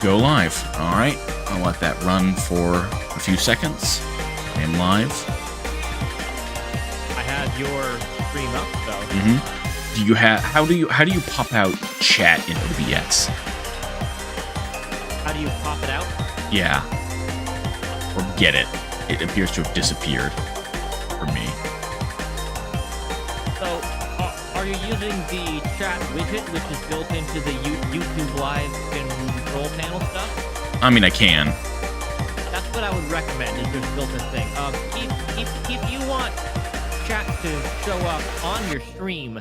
Go live. All right. I'll let that run for a few seconds. And live. I have your stream up, so. Do you have? How do you pop out chat in OBS? How do you pop it out? Yeah. Or get it. It appears to have disappeared for me. So, are you using the chat widget, which is built into the YouTube Live control panel stuff? I mean, I can. That's what I would recommend, is this built-in thing. If you want chat to show up on your stream,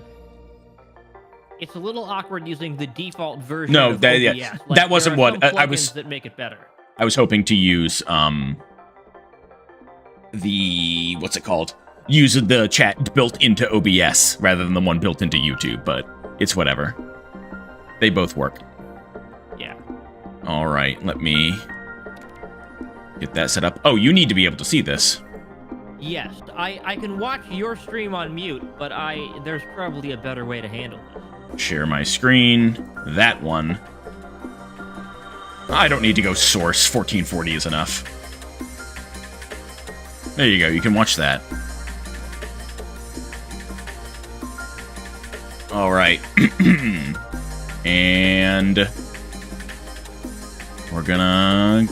it's a little awkward using the default version of OBS. Yeah, that wasn't what I was. That make it better. I was hoping to use the what's it called? Use the chat built into OBS rather than the one built into YouTube, but it's whatever. They both work. Yeah. All right, let me get that set up. Oh, you need to be able to see this. Yes, I can watch your stream on mute, but there's probably a better way to handle this. Share my screen. That one. I don't need to go source. 1440 is enough. There you go. You can watch that. All right. And we're gonna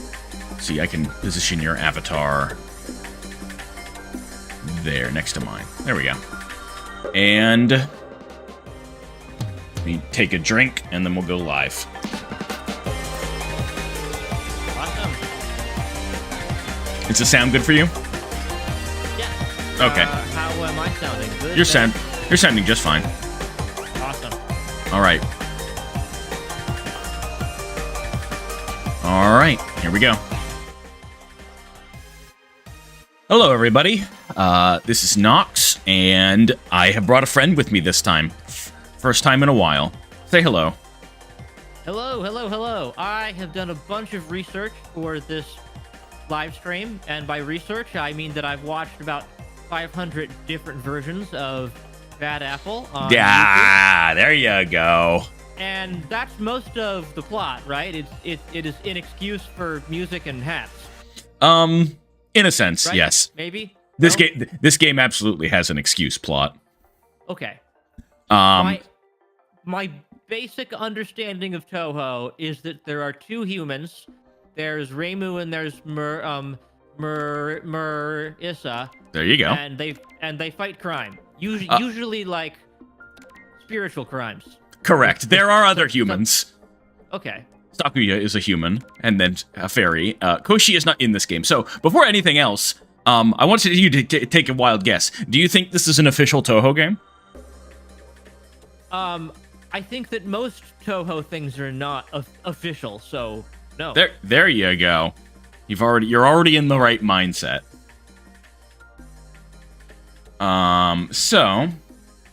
see. I can position your avatar there next to mine. There we go. And let me take a drink, and then we'll go live. Awesome. Does it sound good for you? Yeah. Okay. How am I sounding? Good? You're sounding just fine. Awesome. All right. All right. Here we go. Hello, everybody. This is Nox, and I have brought a friend with me this time. First time in a while. Say hello. Hello, hello, hello. I have done a bunch of research for this live stream, and by research, I mean that I've watched about 500 different versions of Bad Apple on YouTube. There you go. And that's most of the plot, right? It is an excuse for music and hats. In a sense, right? yes. Maybe? This No? this game absolutely has an excuse plot. Okay. Um, My basic understanding of Touhou is that there are two humans. There's Reimu and there's Issa. there you go. And they fight crime. Usually like spiritual crimes. Correct. There are other humans. Okay. Sakuya is a human, and then a fairy. Koshi is not in this game. So, before anything else, I wanted you to take a wild guess. Do you think this is an official Touhou game? I think that most Touhou things are not official, so no. There you go. You're already in the right mindset. So,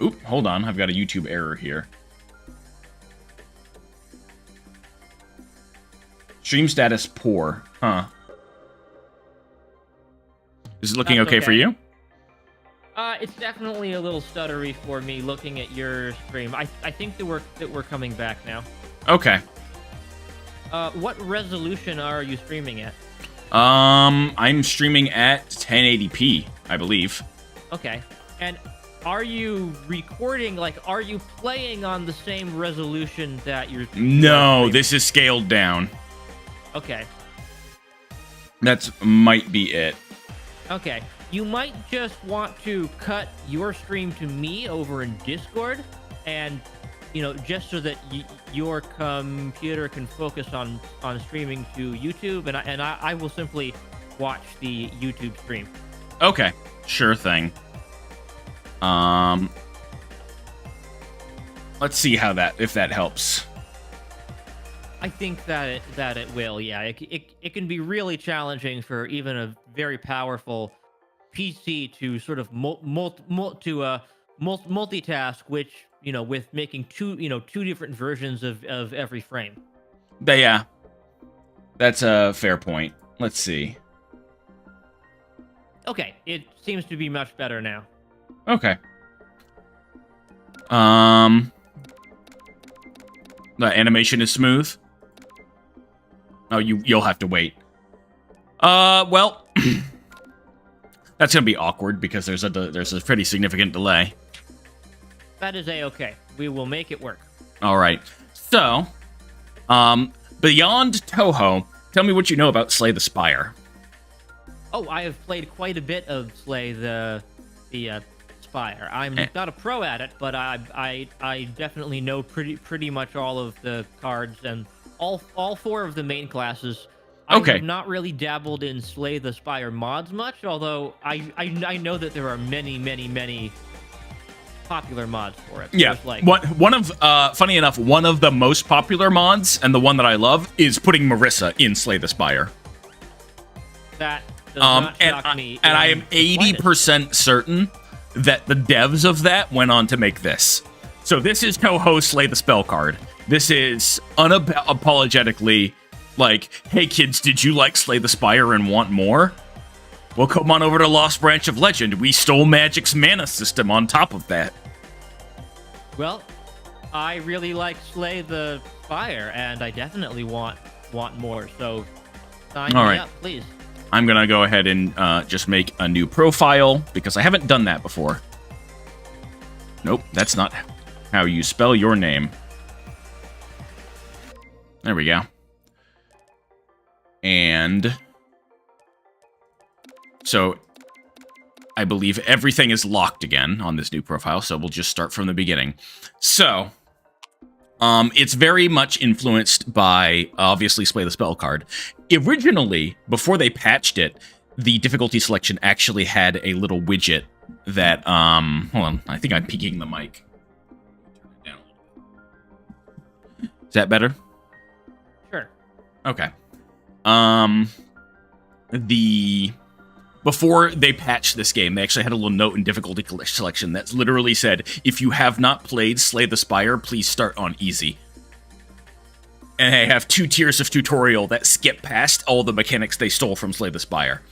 oop, hold on. I've got a YouTube error here. Stream status poor. Huh. Is it looking okay for you? It's definitely a little stuttery for me looking at your stream. I think that we're coming back now. Okay. What resolution are you streaming at? I'm streaming at 1080p, I believe. Okay. And are you recording, are you playing on the same resolution that you're... No, this is scaled down. Okay. That might be it. Okay. You might just want to cut your stream to me over in Discord, and, just so that your computer can focus on streaming to YouTube, and I will simply watch the YouTube stream. Okay, sure thing. Let's see if that helps. I think that it will. Yeah, it can be really challenging for even a very powerful PC to sort of multitask, which with making two different versions of every frame. But yeah, that's a fair point. Let's see. Okay, it seems to be much better now. Okay. The animation is smooth. Oh, you'll have to wait. Well, that's gonna be awkward because there's a pretty significant delay. That is a-okay. We will make it work. All right. So, beyond Touhou, tell me what you know about Slay the Spire. Oh, I have played quite a bit of Slay the Spire. I'm not a pro at it, but I definitely know pretty much all of the cards and all 4 of the main classes. Okay. I have not really dabbled in Slay the Spire mods much, although I know that there are many popular mods for it. Yeah, like one of funny enough, one of the most popular mods and the one that I love is putting Marissa in Slay the Spire. That does not shock me. And I am 80% certain that the devs of that went on to make this. So this is Touhou Slay the Spell card. This is unapologetically like, hey kids, did you like Slay the Spire and want more? Well, come on over to Lost Branch of Legend. We stole Magic's mana system on top of that. Well, I really like Slay the Spire, and I definitely want more. So sign me up, please. I'm gonna go ahead and just make a new profile because I haven't done that before. Nope, that's not how you spell your name. There we go. And so I believe everything is locked again on this new profile, so we'll just start from the beginning. So, it's very much influenced by, obviously, Slay the Spell card. Originally, before they patched it, the difficulty selection actually had a little widget that, hold on, I think I'm peeking the mic. Turn it down. Is that better? Sure. Okay. Before they patched this game, they actually had a little note in difficulty selection that literally said, if you have not played Slay the Spire, please start on easy. And they have 2 tiers of tutorial that skip past all the mechanics they stole from Slay the Spire.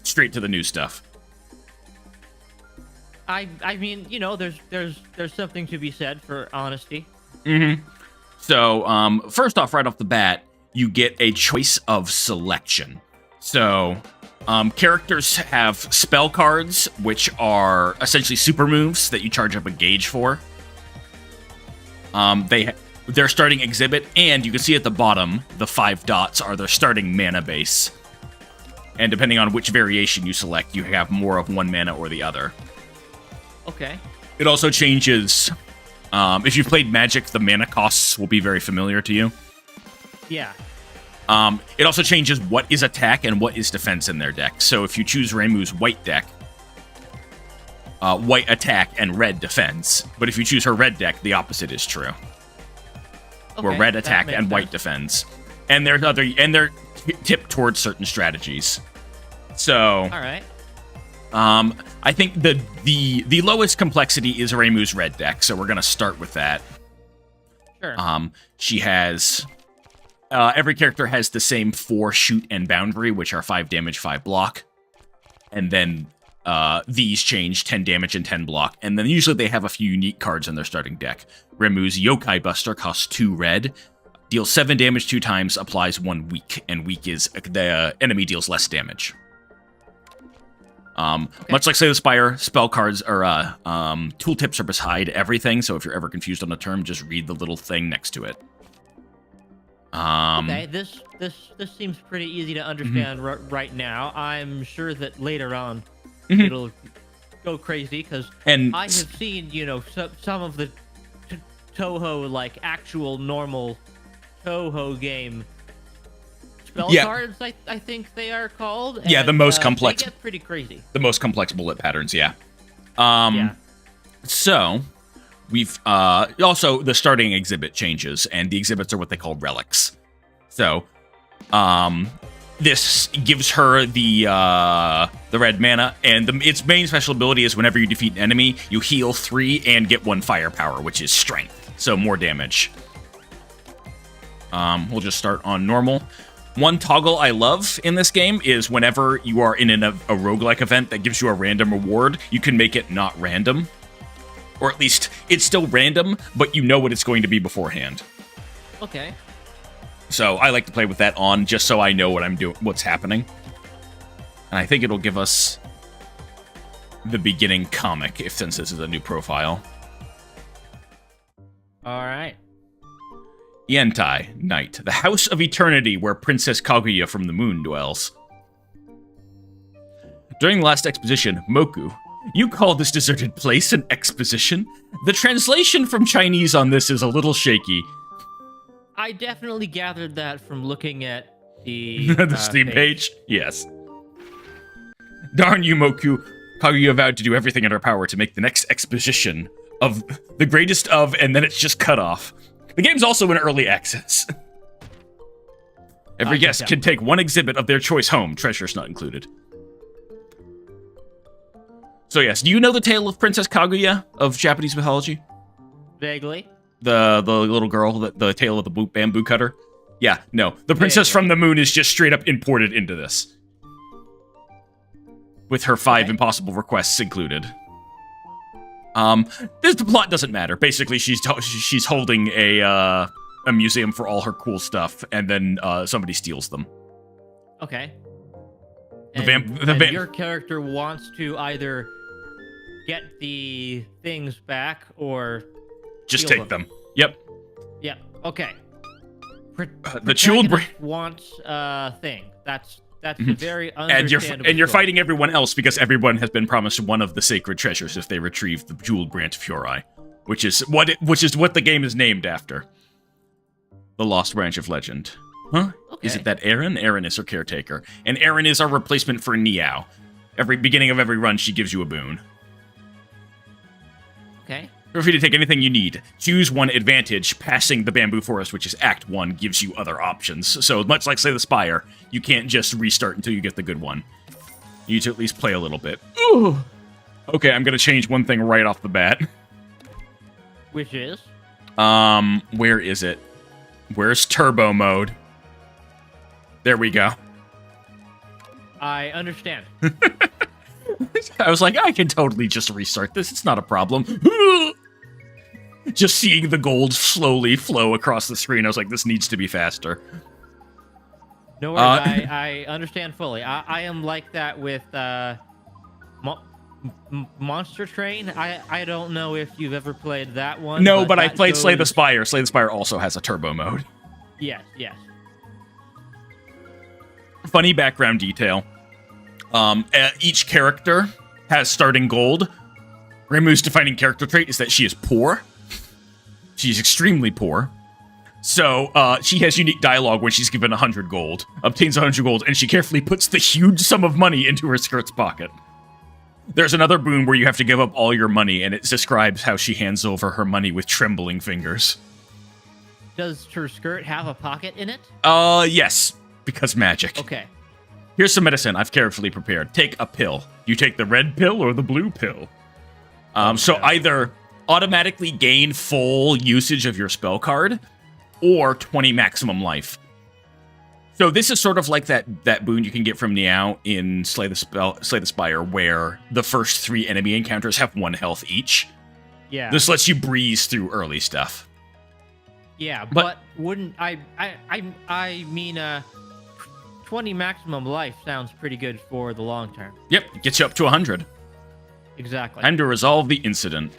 Straight to the new stuff. I mean, you know, there's something to be said for honesty. Mm-hmm. So, first off, right off the bat, you get a choice of selection. So, characters have spell cards, which are essentially super moves that you charge up a gauge for. Their starting exhibit, and you can see at the bottom, the 5 dots are their starting mana base. And depending on which variation you select, you have more of one mana or the other. Okay. It also changes... if you've played Magic, the mana costs will be very familiar to you. Yeah. It also changes what is attack and what is defense in their deck. So if you choose Reimu's white deck, white attack and red defense. But if you choose her red deck, the opposite is true. Okay, where red attack and white sense. defense. And they're tipped towards certain strategies. So all right. I think the lowest complexity is Reimu's red deck, so we're gonna start with that. Sure. She has every character has the same 4 shoot and boundary, which are 5 damage, 5 block. And then these change 10 damage and 10 block. And then usually they have a few unique cards in their starting deck. Reimu's Yokai Buster costs 2 red, deals 7 damage 2 times, applies 1 weak, and weak is the enemy deals less damage. Okay. Much like Slay the Spire, spell cards or tooltips are beside everything, so if you're ever confused on a term, just read the little thing next to it. Okay, this seems pretty easy to understand right now. I'm sure that later on it'll go crazy because I have seen, you know, some of the Touhou, like actual normal Touhou game spell cards, I think they are called. Yeah, and, the most complex. They get pretty crazy. The most complex bullet patterns, yeah. Yeah. So, we've also the starting exhibit changes, and the exhibits are what they call relics. So, this gives her the red mana, and its main special ability is whenever you defeat an enemy, you heal 3 and get 1 firepower, which is strength, so more damage. We'll just start on normal. One toggle I love in this game is whenever you are in a roguelike event that gives you a random reward, you can make it not random. Or at least, it's still random, but you know what it's going to be beforehand. Okay. So I like to play with that on just so I know what I'm doing, what's happening. And I think it'll give us the beginning comic, since this is a new profile. All right. Yentai, Night, the House of Eternity, where Princess Kaguya from the moon dwells. During the last exposition, Moku, you call this deserted place an exposition? The translation from Chinese on this is a little shaky. I definitely gathered that from looking at the the Steam page. Yes. Darn you, Moku. Kaguya vowed to do everything in her power to make the next exposition of the greatest of, and then it's just cut off. The game's also in early access. Every guest can take one exhibit of their choice home, treasures not included. So yes, do you know the tale of Princess Kaguya of Japanese mythology? Vaguely. The little girl, the tale of the bamboo cutter? Yeah, no. The princess from the moon is just straight up imported into this. With her 5 impossible requests included. The plot doesn't matter. Basically, she's holding a museum for all her cool stuff, and then somebody steals them. Okay. And your character wants to either get the things back or just take them. Yep. Yep. Okay. The jeweled brain wants a thing. That's a very understandable. And you're fighting everyone else because everyone has been promised one of the sacred treasures if they retrieve the jeweled branch of Furai, which is what the game is named after. The Lost Branch of Legend. Huh? Okay. Is it that Aaron? Aaron is her caretaker, and Aaron is our replacement for Niao. Every beginning of every run, she gives you a boon. Okay. Feel free to take anything you need. Choose one advantage. Passing the bamboo forest, which is Act 1, gives you other options. So much like, say, the Spire, you can't just restart until you get the good one. You need to at least play a little bit. Ooh. Okay, I'm gonna change one thing right off the bat. Which is? Where is it? Where's turbo mode? There we go. I understand. I was like, I can totally just restart this. It's not a problem. Just seeing the gold slowly flow across the screen, I was like, this needs to be faster. No worries, I understand fully. I am like that with Monster Train. I don't know if you've ever played that one. No, but I played Slay the Spire. Slay the Spire also has a turbo mode. Yes, yes. Funny background detail. Each character has starting gold. Remu's defining character trait is that she is poor. She's extremely poor. So, she has unique dialogue when she's given 100 gold, obtains 100 gold, and she carefully puts the huge sum of money into her skirt's pocket. There's another boon where you have to give up all your money, and it describes how she hands over her money with trembling fingers. Does her skirt have a pocket in it? Yes, because magic. Okay. Here's some medicine I've carefully prepared. Take a pill. You take the red pill or the blue pill. So either automatically gain full usage of your spell card, or 20 maximum life. So this is sort of like that boon you can get from Niao in Slay the Spire, where the first 3 enemy encounters have 1 health each. Yeah. This lets you breeze through early stuff. Yeah, but wouldn't I mean 20 maximum life sounds pretty good for the long term. Yep, it gets you up to 100. Exactly. Time to resolve the incident.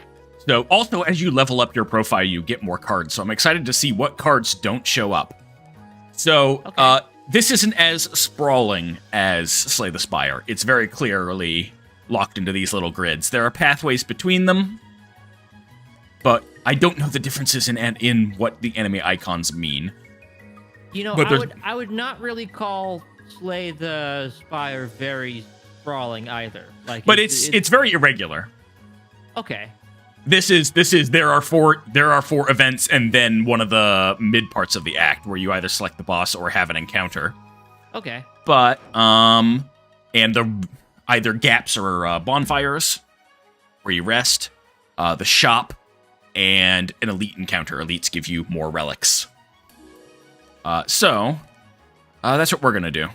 So, also, as you level up your profile, you get more cards. So I'm excited to see what cards don't show up. So, this isn't as sprawling as Slay the Spire. It's very clearly locked into these little grids. There are pathways between them, but I don't know the differences in what the enemy icons mean. You know, I would not really call Slay the Spire very sprawling either. Like, but it's very irregular. Okay. This is there are four events and then one of the mid parts of the act where you either select the boss or have an encounter. Okay. But and the either gaps or bonfires where you rest, the shop, and an elite encounter. Elites give you more relics. So that's what we're gonna do.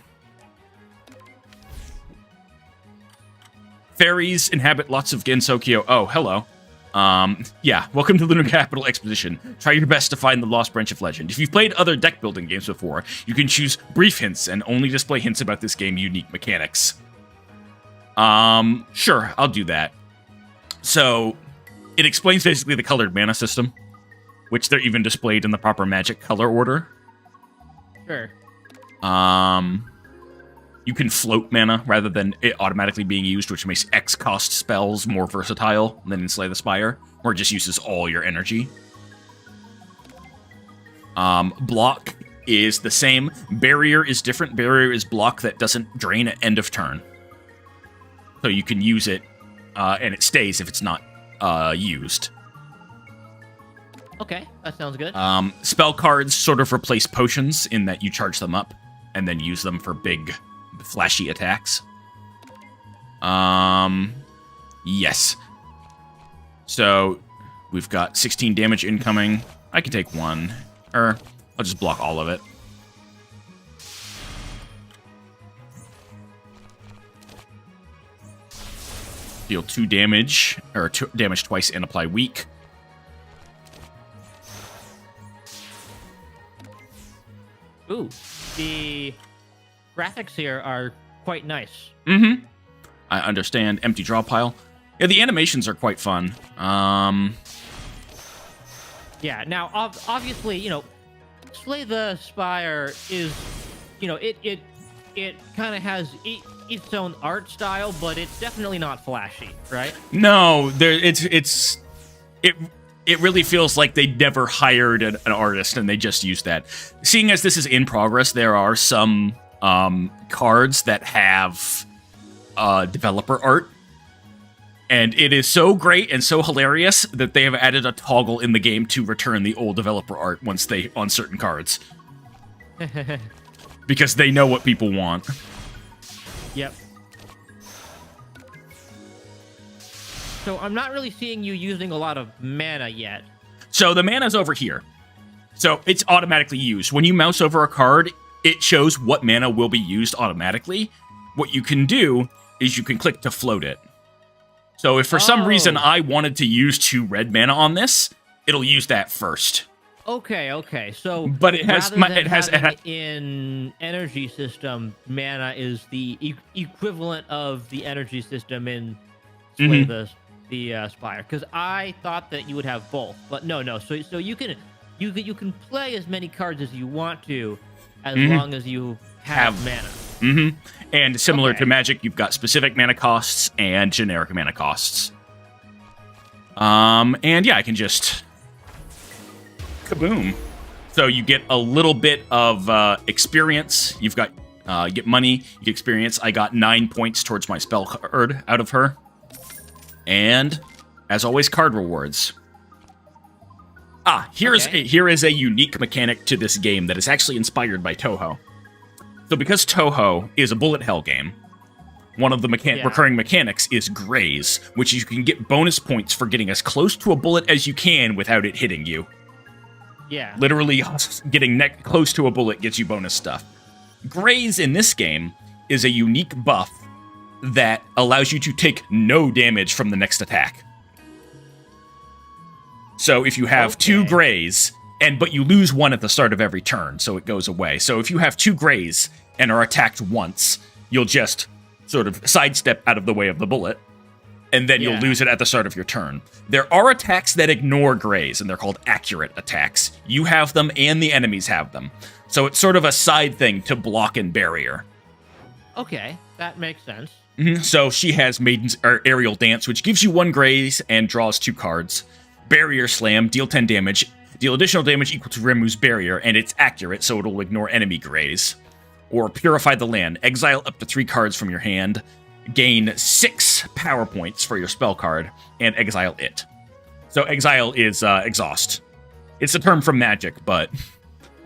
Fairies inhabit lots of Gensokyo. Oh, hello. Yeah, welcome to Lunar Capital Exposition. Try your best to find the lost branch of legend. If you've played other deck building games before, you can choose brief hints and only display hints about this game's unique mechanics. Sure, I'll do that. So, it explains basically the colored mana system, which they're even displayed in the proper Magic color order. Sure. You can float mana rather than it automatically being used, which makes X cost spells more versatile than in Slay the Spire, where it just uses all your energy. Block is the same. Barrier is different. Barrier is block that doesn't drain at end of turn. So you can use it, and it stays if it's not used. Okay, that sounds good. Spell cards sort of replace potions in that you charge them up and then use them for big, flashy attacks. Yes. So, we've got 16 damage incoming. I can take one. Or, I'll just block all of it. Deal 2 damage, or 2 damage twice and apply weak. Ooh, the graphics here are quite nice. Mm-hmm. I understand. Empty draw pile. Yeah, the animations are quite fun. Yeah, now, obviously, you know, Slay the Spire is, you know, it kind of has its own art style, but it's definitely not flashy, right? No, it really feels like they never hired an artist and they just used that. Seeing as this is in progress, there are some cards that have developer art. And it is so great and so hilarious that they have added a toggle in the game to return the old developer art on certain cards. Because they know what people want. Yep. So I'm not really seeing you using a lot of mana yet. So the mana's over here. So it's automatically used. When you mouse over a card, it shows what mana will be used automatically. What you can do is you can click to float it. So if for some reason I wanted to use 2 red mana on this, it'll use that first. Okay. So, but it has in energy system, mana is the equivalent of the energy system in Slay the Spire. Because I thought that you would have both, but no. So you can play as many cards as you want to, as long as you have mana. Mm-hmm. And similar to Magic, you've got specific mana costs and generic mana costs. And yeah, I can just kaboom. So you get a little bit of experience. You've got you get money, you get experience. I got 9 points towards my spell card out of her. And as always, card rewards. Here is a unique mechanic to this game that is actually inspired by Touhou. So because Touhou is a bullet hell game, one of the recurring mechanics is graze, which you can get bonus points for getting as close to a bullet as you can without it hitting you. Yeah. Literally, getting close to a bullet gets you bonus stuff. Graze in this game is a unique buff that allows you to take no damage from the next attack. So if you have 2 graze, but you lose 1 at the start of every turn, so it goes away. So if you have 2 graze and are attacked once, you'll just sort of sidestep out of the way of the bullet, and then you'll lose it at the start of your turn. There are attacks that ignore graze, and they're called accurate attacks. You have them, and the enemies have them. So it's sort of a side thing to block and barrier. Okay, that makes sense. Mm-hmm. So she has Aerial Dance, which gives you 1 graze and draws 2 cards. Barrier Slam, deal 10 damage. Deal additional damage equal to Remu's barrier, and it's accurate, so it'll ignore enemy graze. Or Purify the Land. Exile up to 3 cards from your hand. Gain 6 power points for your spell card, and exile it. So exile is exhaust. It's a term from Magic, but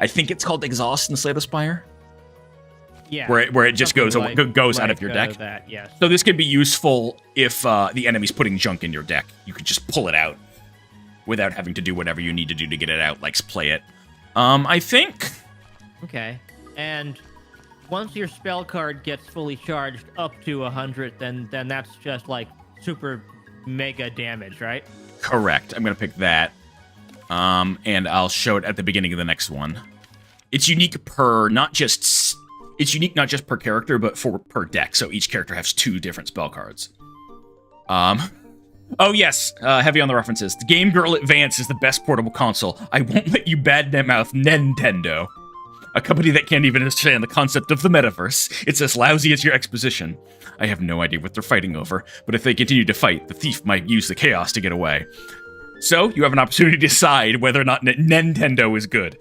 I think it's called exhaust in Slay the Spire. Yeah. Where it just goes out of your deck. Yes. So this can be useful if the enemy's putting junk in your deck. You could just pull it out without having to do whatever you need to do to get it out, like play it. I think. Okay. And once your spell card gets fully charged up to 100, then that's just like super mega damage, right? Correct. I'm going to pick that. And I'll show it at the beginning of the next one. It's unique per not just per character, but per deck. So each character has 2 different spell cards. Oh yes, heavy on the references. The Game Girl Advance is the best portable console. I won't let you badmouth Nintendo. A company that can't even understand the concept of the metaverse. It's as lousy as your exposition. I have no idea what they're fighting over, but if they continue to fight, the thief might use the chaos to get away. So, you have an opportunity to decide whether or not Nintendo is good.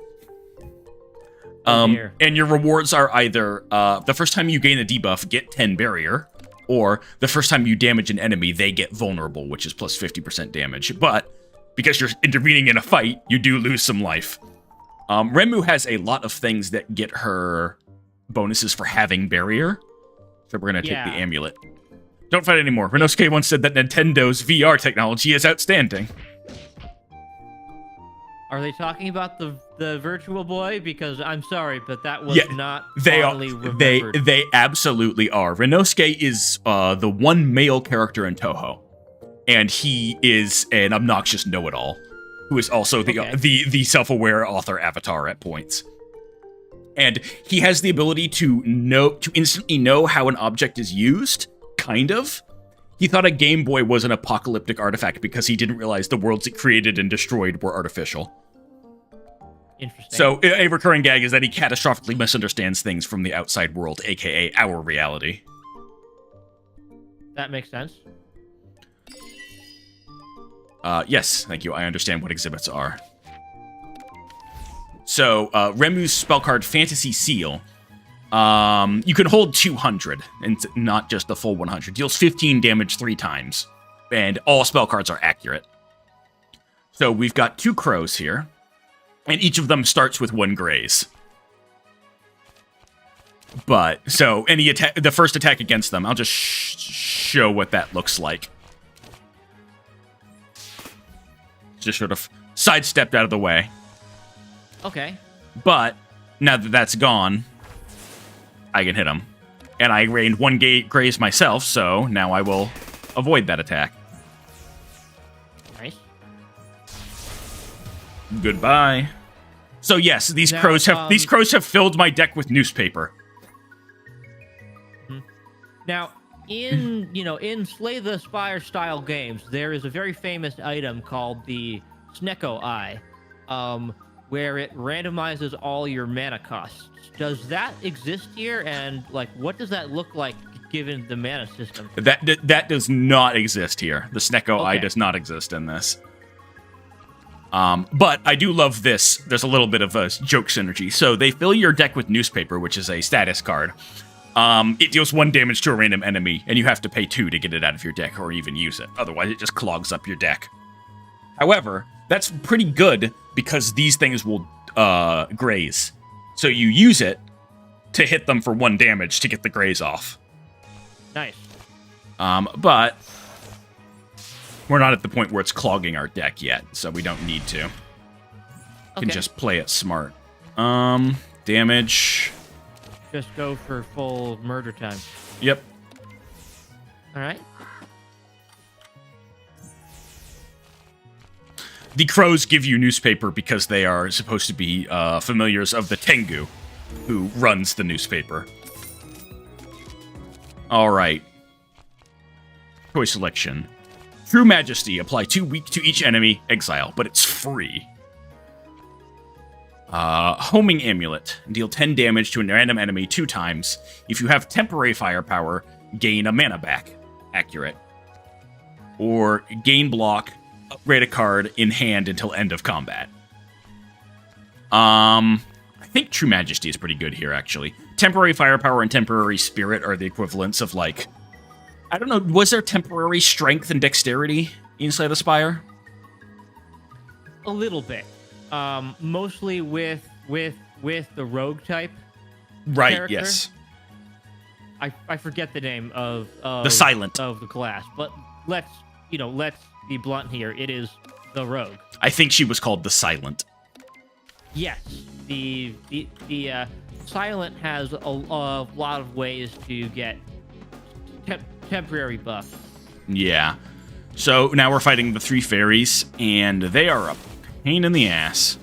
And your rewards are either, the first time you gain a debuff, get 10 barrier, or the first time you damage an enemy, they get vulnerable, which is plus 50% damage. But, because you're intervening in a fight, you do lose some life. Renmu has a lot of things that get her bonuses for having barrier. So we're going to take the amulet. Don't fight anymore. Renosuke once said that Nintendo's VR technology is outstanding. Are they talking about the Virtual Boy? Because I'm sorry, but that was not fondly remembered. They absolutely are. Renosuke is the one male character in Touhou, and he is an obnoxious know-it-all, who is also the self-aware author avatar at points. And he has the ability to instantly know how an object is used, kind of. He thought a Game Boy was an apocalyptic artifact because he didn't realize the worlds it created and destroyed were artificial. Interesting. So, a recurring gag is that he catastrophically misunderstands things from the outside world, aka our reality. That makes sense. Yes, thank you. I understand what exhibits are. So, Remu's spell card, Fantasy Seal. You can hold 200, and not just the full 100. Deals 15 damage 3 times, and all spell cards are accurate. So, we've got 2 crows here, and each of them starts with 1 graze. But, so, the first attack against them, I'll just show what that looks like. Just sort of sidestepped out of the way. Okay. But, now that that's gone, I can hit him. And I gained 1 graze myself, so now I will avoid that attack. Nice. Goodbye. So yes, these crows have filled my deck with newspaper. Now, in Slay the Spire style games, there is a very famous item called the Snecko Eye, where it randomizes all your mana costs. Does that exist here? And what does that look like given the mana system? That does not exist here. The Snecko Eye does not exist in this. But I do love this. There's a little bit of a joke synergy. So they fill your deck with newspaper, which is a status card. It deals 1 damage to a random enemy, and you have to pay 2 to get it out of your deck or even use it. Otherwise, it just clogs up your deck. However, that's pretty good because these things will graze. So you use it to hit them for 1 damage to get the graze off. Nice. But we're not at the point where it's clogging our deck yet, so we don't need to. We can just play it smart. Damage. Just go for full murder time. Yep. All right. The crows give you newspaper because they are supposed to be familiars of the Tengu, who runs the newspaper. All right. Choice selection. True Majesty. Apply 2 weak to each enemy. Exile, but it's free. Homing Amulet. Deal 10 damage to a random enemy 2 times. If you have temporary firepower, gain a mana back. Accurate. Or gain block. Upgrade a card in hand until end of combat. I think True Majesty is pretty good here, actually. Temporary Firepower and Temporary Spirit are the equivalents of, I don't know, was there temporary strength and dexterity in Slay the Spire? A little bit. Mostly with the rogue type. Right, character. Yes. I forget the name of the Silent of the class, but let's be blunt here. It is the rogue. I think she was called the Silent. Yes, the Silent has a lot of ways to get temporary buff. Yeah. So now we're fighting the 3 fairies, and they are a pain in the ass.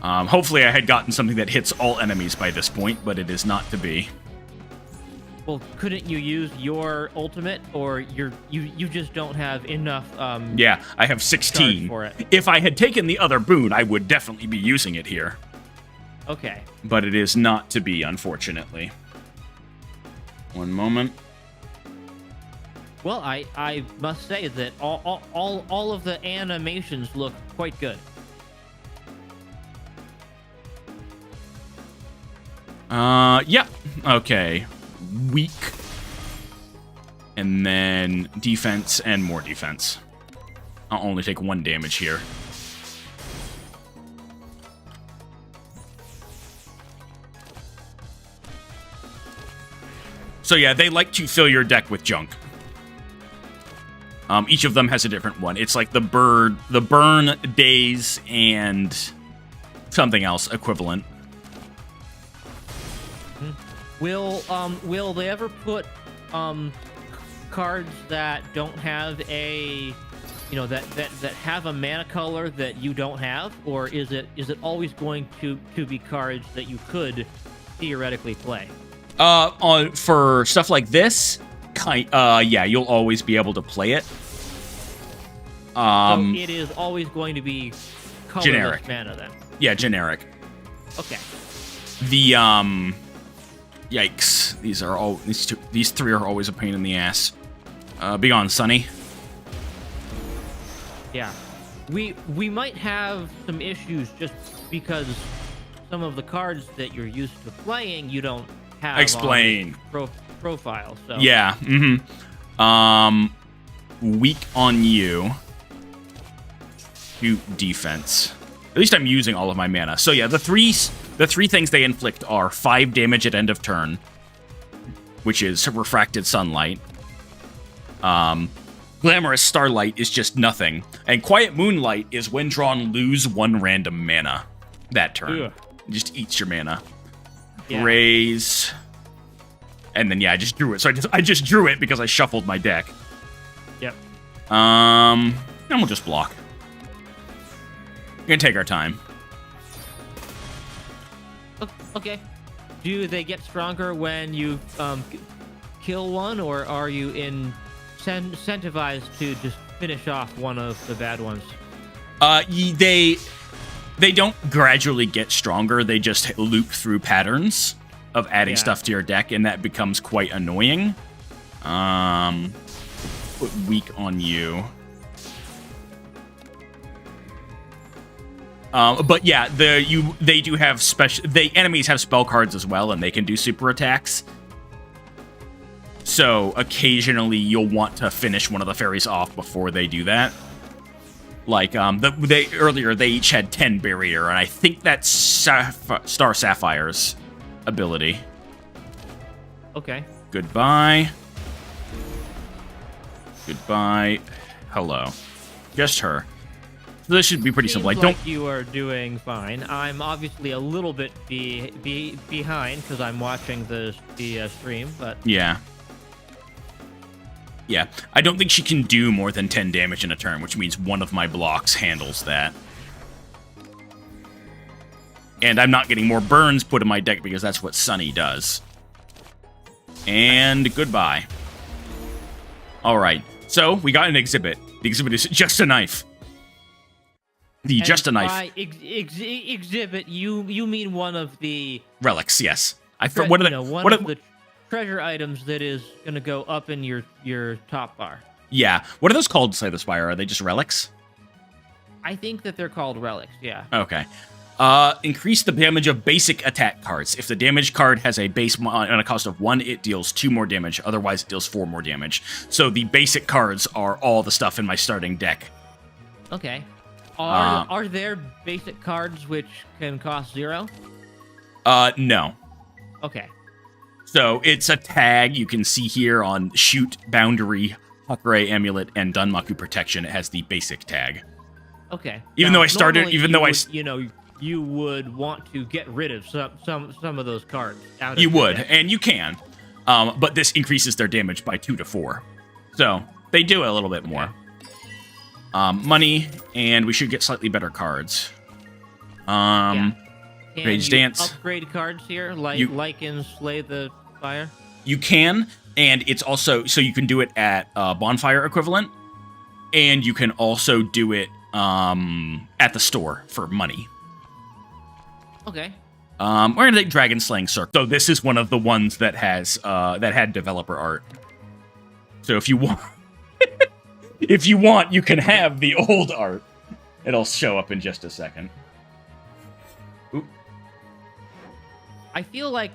Hopefully I had gotten something that hits all enemies by this point, but it is not to be. Well, couldn't you use your ultimate, or you just don't have enough? Yeah, I have 16. For it. If I had taken the other boon, I would definitely be using it here. Okay. But it is not to be, unfortunately. One moment. Well, I must say that all of the animations look quite good. Yeah. Okay. Weak. And then defense and more defense. I'll only take 1 damage here. So yeah, they like to fill your deck with junk. Each of them has a different one. It's like the burn, daze, and something else equivalent. Will they ever put cards that don't have a, that have a mana color that you don't have, or is it always going to be cards that you could theoretically play? For stuff like this, yeah, you'll always be able to play it. So it is always going to be colorless generic mana then. Yeah, generic. Okay. The yikes. These 3 are always a pain in the ass. Be gone, Sonny. Yeah. We might have some issues just because some of the cards that you're used to playing you don't have Explain. on profile. So Yeah. Weak on you. 2 defense. At least I'm using all of my mana. So yeah, the three things they inflict are 5 damage at end of turn, which is refracted sunlight. Glamorous starlight is just nothing, and quiet moonlight is when drawn, lose 1 random mana that turn. Ugh. It just eats your mana. Yeah. Raise, and then yeah, I just drew it. So I just drew it because I shuffled my deck. Yep. And we'll just block. We're gonna take our time. Okay. Do they get stronger when you kill one, or are you incentivized to just finish off one of the bad ones? They don't gradually get stronger. They just loop through patterns of adding stuff to your deck, and that becomes quite annoying. Put weak on you. But yeah, they do have enemies have spell cards as well, and they can do super attacks. So occasionally you'll want to finish one of the fairies off before they do that. Like earlier they each had 10 barrier, and I think that's Star Sapphire's ability. Okay. Goodbye. Goodbye. Hello. Just her. So this should be pretty simple. You are doing fine. I'm obviously a little bit behind because I'm watching the stream, but yeah. Yeah, I don't think she can do more than 10 damage in a turn, which means one of my blocks handles that. And I'm not getting more burns put in my deck because that's what Sunny does. And goodbye. Alright, so we got an exhibit. The exhibit is just a knife. Just a knife. By exhibit, you mean one of the relics, yes. One of the treasure items that is going to go up in your top bar. Yeah. What are those called, Slay the Spire? Are they just relics? I think that they're called relics, yeah. Okay. Increase the damage of basic attack cards. If the damage card has a base on a cost of 1, it deals 2 more damage. Otherwise, it deals 4 more damage. So the basic cards are all the stuff in my starting deck. Okay. Are there basic cards which can cost 0? No. Okay. So it's a tag you can see here on Shoot, Boundary, Hakurai Amulet, and Danmaku Protection. It has the basic tag. Okay. You would want to get rid of some of those cards. You would, and you can. But this increases their damage by 2 to 4. So They do a little bit more. Money, and we should get slightly better cards. Can Rage you Dance. upgrade cards here, like in Slay the Spire? You can, and it's also, so you can do it at Bonfire equivalent, and you can also do it at the store for money. Okay. We're gonna take Dragon Slaying Circle. So this is one of the ones that has that had developer art. So if you want, if you want, you can have the old art. It'll show up in just a second. Oop. I feel like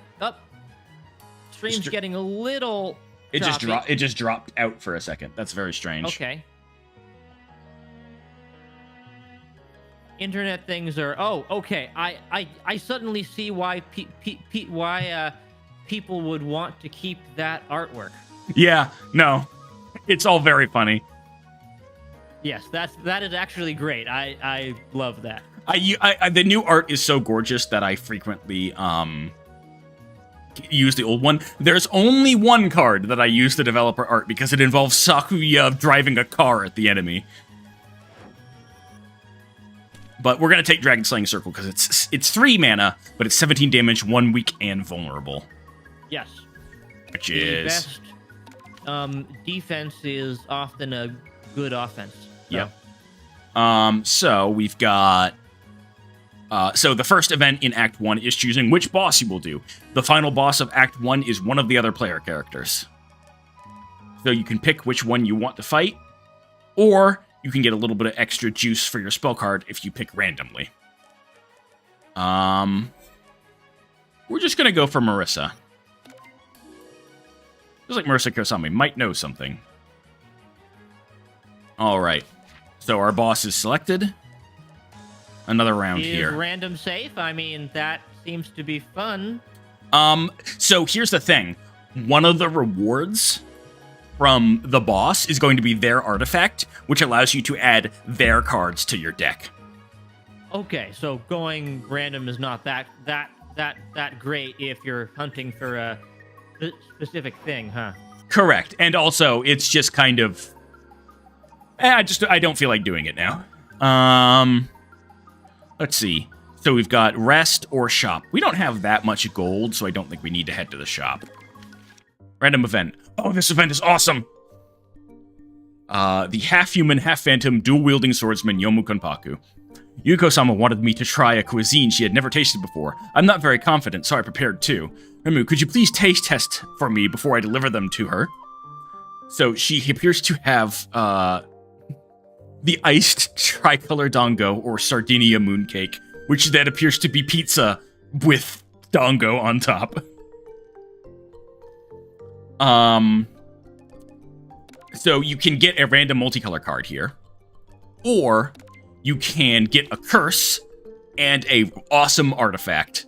stream's getting a little. It choppy. just dropped out for a second. That's very strange. Okay. Internet things are. Oh, okay. I suddenly see why people would want to keep that artwork. Yeah. No. It's all very funny. Yes, that is actually great. I love that. The new art is so gorgeous that I frequently use the old one. There's only one card that I use the developer art because it involves Sakuya driving a car at the enemy. But we're gonna take Dragon Slaying Circle because it's 3 mana, but it's 17 damage, 1 weak, and vulnerable. Yes. Which the is best defense is often a good offense. So. Yep. So we've got. So the first event in Act 1 is choosing which boss you will do. The final boss of Act 1 is one of the other player characters. So you can pick which one you want to fight, or you can get a little bit of extra juice for your spell card if you pick randomly. We're just gonna go for Marissa. Feels like Marissa Kosami might know something. Alright. So our boss is selected. Another round here. Is random safe? I mean, that seems to be fun. So here's the thing. One of the rewards from the boss is going to be their artifact, which allows you to add their cards to your deck. Okay, so going random is not that great if you're hunting for a specific thing, huh? Correct. And also, it's just kind of... I don't feel like doing it now. Let's see. So we've got rest or shop. We don't have that much gold, so I don't think we need to head to the shop. Random event. Oh, this event is awesome! The half-human, half-phantom, dual-wielding swordsman Yomu Konpaku. Yuko-sama wanted me to try a cuisine she had never tasted before. I'm not very confident, so I prepared two. Remu, could you please taste test for me before I deliver them to her? So she appears to have, the iced tricolor dongo, or Sardinia mooncake, which then appears to be pizza with dongo on top. So you can get a random multicolor card here, or you can get a curse and a awesome artifact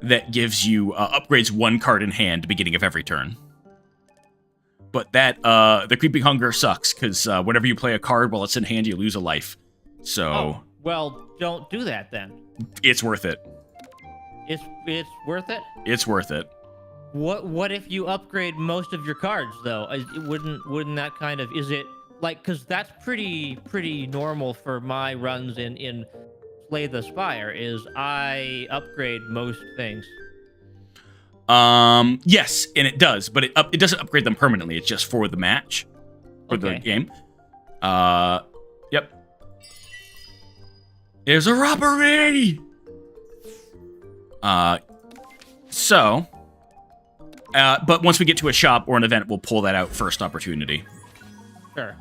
that gives you upgrades 1 card in hand beginning of every turn. But that the Creeping Hunger sucks because whenever you play a card while it's in hand, you lose a life. So well, don't do that then. It's worth it. It's worth it. It's worth it. What if you upgrade most of your cards though? Wouldn't that kind of, is it like, because that's pretty normal for my runs in Slay the Spire, is I upgrade most things. Yes, and it does, but it doesn't upgrade them permanently. It's just for the match, for the game. Yep. There's a robbery. But once we get to a shop or an event, we'll pull that out first opportunity. Sure.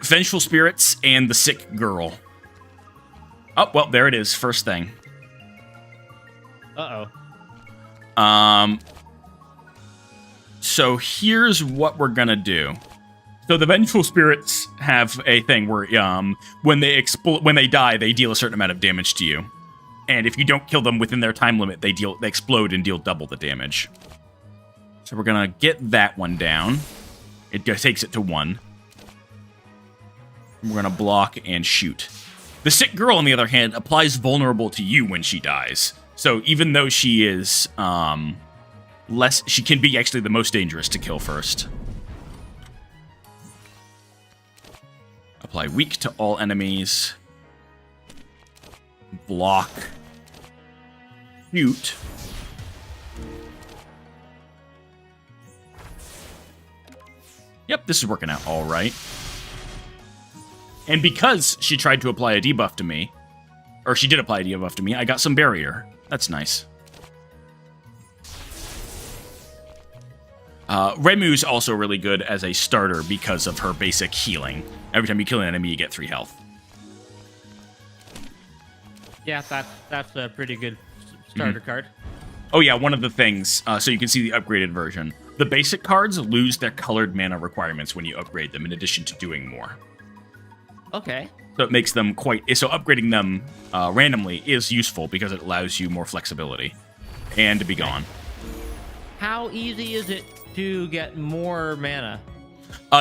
Vengeful Spirits and the Sick Girl. Oh, well, there it is. First thing. Uh-oh. So here's what we're gonna do. So the Vengeful Spirits have a thing where, when they die, they deal a certain amount of damage to you. And if you don't kill them within their time limit, they explode and deal double the damage. So we're gonna get that one down. It takes it to 1. We're gonna block and shoot. The Sick Girl, on the other hand, applies vulnerable to you when she dies. So even though she is she can be actually the most dangerous to kill first. Apply weak to all enemies. Block. Shoot. Yep, this is working out all right. And because she tried to apply a debuff to me, or she did apply a debuff to me, I got some barrier. That's nice. Remu's also really good as a starter because of her basic healing. Every time you kill an enemy, you get 3 health. Yeah, that's a pretty good starter card. Oh yeah, one of the things, so you can see the upgraded version. The basic cards lose their colored mana requirements when you upgrade them, in addition to doing more. Okay. So it makes them so upgrading them randomly is useful because it allows you more flexibility and to be gone. How easy is it to get more mana?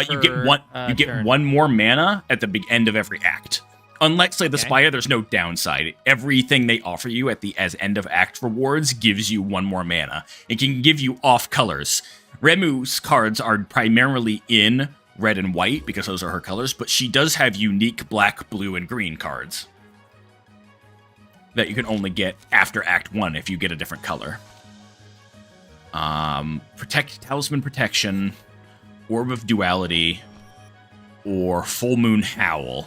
You get one more mana at the end of every act. Unlike Slay the Spire, there's no downside. Everything they offer you as end of act rewards gives you 1 more mana. It can give you off colors. Remu's cards are primarily in red and white because those are her colors, but she does have unique black, blue, and green cards that you can only get after Act 1 if you get a different color. Talisman Protection, Orb of Duality, or Full Moon Howl.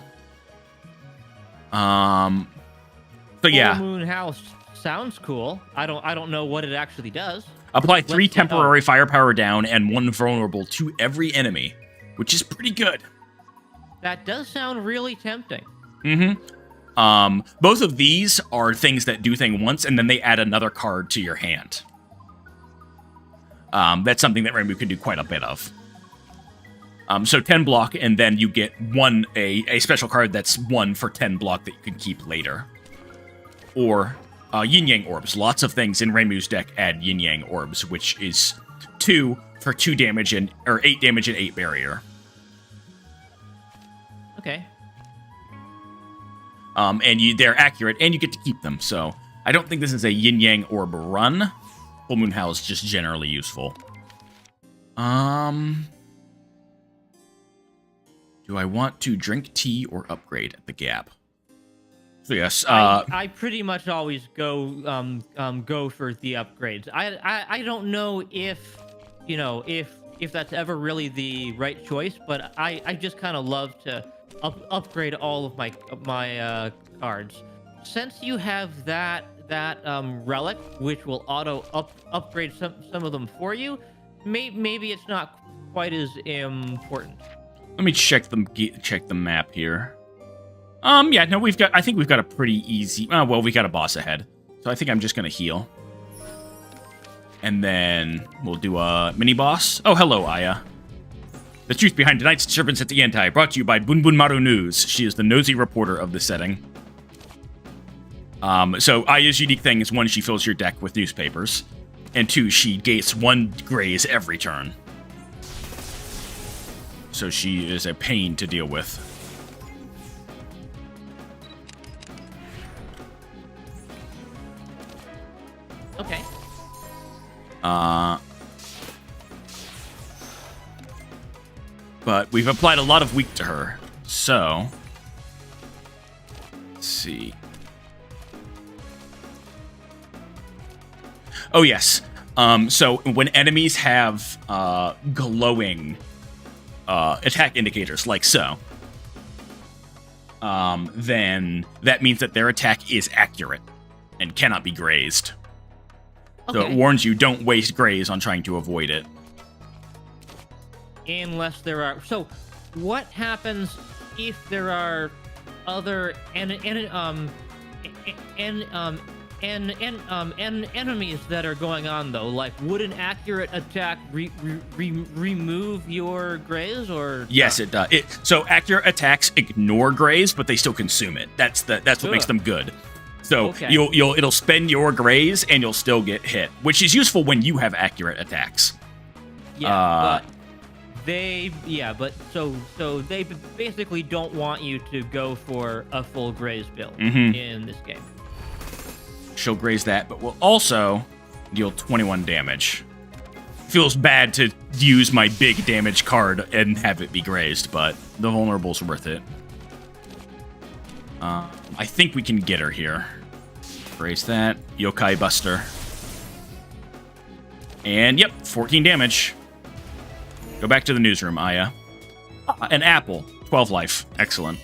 So yeah. Full Moon Howl sounds cool. I don't know what it actually does. Apply 3 temporary firepower down and 1 vulnerable to every enemy, which is pretty good. That does sound really tempting. Mm-hmm. Both of these are things that do thing once, and then they add another card to your hand. That's something that Remu can do quite a bit of. So 10 block, and then you get a special card that's 1 for 10 block that you can keep later. Or yin-yang orbs. Lots of things in Remu's deck add yin-yang orbs, which is 2 for 2 damage or 8 damage and 8 barrier. Okay. And they're accurate, and you get to keep them. So I don't think this is a yin-yang orb run. Full Moon Howl is just generally useful. Do I want to drink tea or upgrade at the Gap? So yes, I pretty much always go for the upgrades. I don't know if if that's ever really the right choice, but I just kind of love to upgrade all of my cards. Since you have that relic, which will auto upgrade some of them for you, maybe it's not quite as important. Let me check the map here. Yeah, no, I think we've got a pretty easy. Well, we got a boss ahead, so I think I'm just gonna heal, and then we'll do a mini boss. Oh, hello, Aya. The truth behind tonight's disturbance at the Anti, brought to you by Bunbun Maru News. She is the nosy reporter of the setting. So Aya's unique thing is 1, she fills your deck with newspapers, and 2, she gates 1 graze every turn. So she is a pain to deal with. Okay. But we've applied a lot of weak to her, so let's see. Oh yes. So when enemies have glowing attack indicators, like so, then that means that their attack is accurate and cannot be grazed. So it warns you, don't waste graze on trying to avoid it. Unless there are... So, what happens if there are other enemies that are going on, though? Like, would an accurate attack remove your graze, or... Yes, it does. So accurate attacks ignore graze, but they still consume it. That's what makes them good. So it'll spend your graze, and you'll still get hit, which is useful when you have accurate attacks. Yeah, but so they basically don't want you to go for a full graze build in this game. She'll graze that, but will also deal 21 damage. Feels bad to use my big damage card and have it be grazed, but the vulnerable's worth it. I think we can get her here. Brace that. Yokai Buster. And, yep, 14 damage. Go back to the newsroom, Aya. An apple. 12 life. Excellent.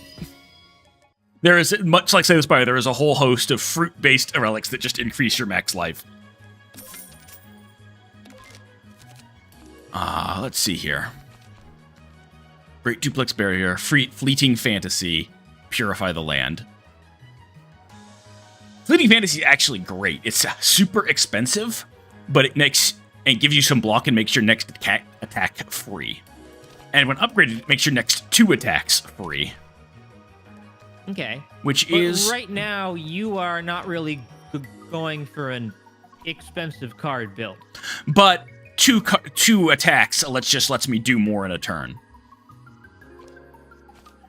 There is, much like Slay the Spire, there is a whole host of fruit-based relics that just increase your max life. Let's see here. Great Duplex Barrier, Fleeting Fantasy, Purify the Land. Fleeting Fantasy is actually great. It's super expensive, but it gives you some block and makes your next attack free. And when upgraded, it makes your next 2 attacks free. Okay. Which but is... right now, you are not really going for an expensive card build. But 2 attacks lets me do more in a turn.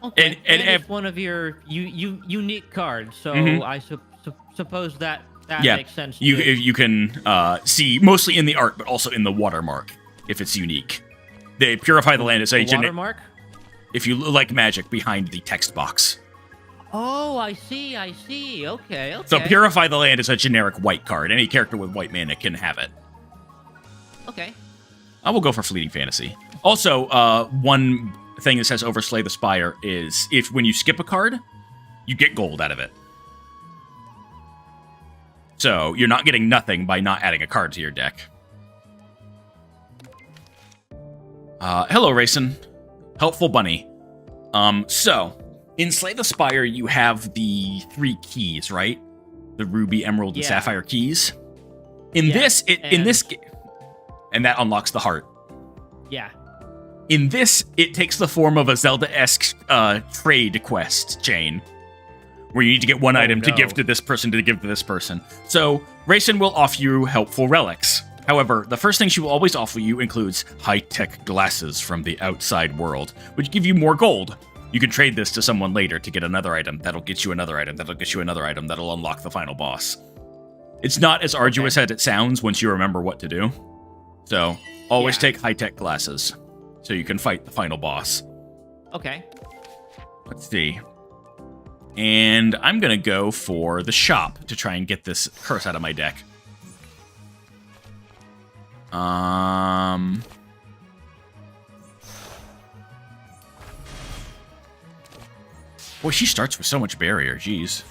Okay, and it's one of your unique cards, so I suppose that makes sense. You can see mostly in the art, but also in the watermark if it's unique. They Purify the Land is a watermark. If you like magic behind the text box. Oh, I see. Okay. So Purify the Land is a generic white card. Any character with white mana can have it. Okay. I will go for Fleeting Fantasy. Also, one thing that says over Slay the Spire is when you skip a card, you get gold out of it. So you're not getting nothing by not adding a card to your deck. Hello, Rayson. Helpful Bunny. So, in Slay the Spire, you have the 3 keys, right? The Ruby, Emerald, and Sapphire keys. And that unlocks the heart. Yeah. In this, it takes the form of a Zelda-esque trade quest chain, where you need to get one item to give to this person to give to this person. So, Rayson will offer you helpful relics. However, the first thing she will always offer you includes high-tech glasses from the outside world, which give you more gold. You can trade this to someone later to get another item. That'll get you another item. That'll get you another item. That'll unlock the final boss. It's not as arduous as it sounds once you remember what to do. So, always take high-tech glasses so you can fight the final boss. Okay. Let's see. And I'm going to go for the shop to try and get this curse out of my deck. Boy, she starts with so much barrier. Jeez.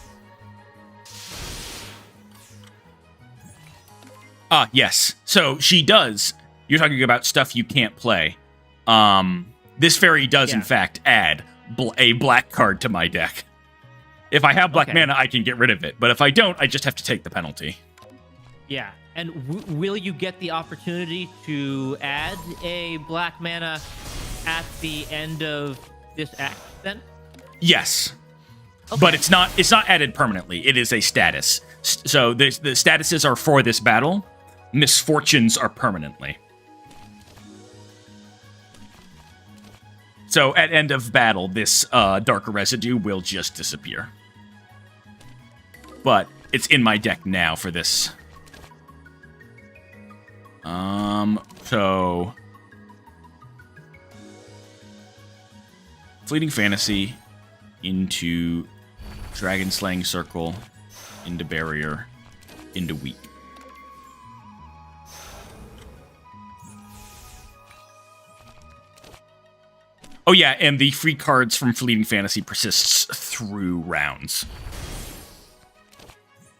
Yes. So she does. You're talking about stuff you can't play. This fairy does, in fact, add a black card to my deck. If I have black mana, I can get rid of it. But if I don't, I just have to take the penalty. Yeah. And will you get the opportunity to add a black mana at the end of this act, then? Yes. Okay. But it's not added permanently. It is a status. So the statuses are for this battle. Misfortunes are permanently. So at end of battle, this darker residue will just disappear. But it's in my deck now for this. So Fleeting Fantasy into Dragon Slaying Circle, into Barrier, into Weak. Oh yeah, and the free cards from Fleeting Fantasy persists through rounds.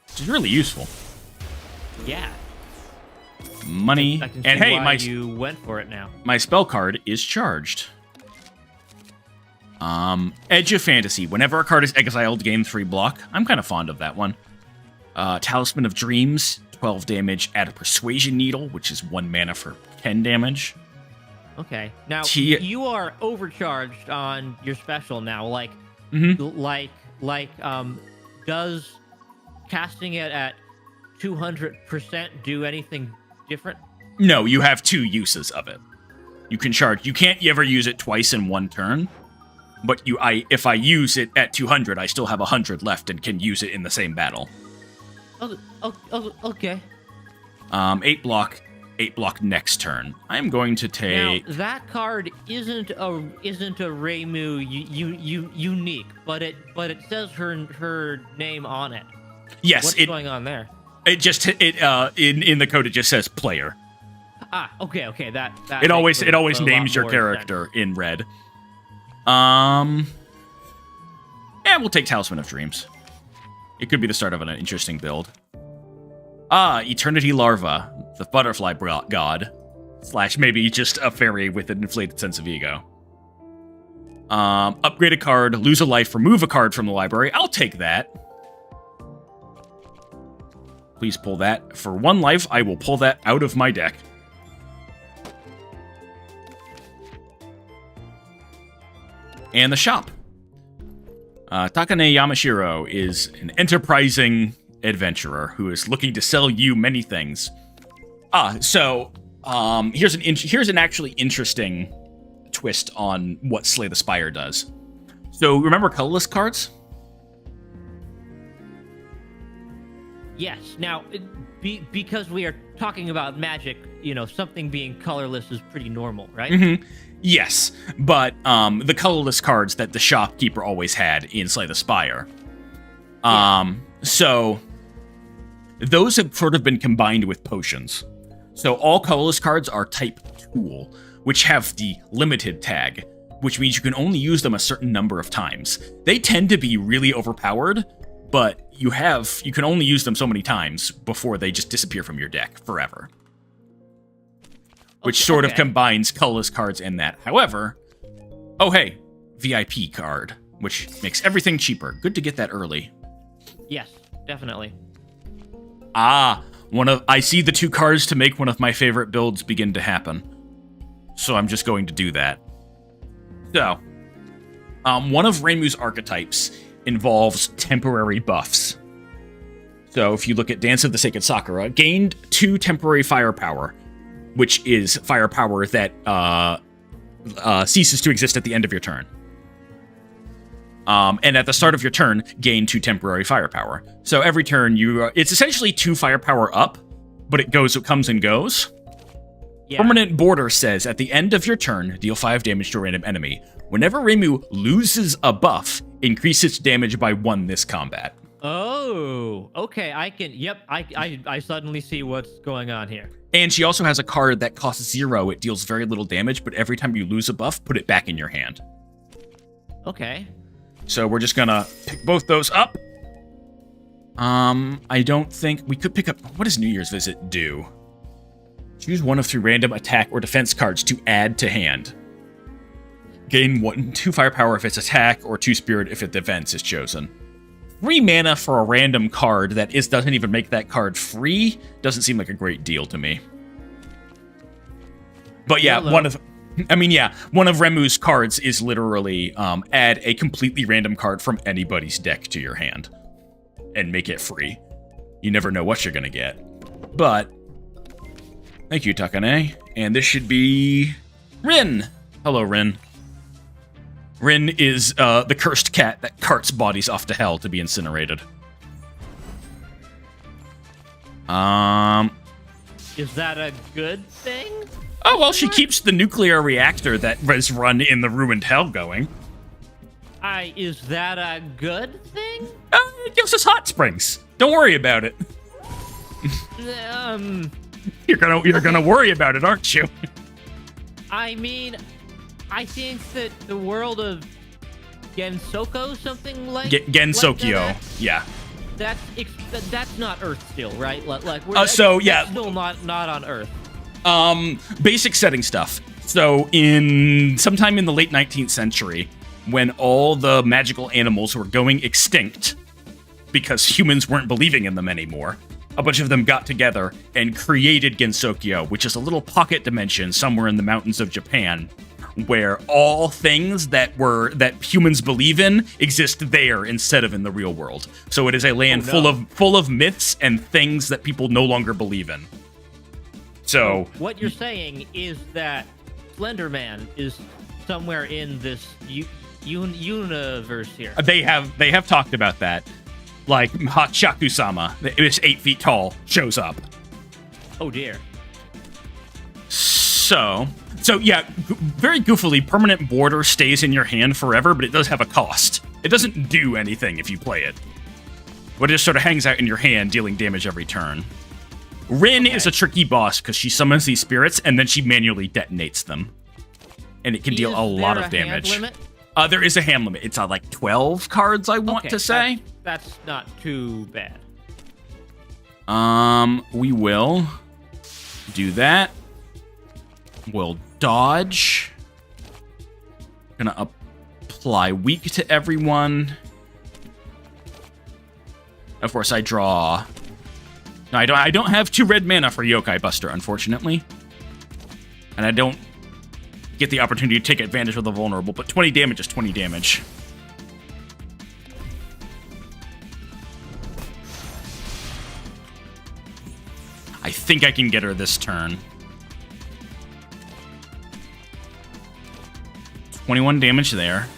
Which is really useful. Yeah. Money. I can see and hey, why you went for it now. My spell card is charged. Edge of Fantasy. Whenever a card is exiled, gain 3 block. I'm kind of fond of that one. Talisman of Dreams, 12 damage. Add a Persuasion Needle, which is 1 mana for 10 damage. Okay. Now, you are overcharged on your special now. Does casting it at 200% do anything different? No, you have 2 uses of it. You can charge. You can't ever use it twice in one turn. But if I use it at 200, I still have 100 left and can use it in the same battle. Okay. 8 block. 8 block next turn. I'm going to take... Now, that card isn't a Reimu unique, but it says her name on it. Yes, What's going on there? It just in the code it just says player. Okay. That it always names your more character sense. in red. And we'll take Talisman of Dreams. It could be the start of an interesting build. Eternity Larva, the butterfly god, / maybe just a fairy with an inflated sense of ego. Upgrade a card, lose a life, remove a card from the library. I'll take that. Please pull that. For 1 life, I will pull that out of my deck. And the shop. Takane Yamashiro is an enterprising adventurer who is looking to sell you many things. Here's an actually interesting twist on what Slay the Spire does. So remember colorless cards? Yes. Now, because we are talking about Magic, something being colorless is pretty normal, right? Mm-hmm. Yes, but the colorless cards that the shopkeeper always had in Slay the Spire. So those have sort of been combined with potions. So all colorless cards are type Tool, which have the limited tag, which means you can only use them a certain number of times. They tend to be really overpowered, but you can only use them so many times before they just disappear from your deck forever. Which sort of combines colorless cards in that. However, VIP card, which makes everything cheaper. Good to get that early. Yes, definitely. I see the 2 cards to make one of my favorite builds begin to happen. So I'm just going to do that. So, one of Reimu's archetypes involves temporary buffs. So if you look at Dance of the Sacred Sakura, gained 2 temporary firepower, which is firepower that ceases to exist at the end of your turn. And at the start of your turn, gain 2 temporary firepower. So every turn, it's essentially 2 firepower up, but it comes and goes. Yeah. Permanent Border says, at the end of your turn, deal 5 damage to a random enemy. Whenever Reimu loses a buff, increase its damage by 1 this combat. Oh, okay. I suddenly see what's going on here. And she also has a card that costs 0. It deals very little damage, but every time you lose a buff, put it back in your hand. Okay. So we're just gonna pick both those up. I don't think we could pick up... What does New Year's Visit do? Choose 1 of 3 random attack or defense cards to add to hand. Gain 2 firepower if it's attack, or 2 spirit if its defense is chosen. 3 mana for a random card that doesn't even make that card free doesn't seem like a great deal to me. But yeah, one of Reimu's cards is literally add a completely random card from anybody's deck to your hand and make it free. You never know what you're gonna get. But thank you, Takane. And this should be Rin. Hello, Rin. Rin is the cursed cat that carts bodies off to hell to be incinerated. Is that a good thing? Oh, well, she keeps the nuclear reactor that was run in the ruined hell going. Is that a good thing? It gives us hot springs. Don't worry about it. You're gonna worry about it, aren't you? I mean, I think that the world of Gensoko, something like Gensokyo, like yeah. That's not Earth still, right? That's still not on Earth. Basic setting stuff. So sometime in the late 19th century, when all the magical animals were going extinct because humans weren't believing in them anymore, a bunch of them got together and created Gensokyo, which is a little pocket dimension somewhere in the mountains of Japan, where all things that humans believe in exist there instead of in the real world. So it is a land full of myths and things that people no longer believe in. So what you're saying is that Slender Man is somewhere in this universe here. They have talked about that. Like Hachaku-sama, it is 8 feet tall, shows up. Oh dear. So yeah, very goofily, permanent border stays in your hand forever, but it does have a cost. It doesn't do anything if you play it. But it just sort of hangs out in your hand, dealing damage every turn. Rin is a tricky boss because she summons these spirits and then she manually detonates them. And it can deal a lot of damage. Hand limit? There is a hand limit. It's like 12 cards, I want to say. That's not too bad. We will do that. We'll dodge. Gonna apply weak to everyone. Of course, I draw. No, I don't have 2 red mana for Yokai Buster, unfortunately. And I don't get the opportunity to take advantage of the vulnerable, but 20 damage is 20 damage. I think I can get her this turn. 21 damage there.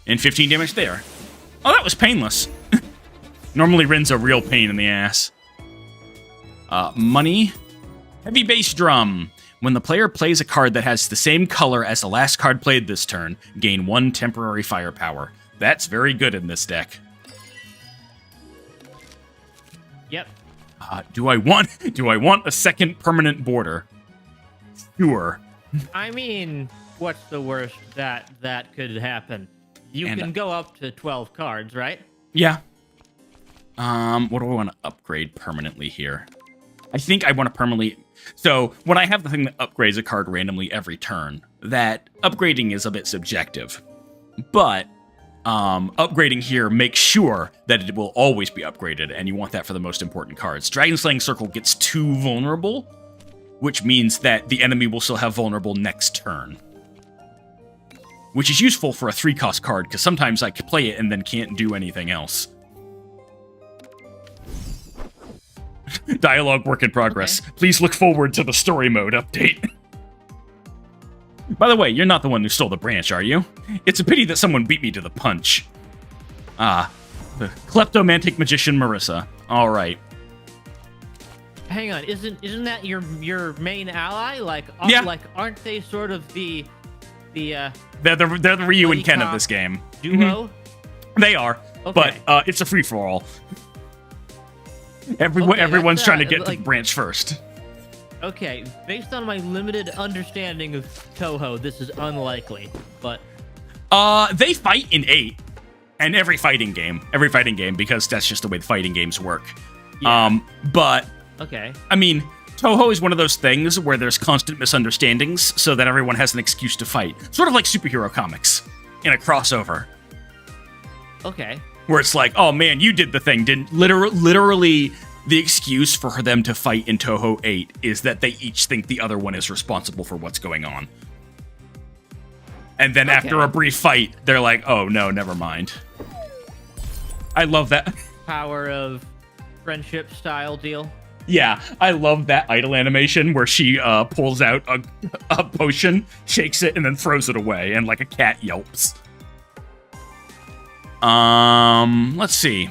And 15 damage there. Oh, that was painless. Normally, Rin's a real pain in the ass. Money. Heavy bass drum. When the player plays a card that has the same color as the last card played this turn, gain 1 temporary firepower. That's very good in this deck. Yep. Do I want a second permanent border? Sure. I mean, what's the worst that could happen? You can go up to 12 cards, right? Yeah. What do I want to upgrade permanently here? I think I want to permanently... So, when I have the thing that upgrades a card randomly every turn, that upgrading is a bit subjective. But, upgrading here makes sure that it will always be upgraded, and you want that for the most important cards. Dragon Slaying Circle gets 2 vulnerable, which means that the enemy will still have vulnerable next turn. Which is useful for a 3-cost card, because sometimes I can play it and then can't do anything else. Dialogue work in progress. Okay. Please look forward to the story mode update. By the way, you're not the one who stole the branch, are you? It's a pity that someone beat me to the punch. The kleptomantic magician Marissa. All right. Hang on, isn't that your main ally? Like, yeah. Like, aren't they sort of the They're the Ryu and Ken of this game. Duo? They are, okay. But it's a free for all. Everyone's trying to get to the branch first. Okay, based on my limited understanding of Touhou, this is unlikely, but... They fight in 8. And every fighting game, because that's just the way the fighting games work. Yeah. But... Okay. I mean, Touhou is one of those things where there's constant misunderstandings, so that everyone has an excuse to fight. Sort of like superhero comics, in a crossover. Okay. Where it's like, oh man, you did the thing, didn't... Literally, the excuse for them to fight in Touhou 8 is that they each think the other one is responsible for what's going on. And then after a brief fight, they're like, oh no, never mind. I love that. Power of friendship style deal. Yeah, I love that idle animation where she pulls out a potion, shakes it, and then throws it away, and like a cat yelps. Let's see.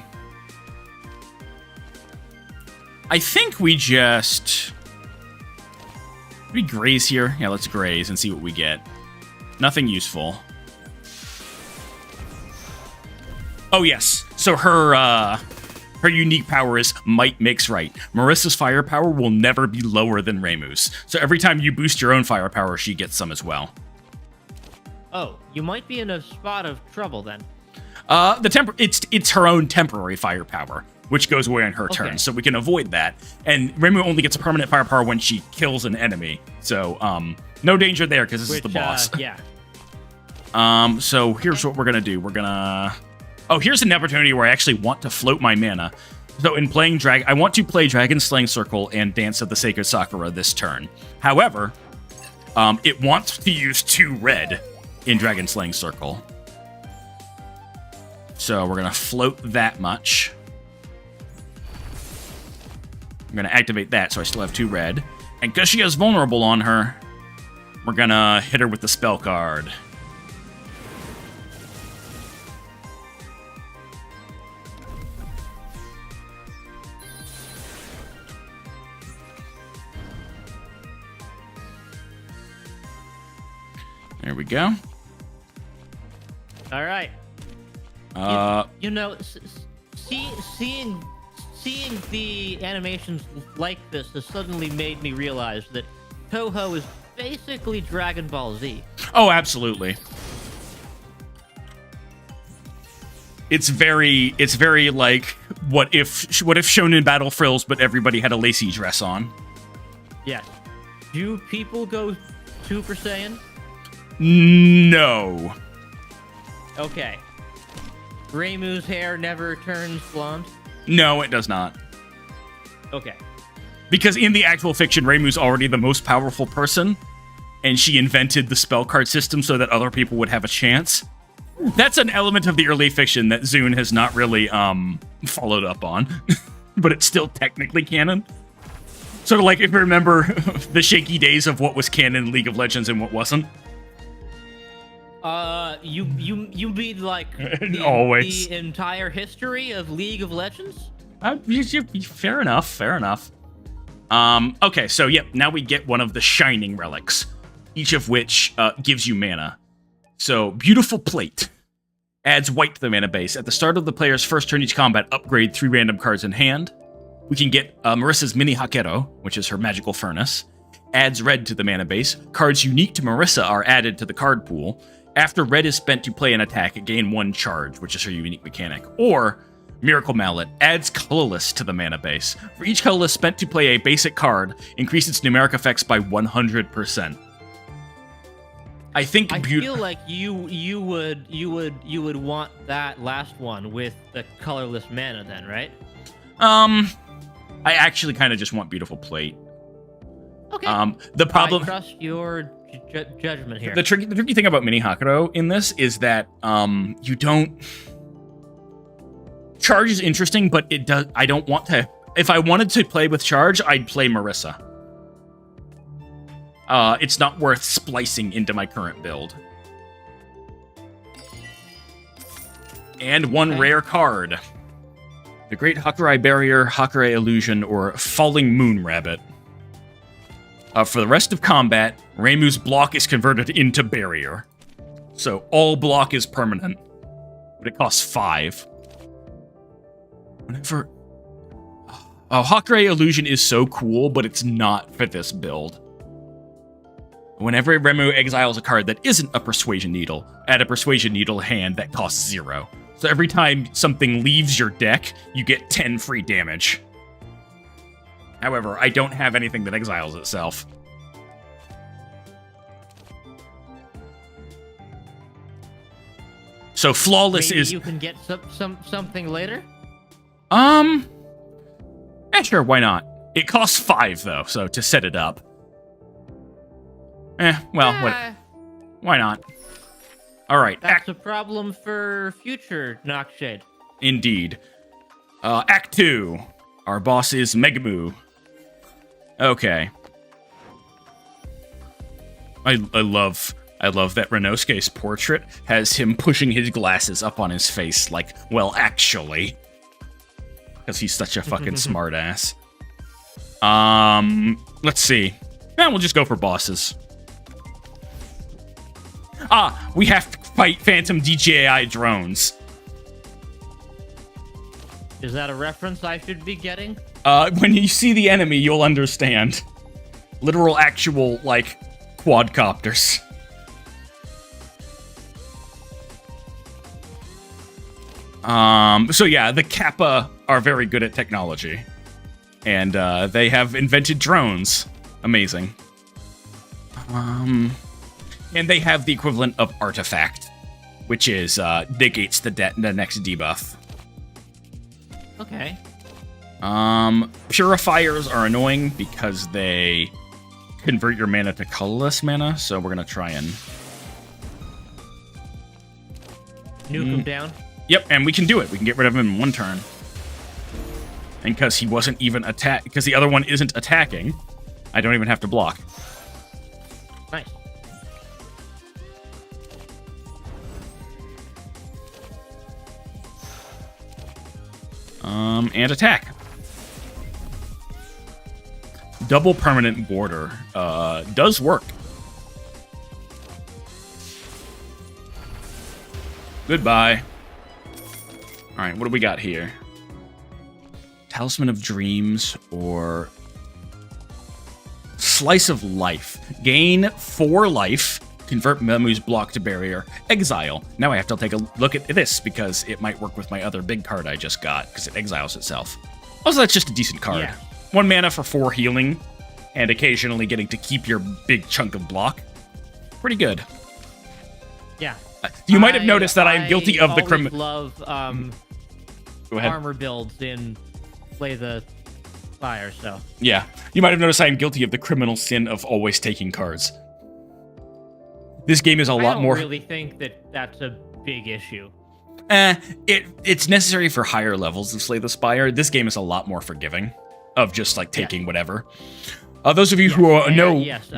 I think we just... we graze here? Yeah, let's graze and see what we get. Nothing useful. Oh, yes. So her unique power is Might Makes Right. Marissa's firepower will never be lower than Reimu's. So every time you boost your own firepower, she gets some as well. Oh, you might be in a spot of trouble then. It's her own temporary firepower, which goes away on her turn, so we can avoid that. And Reimu only gets a permanent firepower when she kills an enemy. So, no danger there, because this is the boss. Yeah. So here's what we're gonna do. We're gonna... Oh, here's an opportunity where I actually want to float my mana. So in playing I want to play Dragon Slaying Circle and Dance of the Sacred Sakura this turn. However, it wants to use 2 red in Dragon Slaying Circle. So we're going to float that much. I'm going to activate that, so I still have 2 red. And because she has vulnerable on her, we're going to hit her with the spell card. There we go. All right. You know, seeing the animations like this has suddenly made me realize that Touhou is basically Dragon Ball Z. Oh, absolutely. It's very like what if Shonen Battle frills, but everybody had a lacy dress on. Yes. Do people go Super Saiyan? No. Okay. Reimu's hair never turns blonde? No, it does not. Okay. Because in the actual fiction, Reimu's already the most powerful person, and she invented the spell card system so that other people would have a chance. That's an element of the early fiction that Zune has not really followed up on, but it's still technically canon. Sort of like if you remember the shaky days of what was canon in League of Legends and what wasn't. You mean like Always. the entire history of League of Legends? Fair enough. Okay, so yep, now we get one of the shining relics, each of which gives you mana. So, Beautiful Plate adds white to the mana base. At the start of the player's first turn each combat, upgrade 3 random cards in hand. We can get Marissa's Mini Hakero, which is her magical furnace. Adds red to the mana base. Cards unique to Marissa are added to the card pool. After red is spent to play an attack, gain 1 charge, which is her unique mechanic. Or, Miracle Mallet adds colorless to the mana base. For each colorless spent to play a basic card, increase its numeric effects by 100%. I feel like you would want that last one with the colorless mana then, right? I actually kind of just want Beautiful Plate. Okay. The problem. I trust your judgment here. The tricky thing about Mini Hakuro in this is that you don't. Charge is interesting, but it does. I don't want to. If I wanted to play with Charge, I'd play Marissa. It's not worth splicing into my current build. And one rare card. The Great Hakurai Barrier, Hakurai Illusion, or Falling Moon Rabbit. For the rest of combat, Reimu's block is converted into Barrier. So all block is permanent. But it costs 5. Whenever... Hakurai Illusion is so cool, but it's not for this build. Whenever Reimu exiles a card that isn't a Persuasion Needle, add a Persuasion Needle hand that costs 0. So every time something leaves your deck, you get 10 free damage. However, I don't have anything that exiles itself. So Flawless Maybe is... you can get something later? Sure, why not? It costs 5, though, so to set it up. Why not? Alright. That's a problem for future Noxshade. Indeed. Act 2. Our boss is Megamoo. Okay. I love that Renosuke's portrait has him pushing his glasses up on his face like, well, actually. Because he's such a fucking smartass. Let's see. We'll just go for bosses. We have to fight Phantom DJI drones. Is that a reference I should be getting? When you see the enemy, you'll understand. Literal, actual, like, quadcopters. So yeah, the Kappa are very good at technology. And, they have invented drones. Amazing. And they have the equivalent of Artifact, which is, negates the next debuff. Okay. Purifiers are annoying because they convert your mana to colorless mana, so we're gonna try and... Nuke him down? Yep, and we can do it. We can get rid of him in 1 turn. And because he wasn't even because the other one isn't attacking, I don't even have to block. Nice. And attack. Double permanent border does work. Goodbye. All right, what do we got here? Talisman of Dreams or Slice of Life. Gain 4 life. Convert Memu's block to barrier. Exile. Now I have to take a look at this because it might work with my other big card I just got because it exiles itself. Also, that's just a decent card. Yeah. 1 mana for 4 healing and occasionally getting to keep your big chunk of block. Pretty good. Yeah. You might have noticed that I am guilty of the criminal. Love Go ahead. armor builds in Slay the Spire, so. Yeah. You might have noticed I am guilty of the criminal sin of always taking cards. This game is a lot more. I don't really think that that's a big issue. It's necessary for higher levels of Slay the Spire. This game is a lot more forgiving of just like taking whatever. Those of you who know, yes,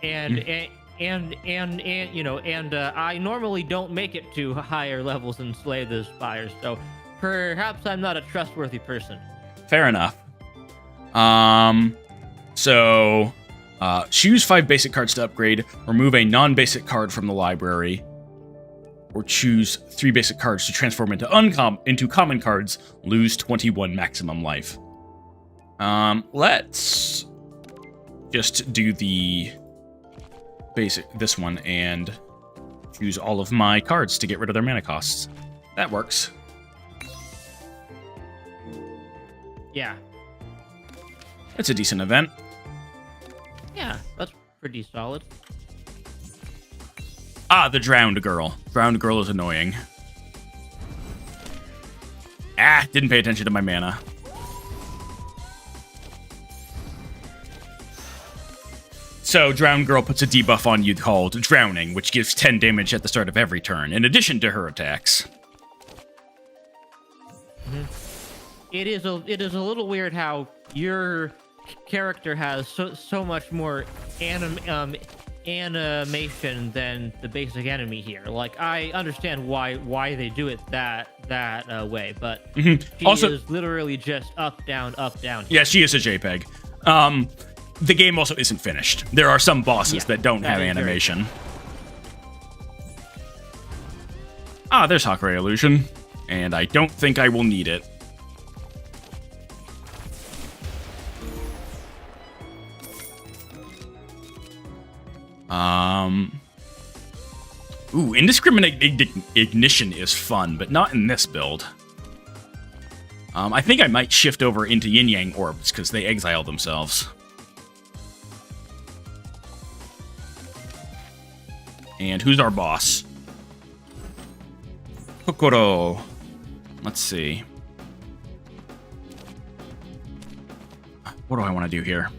and you know, I normally don't make it to higher levels than Slay the Spire, so perhaps I'm not a trustworthy person. Fair enough. So choose 5 basic cards to upgrade, remove a non-basic card from the library, or choose 3 basic cards to transform into common cards, lose 21 maximum life. Let's just do the this one, and choose all of my cards to get rid of their mana costs. That works. Yeah. It's a decent event. Yeah, that's pretty solid. Ah, the Drowned Girl. Drowned Girl is annoying. Ah, didn't pay attention to my mana. So, Drowned Girl puts a debuff on you called Drowning, which gives 10 damage at the start of every turn, in addition to her attacks. Mm-hmm. It is a little weird how your character has so much more animation than the basic enemy here. Like, I understand why they do it that way, but she also, is literally just up, down, up, down. Yeah, she is a JPEG. The game also isn't finished. There are some bosses that don't have animation. Ah, there's Hakurai Illusion, and I don't think I will need it. Ooh, Indiscriminate Ignition is fun, but not in this build. I think I might shift over into Yin Yang Orbs, because they exile themselves. And who's our boss? Kokoro. Let's see. What do I want to do here?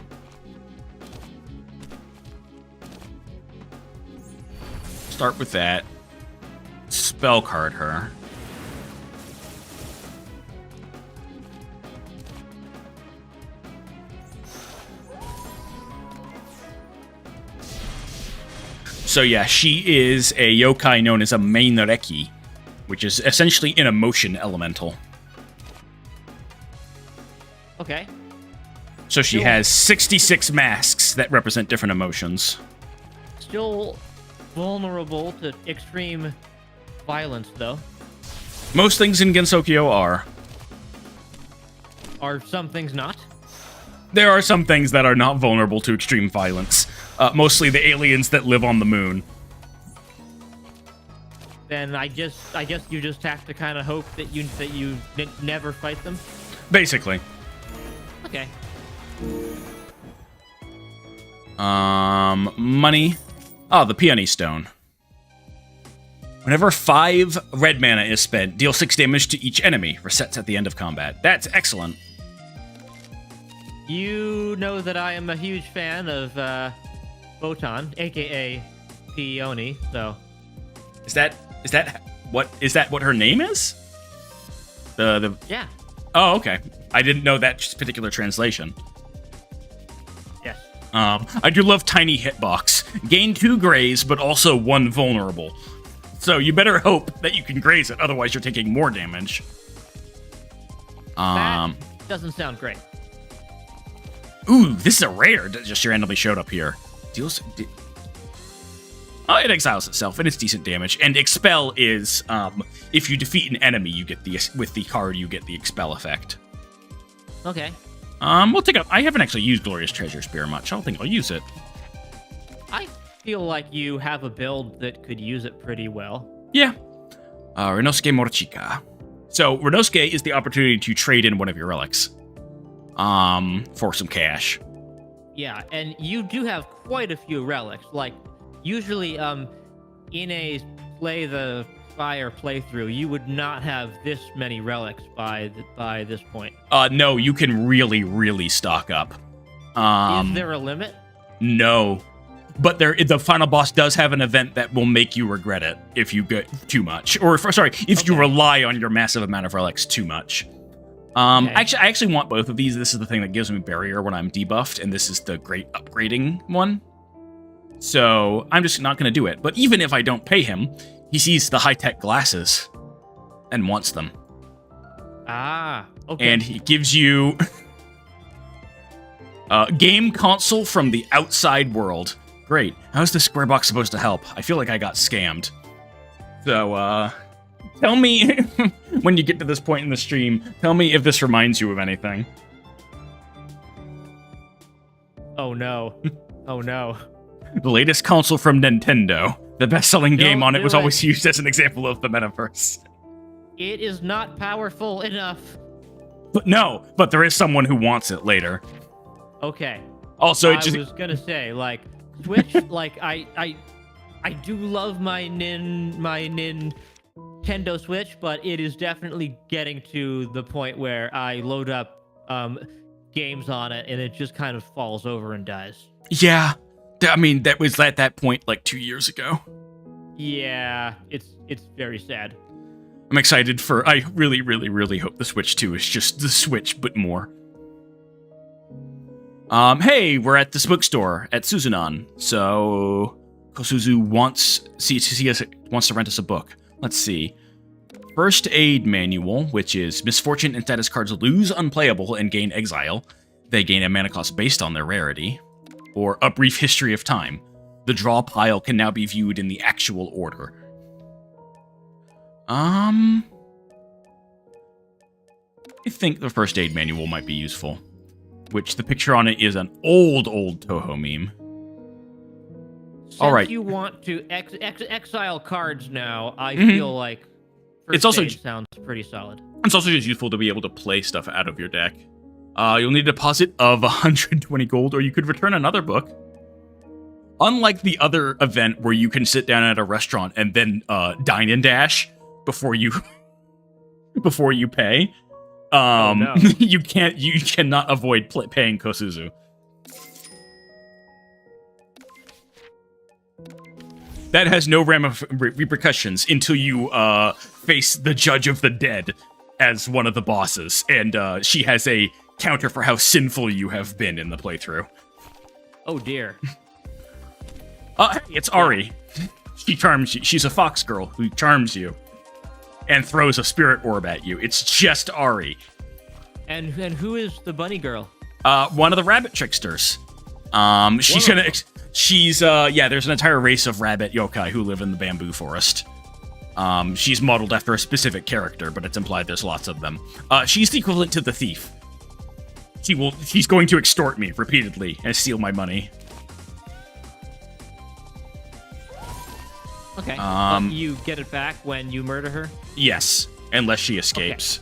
Start with that. Spell card her. So yeah, she is a yokai known as a Mainreki, which is essentially an emotion elemental. Okay. So she has 66 masks that represent different emotions. Still vulnerable to extreme violence, though. Most things in Gensokyo are. Are some things not? There are some things that are not vulnerable to extreme violence. Mostly the aliens that live on the moon. Then I guess you just have to kind of hope that you never fight them. Basically. Okay. Money. Oh, the Peony Stone. Whenever 5 red mana is spent, deal 6 damage to each enemy. Resets at the end of combat. That's excellent. You know that I am a huge fan of Botan, aka Peony. So. Is that what her name is? The Yeah. Oh, okay. I didn't know that particular translation. Yes. I do love tiny hitbox. Gain 2 graze, but also 1 vulnerable. So you better hope that you can graze it, otherwise you're taking more damage. That doesn't sound great. Ooh, this is a rare that just randomly showed up here. Deals. It exiles itself, and it's decent damage. And expel is if you defeat an enemy, you get with the card you get the expel effect. Okay. We'll take up. I haven't actually used Glorious Treasure Spear much. I don't think I'll use it. I feel like you have a build that could use it pretty well. Yeah. Renosuke Morochika. So Renosuke is the opportunity to trade in one of your relics. For some cash. Yeah, and you do have quite a few relics. Like, usually, in a Play the Fire playthrough, you would not have this many relics by this point. No, you can really, really stock up. Is there a limit? No. But the final boss does have an event that will make you regret it if you get too much. If you rely on your massive amount of relics too much. Okay. I actually want both of these. This is the thing that gives me barrier when I'm debuffed, and this is the great upgrading one. So I'm just not going to do it. But even if I don't pay him, he sees the high-tech glasses and wants them. Ah, okay. And he gives you a game console from the outside world. Great. How's this square box supposed to help? I feel like I got scammed. So, tell me, when you get to this point in the stream, tell me if this reminds you of anything. Oh no. Oh no. The latest console from Nintendo. The best-selling game on it was do it. always used as an example of the metaverse. It is not powerful enough. But there is someone who wants it later. Okay. Also, I was gonna say, like, Switch, like, I do love my Nintendo Switch, but it is definitely getting to the point where I load up games on it and it just kind of falls over and dies. Yeah. I mean, that was at that point like 2 years ago. Yeah, it's very sad. I'm excited for... I really, really, really hope the Switch 2 is just the Switch, but more. Hey, we're at this bookstore at Suzunan. So, Kosuzu wants to rent us a book. Let's see. First Aid Manual, which is Misfortune and status cards lose unplayable and gain exile. They gain a mana cost based on their rarity. Or A Brief History of Time. The draw pile can now be viewed in the actual order. I think the First Aid Manual might be useful. Which the picture on it is an old Touhou meme. All right. Since you want to exile cards now, I feel like It's also sounds pretty solid. It's also just useful to be able to play stuff out of your deck. You'll need a deposit of 120 gold, or you could return another book. Unlike the other event where you can sit down at a restaurant and then dine and dash before you pay, no. you cannot avoid paying Kosuzu. That has no repercussions until you face the Judge of the Dead as one of the bosses, and she has a counter for how sinful you have been in the playthrough. Oh dear. Hey, it's Ari. She charms you. She's a fox girl who charms you and throws a spirit orb at you. It's just Ari. And who is the bunny girl? One of the rabbit tricksters. There's an entire race of rabbit yokai who live in the bamboo forest. She's modeled after a specific character, but it's implied there's lots of them. She's the equivalent to the thief. She's going to extort me repeatedly and steal my money. Okay. But you get it back when you murder her? Yes, unless she escapes.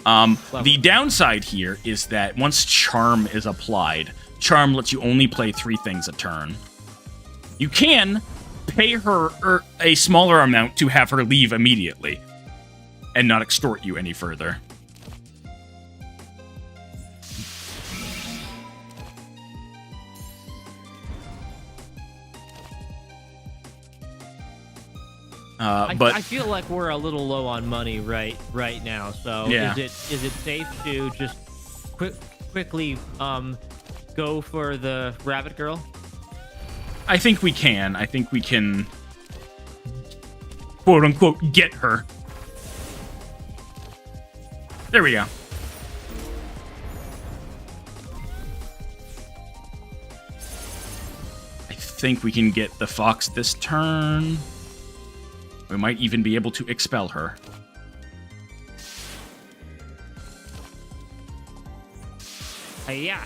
Okay. The downside here is that once Charm is applied, Charm lets you only play 3 things a turn. You can pay her a smaller amount to have her leave immediately and not extort you any further. I feel like we're a little low on money right now. So yeah. Is it safe to just quickly go for the rabbit girl? I think we can. I think we can, quote unquote, get her. There we go. I think we can get the fox this turn. We might even be able to expel her. Yeah.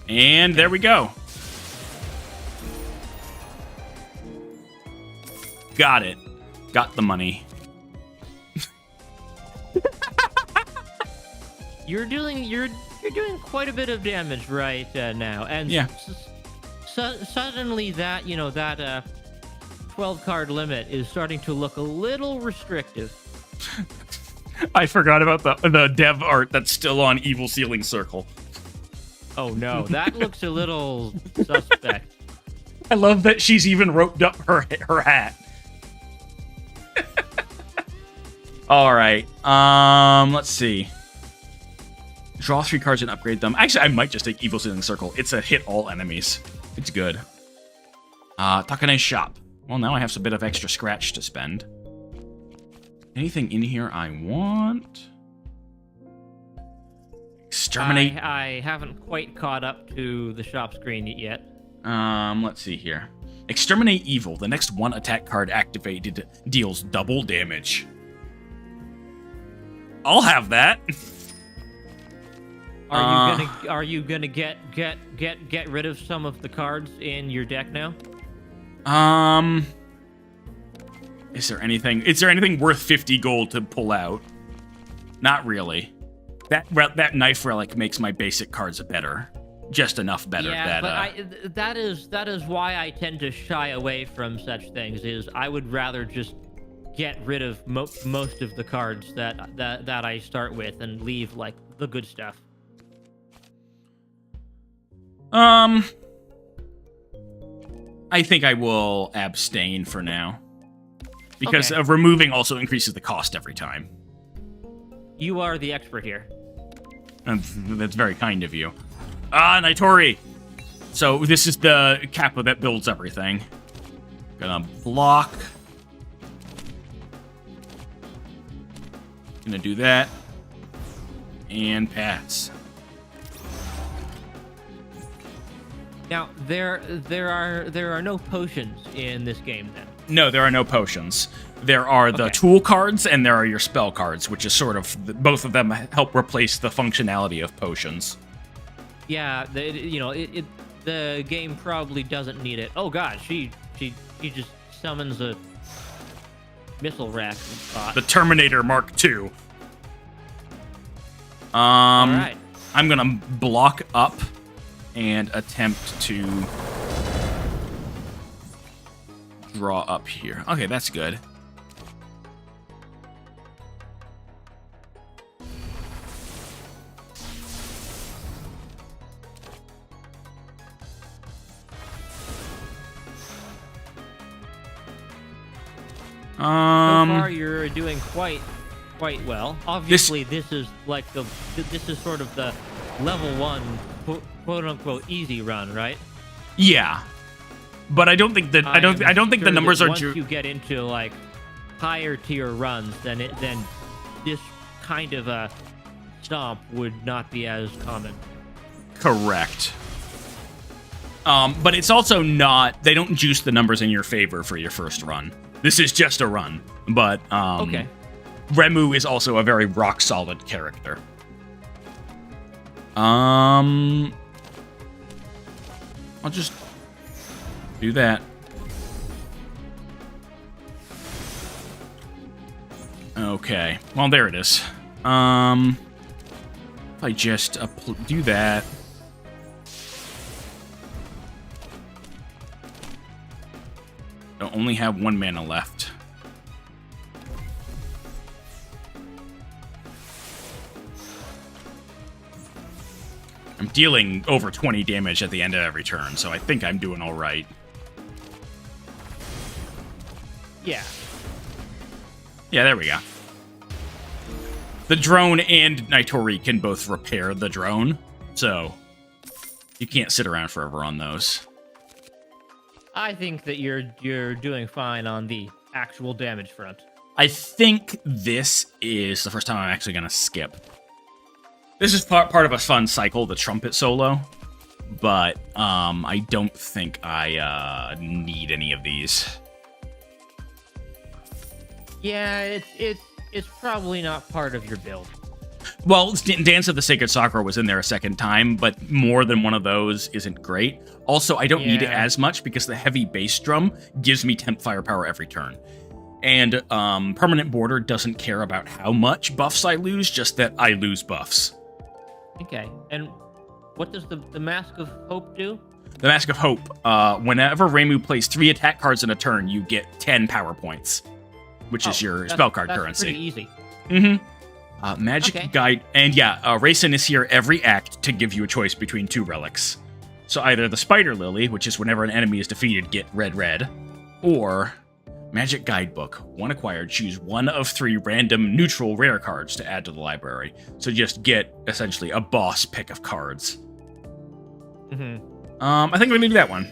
And there we go. Got it. Got the money. You're doing quite a bit of damage right now, and yeah. Suddenly that 12 card limit is starting to look a little restrictive. I forgot about the dev art that's still on Evil Ceiling Circle. Oh no, that looks a little suspect. I love that she's even roped up her hat. All right. Let's see. Draw 3 cards and upgrade them. Actually, I might just take Evil Ceiling Circle. It's a hit all enemies. It's good. Takane's shop. Well, now I have a bit of extra scratch to spend. Anything in here I want? Exterminate. I haven't quite caught up to the shop screen yet. Let's see here. Exterminate evil. The next 1 attack card activated deals double damage. I'll have that. Are you gonna get rid of some of the cards in your deck now? Is there anything worth 50 gold to pull out? Not really. That knife relic makes my basic cards better. Just enough better. Yeah, but that is why I tend to shy away from such things. Is I would rather just get rid of most of the cards that I start with and leave like the good stuff. I think I will abstain for now. Because removing also increases the cost every time. You are the expert here. That's very kind of you. Naitori! So this is the kappa that builds everything. Gonna block. Gonna do that. And pass. Now, there are no potions in this game, then? No, there are no potions. There are the tool cards, and there are your spell cards, which is sort of... both of them help replace the functionality of potions. Yeah, the game probably doesn't need it. Oh god, she just summons a missile rack spot. The Terminator Mark II. Alright. I'm gonna block up and attempt to draw up here. Okay, that's good. So far, you're doing quite well. Obviously, this is sort of the level 1 quote unquote easy run, right? Yeah, but I don't think that I don't think the numbers are once you get into like higher tier runs, then this kind of a stomp would not be as common. Correct. But it's also not. They don't juice the numbers in your favor for your first run. This is just a run, but Remu is also a very rock solid character. I'll just do that. Okay. Well, there it is. If I just do that. I only have 1 mana left. I'm dealing over 20 damage at the end of every turn, so I think I'm doing all right. Yeah. Yeah, there we go. The drone and Naitori can both repair the drone, so you can't sit around forever on those. I think that you're doing fine on the actual damage front. I think this is the first time I'm actually going to skip. This is part of a fun cycle, the trumpet solo, but I don't think I need any of these. Yeah, it's probably not part of your build. Well, Dance of the Sacred Sakura was in there a second time, but more than one of those isn't great. Also, I don't need it as much because the heavy bass drum gives me temp firepower every turn. And Permanent Border doesn't care about how much buffs I lose, just that I lose buffs. Okay, and what does the Mask of Hope do? The Mask of Hope, whenever Reimu plays 3 attack cards in a turn, you get 10 power points, which is your spell card currency. Pretty easy. Mm-hmm. Magic Guide, and Raisin is here every act to give you a choice between 2 relics. So either the Spider Lily, which is whenever an enemy is defeated, get red, or Magic Guidebook. 1 acquired, choose 1 of 3 random neutral rare cards to add to the library. So just get, essentially, a boss pick of cards. Mm-hmm. I think we're gonna do that one.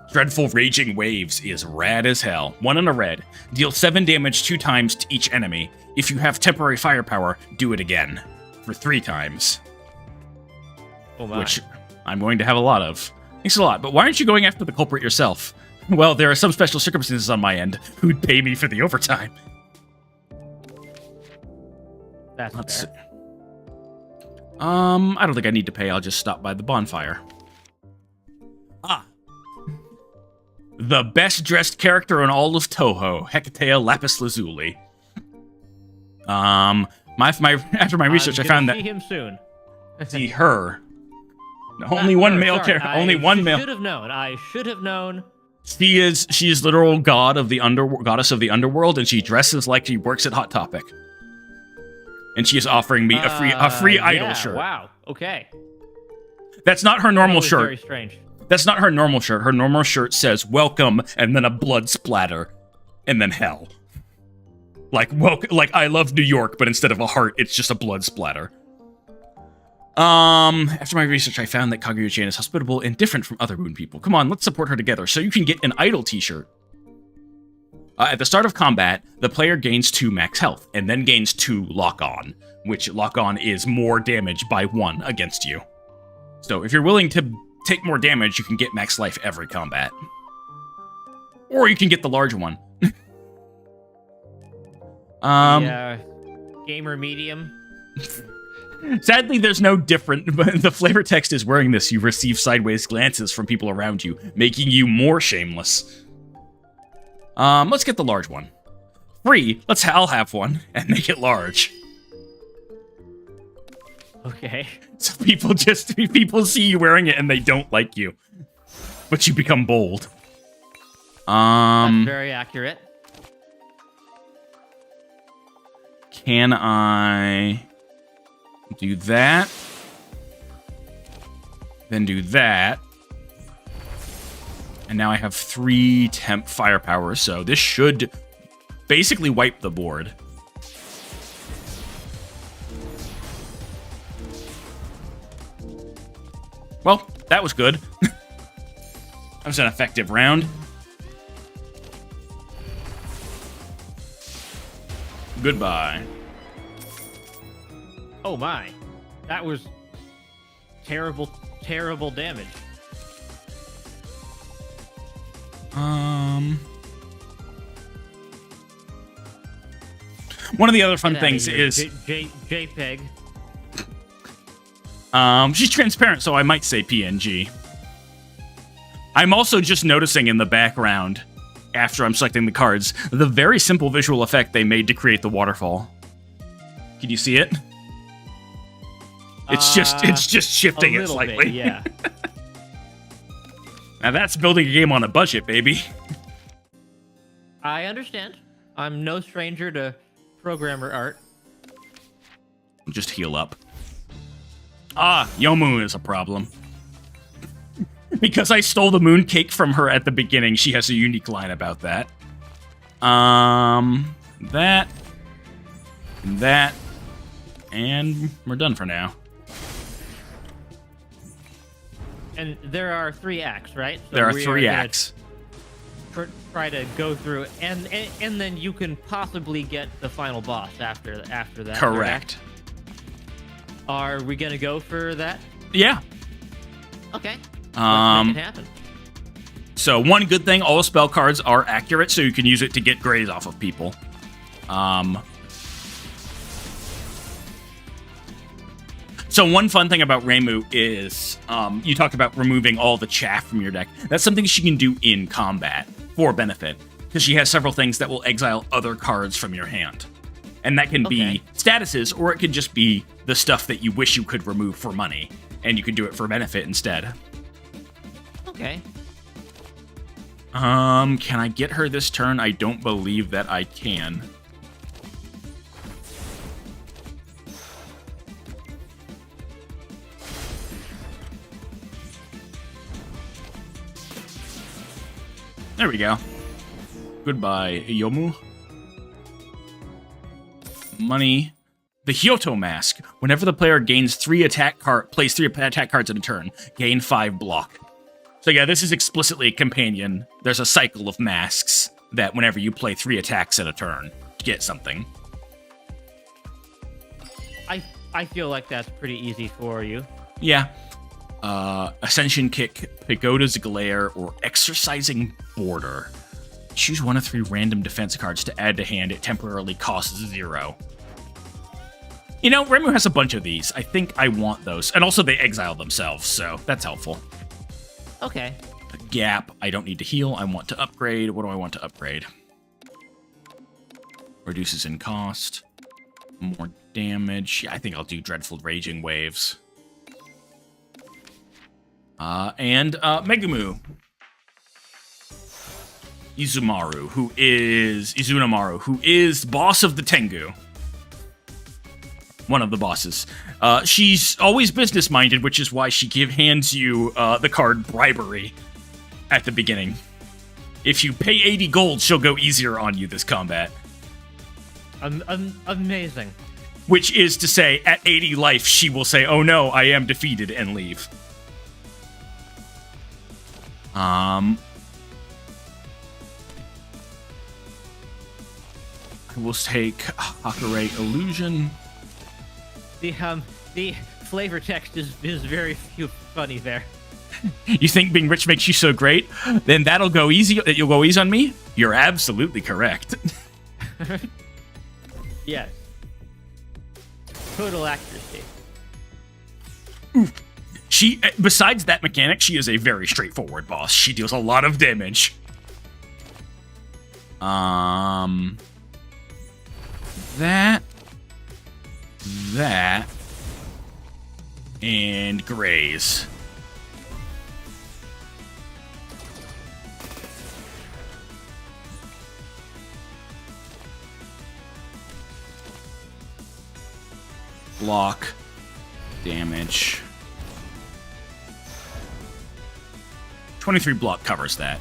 Dreadful Raging Waves is rad as hell. 1 and a red. Deal 7 damage 2 times to each enemy. If you have temporary firepower, do it again. For 3 times. Oh my. Which I'm going to have a lot of. Thanks a lot, but why aren't you going after the culprit yourself? Well, there are some special circumstances on my end who'd pay me for the overtime. That's fair. I don't think I need to pay. I'll just stop by the bonfire. The best dressed character in all of Touhou, Hector Lapis Lazuli. After my research, I found that see him soon. see her. Only one male character. Only one male. Should have known. I should have known. She is literal goddess of the underworld, and she dresses like she works at Hot Topic. And she is offering me a free idol shirt. Wow. Okay. That's not her normal shirt. Very strange. That's not her normal shirt. Her normal shirt says "Welcome" and then a blood splatter, and then hell. Like I love New York, but instead of a heart, it's just a blood splatter. After my research, I found that Kaguya-chan is hospitable and different from other moon people. Come on, let's support her together so you can get an idol t-shirt. At the start of combat, the player gains 2 max health, and then gains 2 lock-on, which lock-on is more damage by 1 against you. So if you're willing to take more damage, you can get max life every combat. Or you can get the large one. Gamer medium. Sadly, there's no different. The flavor text is wearing this. You receive sideways glances from people around you, making you more shameless. Let's get the large one. Free. I'll have one and make it large. Okay. So people see you wearing it and they don't like you, but you become bold. That's very accurate. Can I do that? Then do that. And now I have 3 temp firepower, so this should basically wipe the board. Well, that was good. That was an effective round. Goodbye. Oh my. That was terrible, terrible damage. One of the other fun things is JPEG. She's transparent, so I might say PNG. I'm also just noticing in the background, after I'm selecting the cards, the very simple visual effect they made to create the waterfall. Can you see it? It's just shifting it slightly. Bit, yeah. Now that's building a game on a budget, baby. I understand. I'm no stranger to programmer art. Just heal up. Yomu is a problem. Because I stole the moon cake from her at the beginning, she has a unique line about that. That. And we're done for now. And there are 3 acts, right? So there are 3 acts. Try to go through, and then you can possibly get the final boss after that. Correct. Are we gonna go for that? Yeah. Okay. Let's Um, make it happen. So one good thing, all spell cards are accurate, so you can use it to get grays off of people. So one fun thing about Reimu is you talked about removing all the chaff from your deck. That's something she can do in combat for benefit, because she has several things that will exile other cards from your hand. And that can be statuses, or it could just be the stuff that you wish you could remove for money, and you could do it for benefit instead. Okay. Can I get her this turn? I don't believe that I can. There we go. Goodbye, Yomu. Money. The Hyoto Mask. Whenever the player gains plays 3 attack cards in a turn, gain 5 block. So yeah, this is explicitly a companion. There's a cycle of masks that whenever you play 3 attacks in a turn, you get something. I feel like that's pretty easy for you. Yeah. Ascension Kick, Pagoda's Glare, or Exercising Border. Choose one of 3 random defense cards to add to hand. It temporarily costs 0. You know, Reimu has a bunch of these. I think I want those. And also they exile themselves, so that's helpful. Okay. A Gap. I don't need to heal. I want to upgrade. What do I want to upgrade? Reduces in cost. More damage. Yeah, I think I'll do Dreadful Raging Waves. And Megumu. Izunamoru, who is boss of the Tengu. One of the bosses. She's always business-minded, which is why she hands you the card Bribery at the beginning. If you pay 80 gold, she'll go easier on you this combat. Amazing. Which is to say, at 80 life, she will say, "Oh no, I am defeated," and leave. I will take Hakure Illusion. The flavor text is very funny there. You think being rich makes you so great? Then that'll go easy. That you'll go easy on me? You're absolutely correct. Yes. Total accuracy. She, besides that mechanic, she is a very straightforward boss. She deals a lot of damage. That, and Graze. Block, damage. 23 block covers that.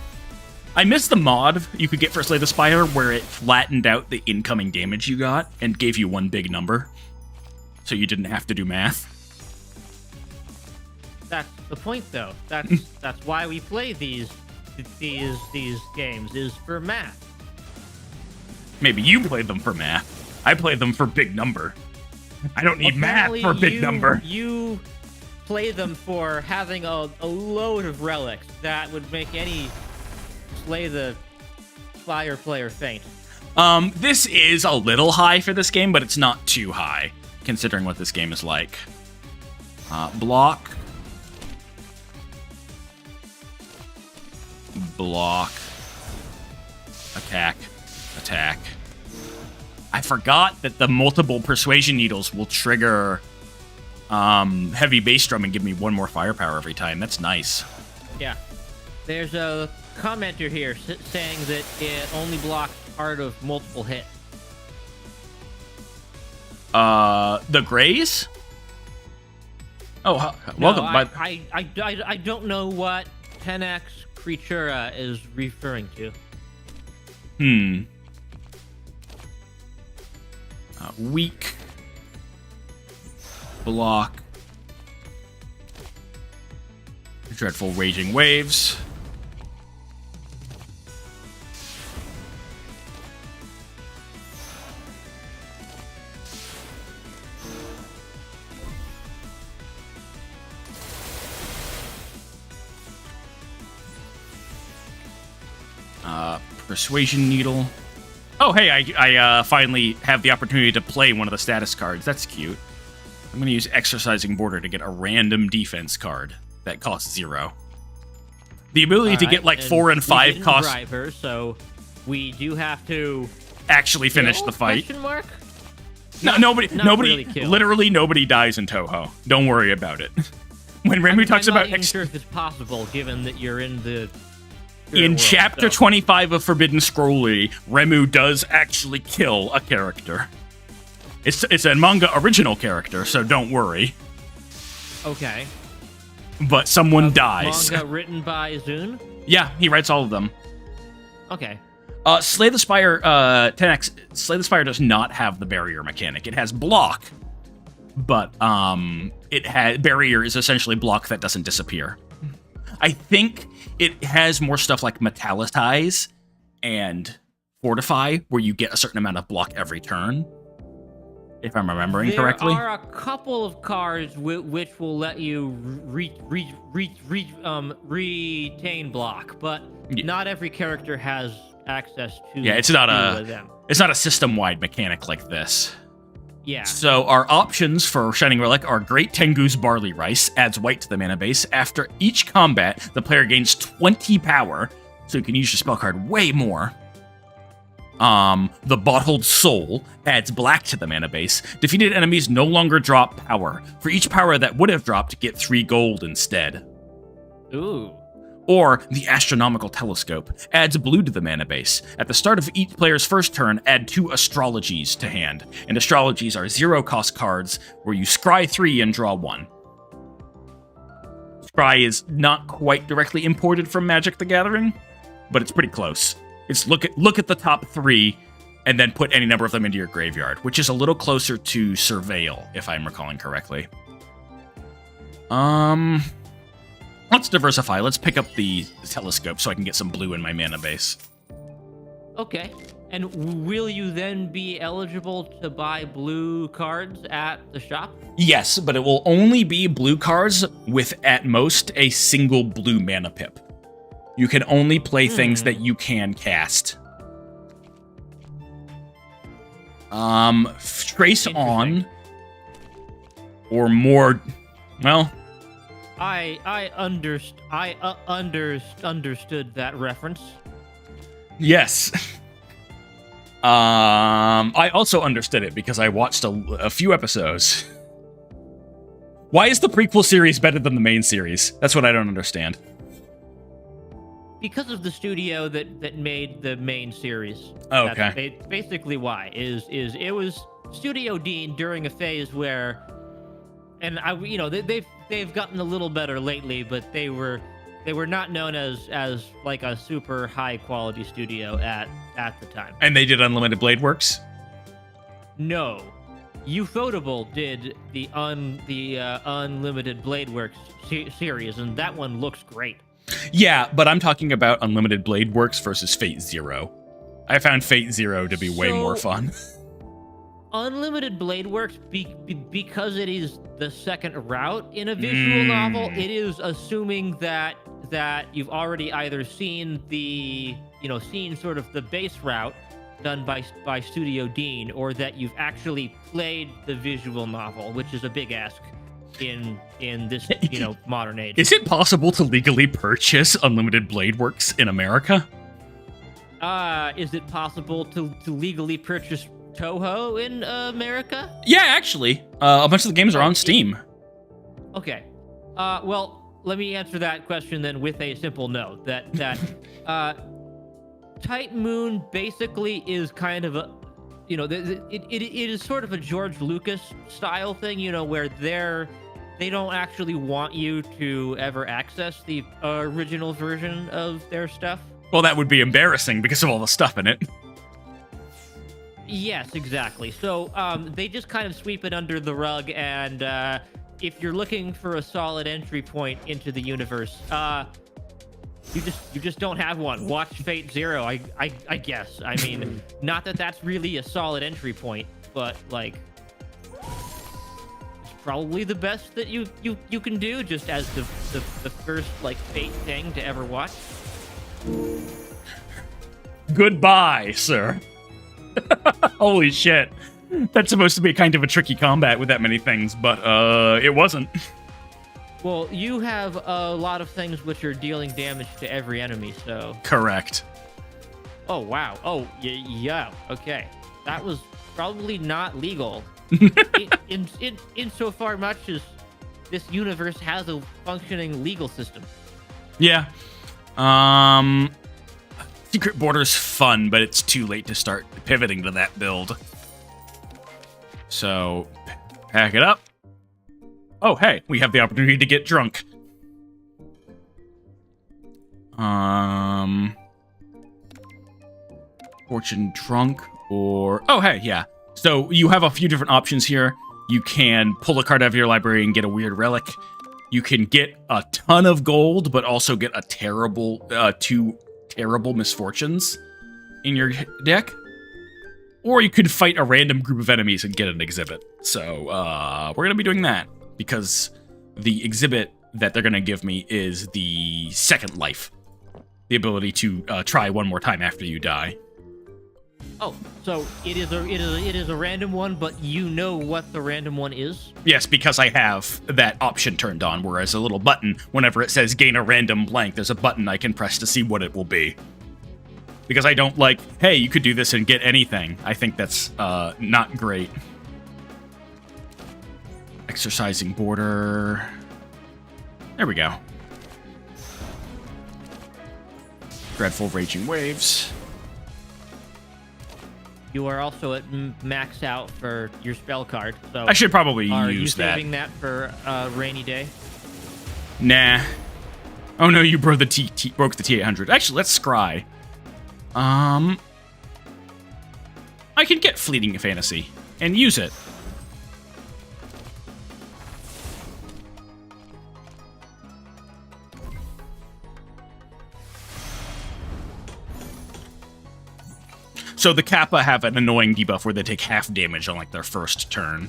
I missed the mod you could get for Slay the Spire where it flattened out the incoming damage you got and gave you one big number. So you didn't have to do math. That's the point, though. That's why we play these games, is for math. Maybe you play them for math. I play them for big number. I don't need Apparently math for big number. You play them for having a load of relics that would make any Slay the Spire player faint. This is a little high for this game, but it's not too high, considering what this game is like. Block. Block. Attack. Attack. I forgot that the multiple Persuasion Needles will trigger Heavy Bass Drum and give me 1 more firepower every time. That's nice. Yeah. There's a commenter here saying that it only blocks part of multiple hits. The Grays? Oh, welcome. No, I don't know what 10x Creatura is referring to. Weak. Block. Dreadful Raging Waves. Persuasion Needle. Oh, hey, I finally have the opportunity to play one of the status cards. That's cute. I'm going to use Exercising Border to get a random defense card that costs 0. The ability to get like 4 and 5 costs... Driver, so we do have to... actually finish the fight. Question mark? No, nobody, really literally nobody dies in Touhou. Don't worry about it. When Remu talks about... I'm not even sure if it's possible, given that you're in the... In world, Chapter 25 of Forbidden Scrollery, Remu does actually kill a character. It's a manga original character, so don't worry. Okay. But someone dies. Manga written by Zune? Yeah, he writes all of them. Okay. Slay the Spire, 10x, Slay the Spire does not have the barrier mechanic. It has block, but barrier is essentially block that doesn't disappear. I think it has more stuff like Metallicize and Fortify, where you get a certain amount of block every turn, if I'm remembering correctly. There are a couple of cards which will let you retain block, but not every character has access to. Yeah, it's not a system-wide mechanic like this. Yeah. So our options for Shining Relic are Great Tengu's Barley Rice, adds white to the mana base. After each combat, the player gains 20 power, so you can use your spell card way more. The Bottled Soul adds black to the mana base. Defeated enemies no longer drop power. For each power that would have dropped, get 3 gold instead. Ooh. Or the Astronomical Telescope adds blue to the mana base. At the start of each player's first turn, add 2 Astrologies to hand. And Astrologies are 0-cost cards where you scry 3 and draw 1. Scry is not quite directly imported from Magic the Gathering, but it's pretty close. It's look at the top 3 and then put any number of them into your graveyard, which is a little closer to Surveil, if I'm recalling correctly. Let's diversify. Let's pick up the telescope so I can get some blue in my mana base. Okay. And will you then be eligible to buy blue cards at the shop? Yes, but it will only be blue cards with, at most, a single blue mana pip. You can only play things that you can cast. Trace on, or more, well... I understood that reference. Yes. I also understood it because I watched a few episodes. Why is the prequel series better than the main series? That's what I don't understand. Because of the studio that made the main series. Oh, okay. That's basically why is it was Studio Dean during a phase where, and they've gotten a little better lately, but they were not known as like a super high quality studio at the time. And they did Unlimited Blade Works? No. Ufotable did the Unlimited Blade Works series, and that one looks great. Yeah, but I'm talking about Unlimited Blade Works versus Fate Zero. I found Fate Zero to be way more fun. Unlimited Blade Works, because it is the second route in a visual novel, it is assuming that you've already either seen seen sort of the base route done by Studio Dean, or that you've actually played the visual novel, which is a big ask in this modern age. Is it possible to legally purchase Unlimited Blade Works in America? Is it possible to legally purchase Touhou in America? Yeah, actually. A bunch of the games are on Steam. Okay. Well, let me answer that question then with a simple no. That Type Moon basically is kind of a, it is sort of a George Lucas style thing, where they don't actually want you to ever access the original version of their stuff. Well, that would be embarrassing because of all the stuff in it. Yes, exactly. So they just kind of sweep it under the rug, and if you're looking for a solid entry point into the universe, you just don't have one. Watch Fate Zero, I guess. I mean, not that that's really a solid entry point, but like, it's probably the best that you can do, just as the first like Fate thing to ever watch. Goodbye, sir. Holy shit. That's supposed to be kind of a tricky combat with that many things, but it wasn't. Well, you have a lot of things which are dealing damage to every enemy, so... Correct. Oh, wow. Oh, yeah. Okay. That was probably not legal. Insofar much as this universe has a functioning legal system. Yeah. Secret Border's fun, but it's too late to start pivoting to that build. So, pack it up. Oh, hey, we have the opportunity to get drunk. Fortune drunk or... Oh, hey, yeah. So you have a few different options here. You can pull a card out of your library and get a weird relic. You can get a ton of gold, but also get a terrible, two terrible misfortunes in your deck. Or you could fight a random group of enemies and get an exhibit. So we're going to be doing that because the exhibit that they're going to give me is the second life. The ability to try one more time after you die. Oh, so it is a random one, but you know what the random one is? Yes, because I have that option turned on, whereas a little button, whenever it says gain a random blank, there's a button I can press to see what it will be. Because I don't like, hey, you could do this and get anything. I think that's not great. Exercising border. There we go. Dreadful raging waves. You are also at max out for your spell card, so... I should probably use that. Are you saving that for a rainy day? Nah. Oh no, you broke the T800. Actually, let's scry. I can get Fleeting Fantasy and use it. So the Kappa have an annoying debuff where they take half damage on like their first turn.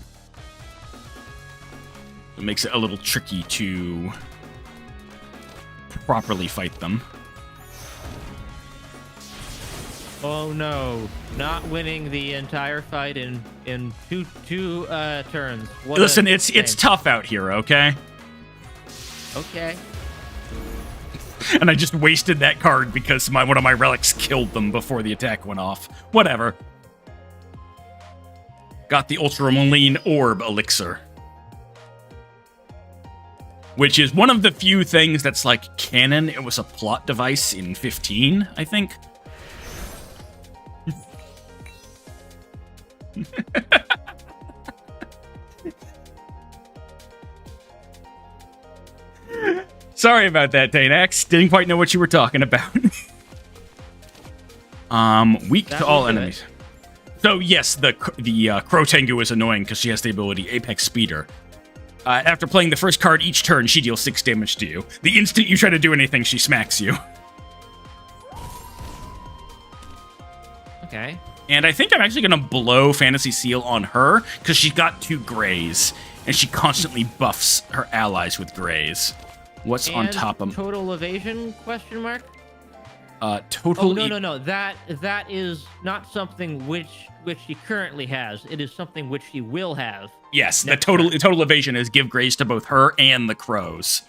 It makes it a little tricky to properly fight them. Oh no, not winning the entire fight in two turns. Listen, it's tough out here, okay? Okay. And I just wasted that card because one of my relics killed them before the attack went off. Whatever. Got the Ultramarine Orb Elixir. Which is one of the few things that's like canon. It was a plot device in 15, I think. Sorry about that, Danax. Didn't quite know what you were talking about. Weak to all enemies. So yes, the Crow Tengu is annoying because she has the ability Apex Speeder. After playing the first card each turn, she deals 6 damage to you. The instant you try to do anything, she smacks you. Okay. And I think I'm actually going to blow Fantasy Seal on her because she's got 2 grays, and she constantly buffs her allies with grays. What's on top of total evasion? Question mark. Total. Oh no. That is not something which she currently has. It is something which she will have. Yes, the total evasion is give grays to both her and the crows.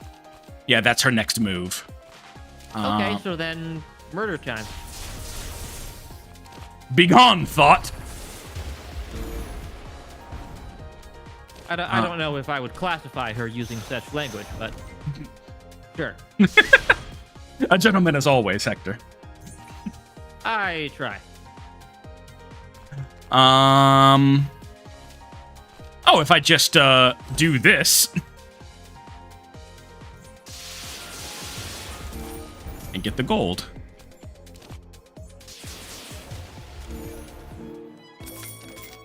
Yeah, that's her next move. Okay, so then murder time. Begone, thought. I don't know if I would classify her using such language, but sure. A gentleman as always, Hector. I try. Oh, if I just do this and get the gold.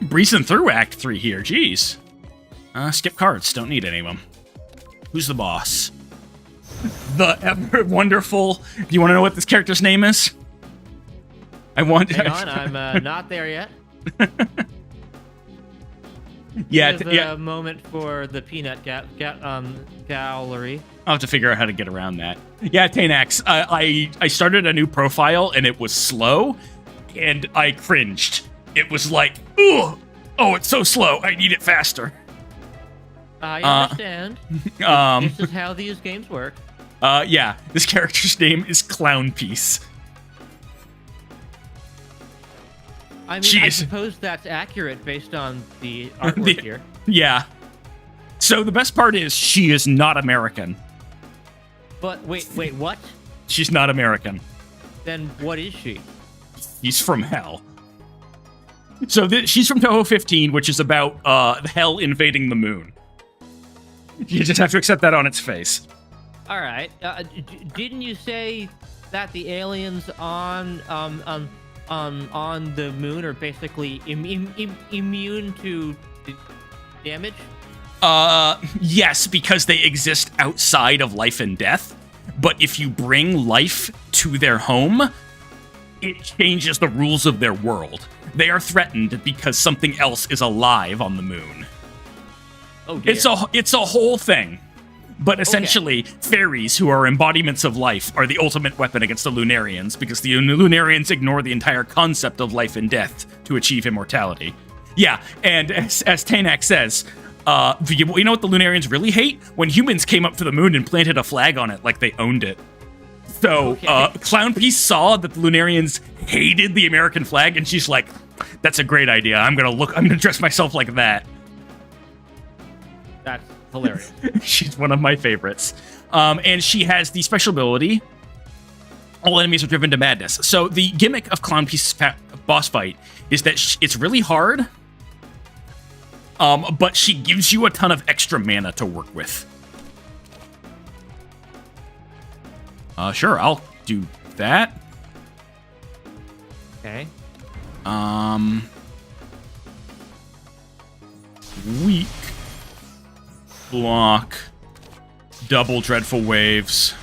Breezing through Act 3 here, jeez. Skip cards, don't need any of them. Who's the boss? The ever wonderful... Do you want to know what this character's name is? Hang on, I'm not there yet. Yeah, a moment for the peanut gallery. I'll have to figure out how to get around that. Yeah, Tanax, I started a new profile and it was slow, and I cringed. It was like, ooh, oh, it's so slow. I need it faster. I understand. This is how these games work. Yeah, this character's name is Clown Piece. I mean, I suppose that's accurate based on the artwork here. Yeah. So the best part is she is not American. But wait, what? She's not American. Then what is she? She's from hell. So she's from Touhou-15, which is about hell invading the moon. You just have to accept that on its face. All right. Didn't you say that the aliens on the moon are basically immune to damage? Yes, because they exist outside of life and death. But if you bring life to their home, it changes the rules of their world. They are threatened because something else is alive on the moon. Oh dear. It's a whole thing. But essentially, fairies, who are embodiments of life, are the ultimate weapon against the Lunarians, because the Lunarians ignore the entire concept of life and death to achieve immortality. Yeah, and as Tanak says, you know what the Lunarians really hate? When humans came up to the moon and planted a flag on it like they owned it. So, Clown Piece saw that the Lunarians hated the American flag, and she's like, that's a great idea. I'm gonna dress myself like that. That's hilarious. She's one of my favorites. And she has the special ability, all enemies are driven to madness. So the gimmick of Clown Piece's boss fight is that it's really hard, but she gives you a ton of extra mana to work with. Sure, I'll do that. Okay. Weak. Block. Double Dreadful Waves.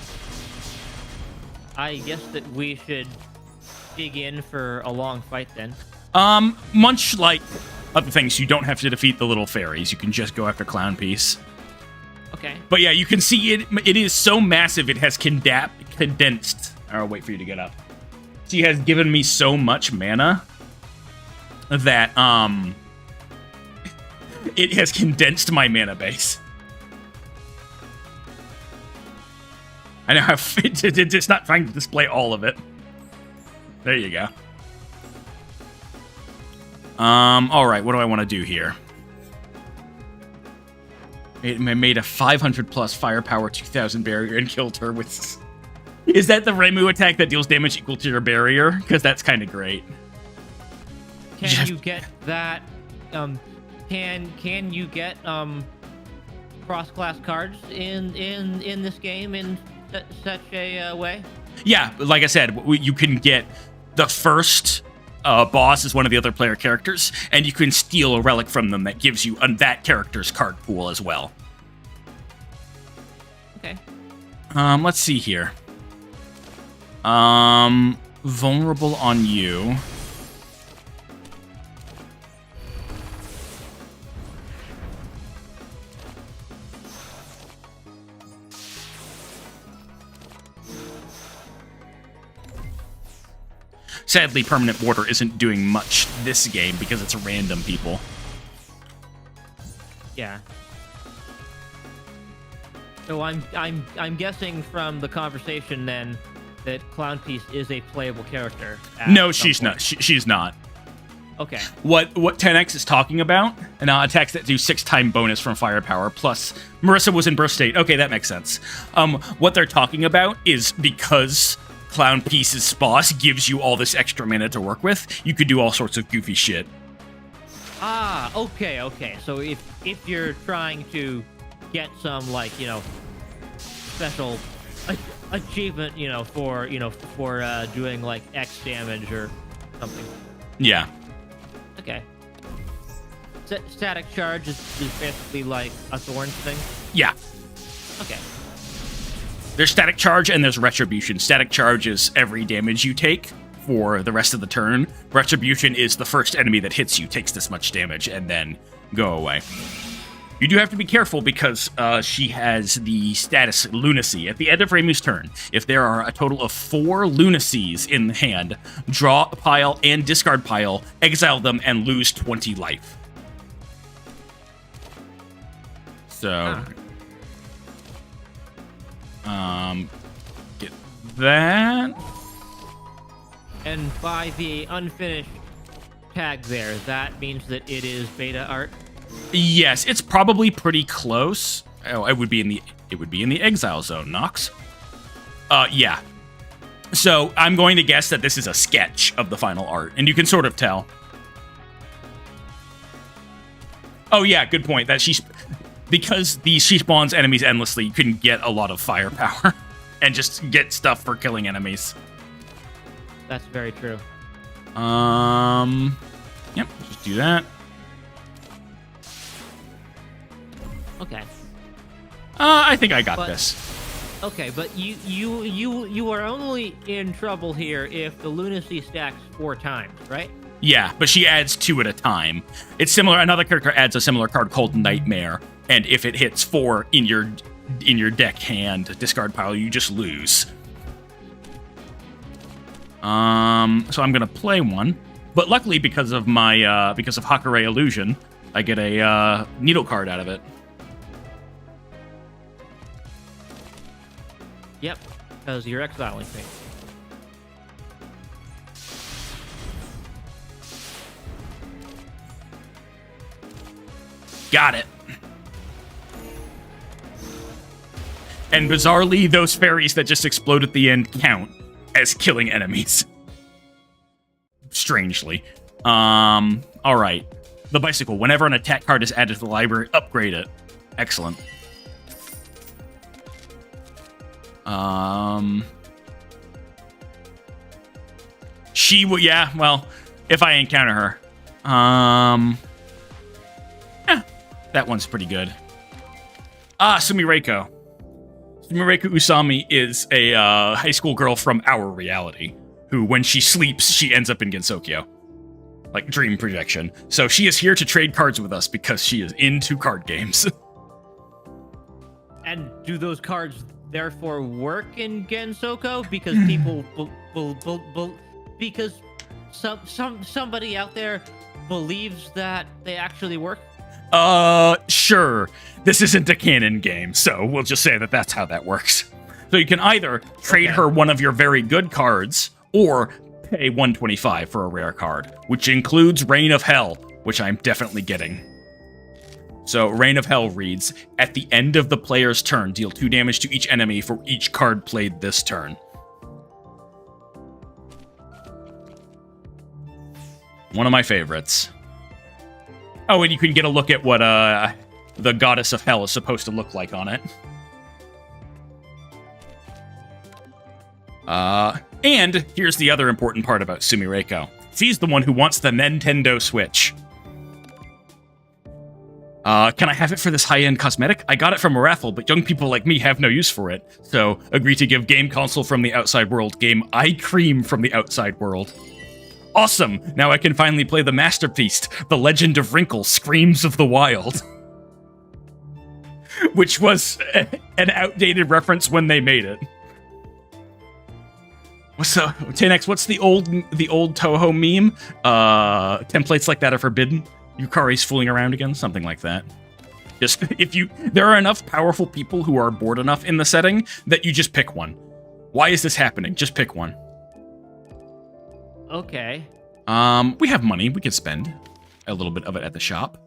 I guess that we should dig in for a long fight then. Much like other things, you don't have to defeat the little fairies. You can just go after Clown Piece. Okay. But yeah, you can see it is so massive, it has condensed. I'll wait for you to get up. She has given me so much mana that, it has condensed my mana base. I know how it's not trying to display all of it. There you go. Alright, what do I want to do here? It made a 500 plus firepower 2000 barrier and killed her with... Is that the Reimu attack that deals damage equal to your barrier? Because that's kind of great. Can you get that? Can you get cross-class cards in this game in such a way? Yeah, like I said, you can get the first boss as one of the other player characters, and you can steal a relic from them that gives you that character's card pool as well. Okay. Let's see here. Vulnerable on you. Sadly, Permanent Water isn't doing much this game because it's random people. Yeah. So I'm guessing from the conversation then that Clown Piece is a playable character. No, she's not. She's not. Okay. What 10x is talking about? And attacks that do 6-time bonus from firepower. Plus, Marissa was in Burst State. Okay, that makes sense. What they're talking about is because Clown Piece's boss gives you all this extra mana to work with, you could do all sorts of goofy shit. Ah, okay. So if you're trying to get some, like, special achievement, for doing like X damage or something. Yeah. Okay. Static charge is basically like a thorns thing. Yeah. Okay. There's static charge and there's retribution. Static charge is every damage you take for the rest of the turn. Retribution is the first enemy that hits you takes this much damage and then go away. You do have to be careful because she has the status lunacy. At the end of Reimu's turn, if there are a total of 4 lunacies in the hand, draw a pile and discard pile, exile them, and lose 20 life. So, get that. And by the unfinished tag there, that means that it is beta art. Yes, it's probably pretty close. Oh, it would be in the exile zone, Nox. Yeah. So I'm going to guess that this is a sketch of the final art, and you can sort of tell. Oh yeah, good point. That because she spawns enemies endlessly, you can get a lot of firepower and just get stuff for killing enemies. That's very true. Yep, just do that. Okay. I think I got this. Okay, but you are only in trouble here if the lunacy stacks 4 times, right? Yeah, but she adds 2 at a time. It's similar. Another character adds a similar card called Nightmare, and if it hits 4 in your deck hand discard pile, you just lose. So I'm gonna play one, but luckily because of my because of Hakare Illusion, I get a needle card out of it. Yep, because you're exiling me. Got it. And bizarrely, those fairies that just explode at the end count as killing enemies. Strangely. All right. The bicycle. Whenever an attack card is added to the library, upgrade it. Excellent. She will, yeah, well, if I encounter her. That one's pretty good. Sumireiko. Sumireiko Usami is a high school girl from our reality, who, when she sleeps, she ends up in Gensokyo. Like, dream projection. So she is here to trade cards with us because she is into card games. And do those cards therefore work in Gensoko? Because people because somebody out there believes that they actually work? Sure. This isn't a canon game, so we'll just say that that's how that works. So you can either trade her one of your very good cards, or pay 125 for a rare card, which includes Reign of Hell, which I'm definitely getting. So Reign of Hell reads, at the end of the player's turn, deal 2 damage to each enemy for each card played this turn. One of my favorites. Oh, and you can get a look at what the Goddess of Hell is supposed to look like on it. And here's the other important part about Sumireiko. She's the one who wants the Nintendo Switch. Can I have it for this high-end cosmetic? I got it from a raffle, but young people like me have no use for it. So, agree to give game console from the outside world, game eye cream from the outside world. Awesome! Now I can finally play the masterpiece, The Legend of Wrinkle, Screams of the Wild. Which was an outdated reference when they made it. Tenex, what's the old Touhou meme? Templates like that are forbidden. Yukari's fooling around again, something like that. Just there are enough powerful people who are bored enough in the setting that you just pick one. Why is this happening? Just pick one. Okay. We have money. We could spend a little bit of it at the shop.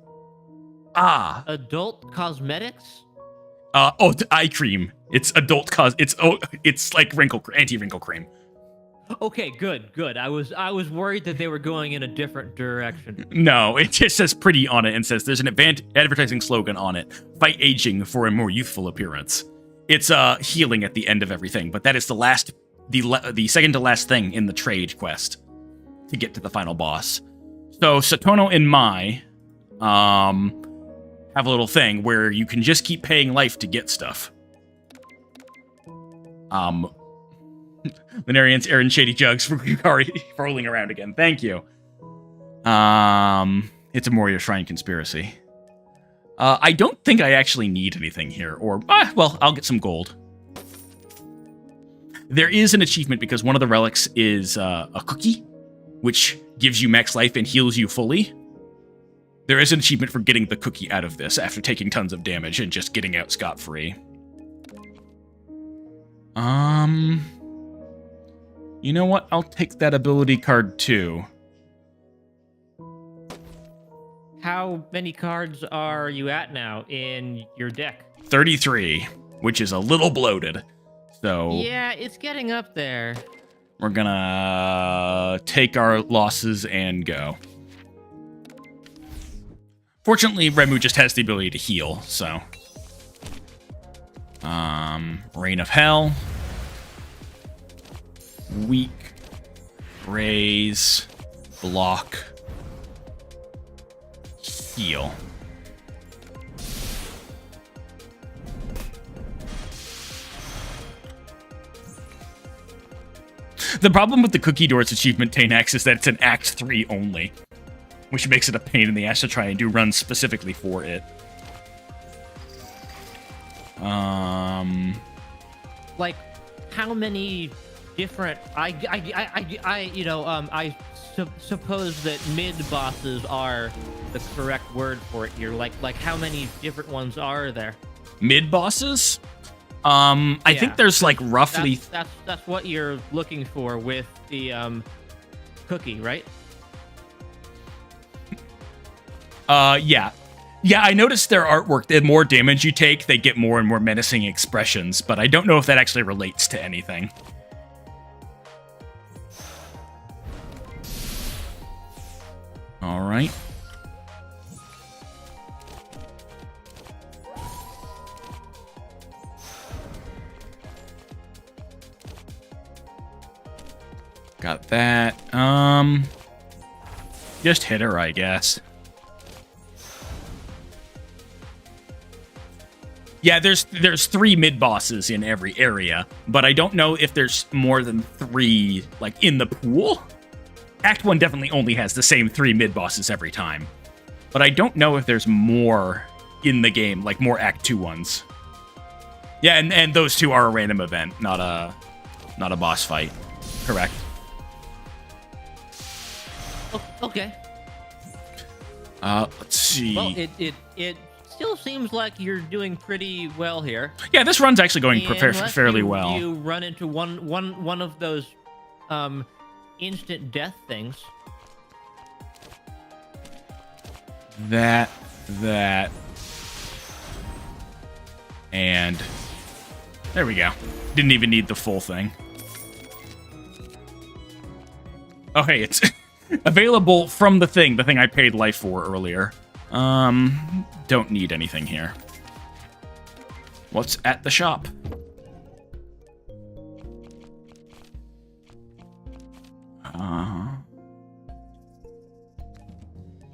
Adult cosmetics? Eye cream. It's adult it's like anti-wrinkle cream. Okay, good. I was worried that they were going in a different direction. No, it just says pretty on it and says there's an advertising slogan on it. Fight aging for a more youthful appearance. It's healing at the end of everything, but that is the second to last thing in the trade quest to get to the final boss. So Satono and Mai have a little thing where you can just keep paying life to get stuff. Lunarian's Aaron Shady Jugs for Yukari rolling around again. Thank you. It's a Moria Shrine conspiracy. I don't think I actually need anything here, or, well, I'll get some gold. There is an achievement because one of the relics is a cookie, which gives you max life and heals you fully. There is an achievement for getting the cookie out of this after taking tons of damage and just getting out scot-free. You know what? I'll take that ability card too. How many cards are you at now in your deck? 33, which is a little bloated. So yeah, it's getting up there. We're gonna take our losses and go. Fortunately, Remu just has the ability to heal, so. Rain of Hell. Weak. Raise. Block. Heal. The problem with the Cookie Doors achievement, Tainax, is that it's an Act 3 only, which makes it a pain in the ass to try and do runs specifically for it. Like, how many different? I suppose that mid bosses are the correct word for it here. Like how many different ones are there? Mid bosses? I think there's like roughly. That's what you're looking for with the cookie, right? Yeah. Yeah, I noticed their artwork. The more damage you take, they get more and more menacing expressions, but I don't know if that actually relates to anything. All right. Got that. Just hit her, I guess. Yeah, there's 3 mid-bosses in every area, but I don't know if there's more than 3, like, in the pool. Act 1 definitely only has the same 3 mid-bosses every time. But I don't know if there's more in the game, like more Act 2 ones. Yeah, and those 2 are a random event, not a boss fight. Correct. Okay. Let's see. Well, it still seems like you're doing pretty well here. Yeah, this run's actually going fairly well. You run into one of those instant death things. That, and there we go. Didn't even need the full thing. Oh, hey, it's available from the thing I paid life for earlier. Don't need anything here. What's at the shop?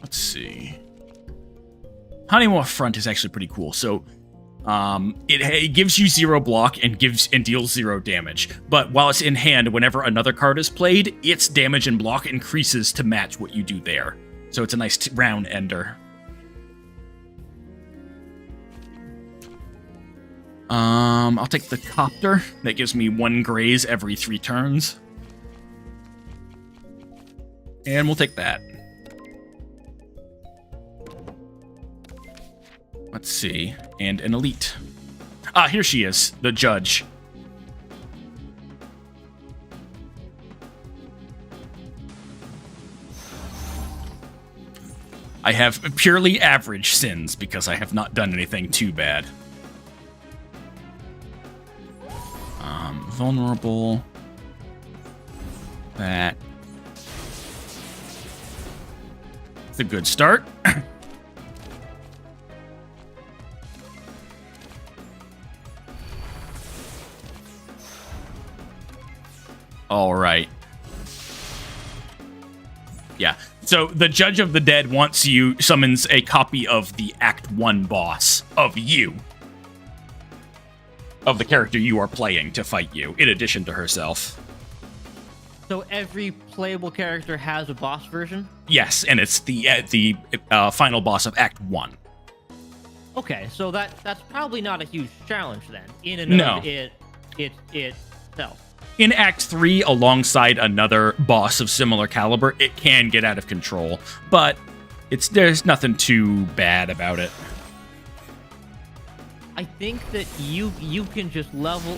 Let's see. Honeywell Front is actually pretty cool. So, it gives you 0 block and deals 0 damage. But while it's in hand, whenever another card is played, its damage and block increases to match what you do there. So it's a nice round ender. I'll take the Copter. That gives me 1 graze every 3 turns. And we'll take that. Let's see. And an elite. Ah, here she is, the judge. I have purely average sins because I have not done anything too bad. Vulnerable. That. It's a good start. All right. Yeah. So the Judge of the Dead summons a copy of the Act 1 boss of you. Of the character you are playing to fight you, in addition to herself. So every playable character has a boss version? Yes, and it's the final boss of Act 1. Okay, so that's probably not a huge challenge then, in and of itself. In Act 3, alongside another boss of similar caliber, it can get out of control, but there's nothing too bad about it. I think that you can just level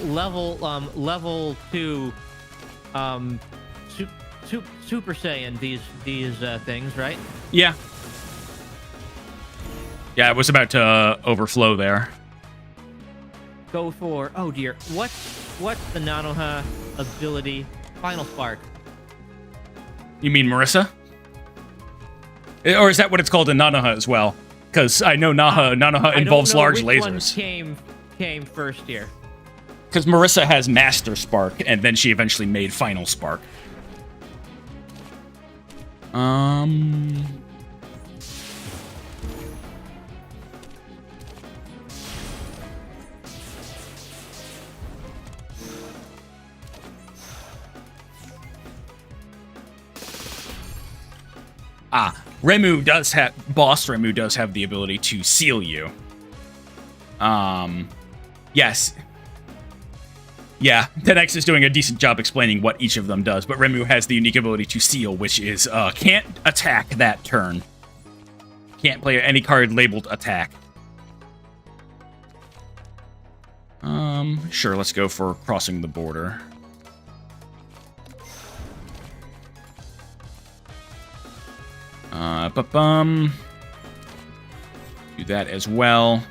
to Super Saiyan these things, right? Yeah. Yeah, it was about to overflow there. Go for, oh dear, what's the Nanoha ability? Final Spark. You mean Marissa? Or is that what it's called in Nanoha as well? Because I know Nanoha involves large lasers. One came first here. Because Marissa has Master Spark, and then she eventually made Final Spark. Boss Remu does have the ability to seal you. Yes. Yeah, 10X is doing a decent job explaining what each of them does, but Remu has the unique ability to seal, which is, can't attack that turn. Can't play any card labeled attack. Sure, let's go for crossing the border. Do that as well.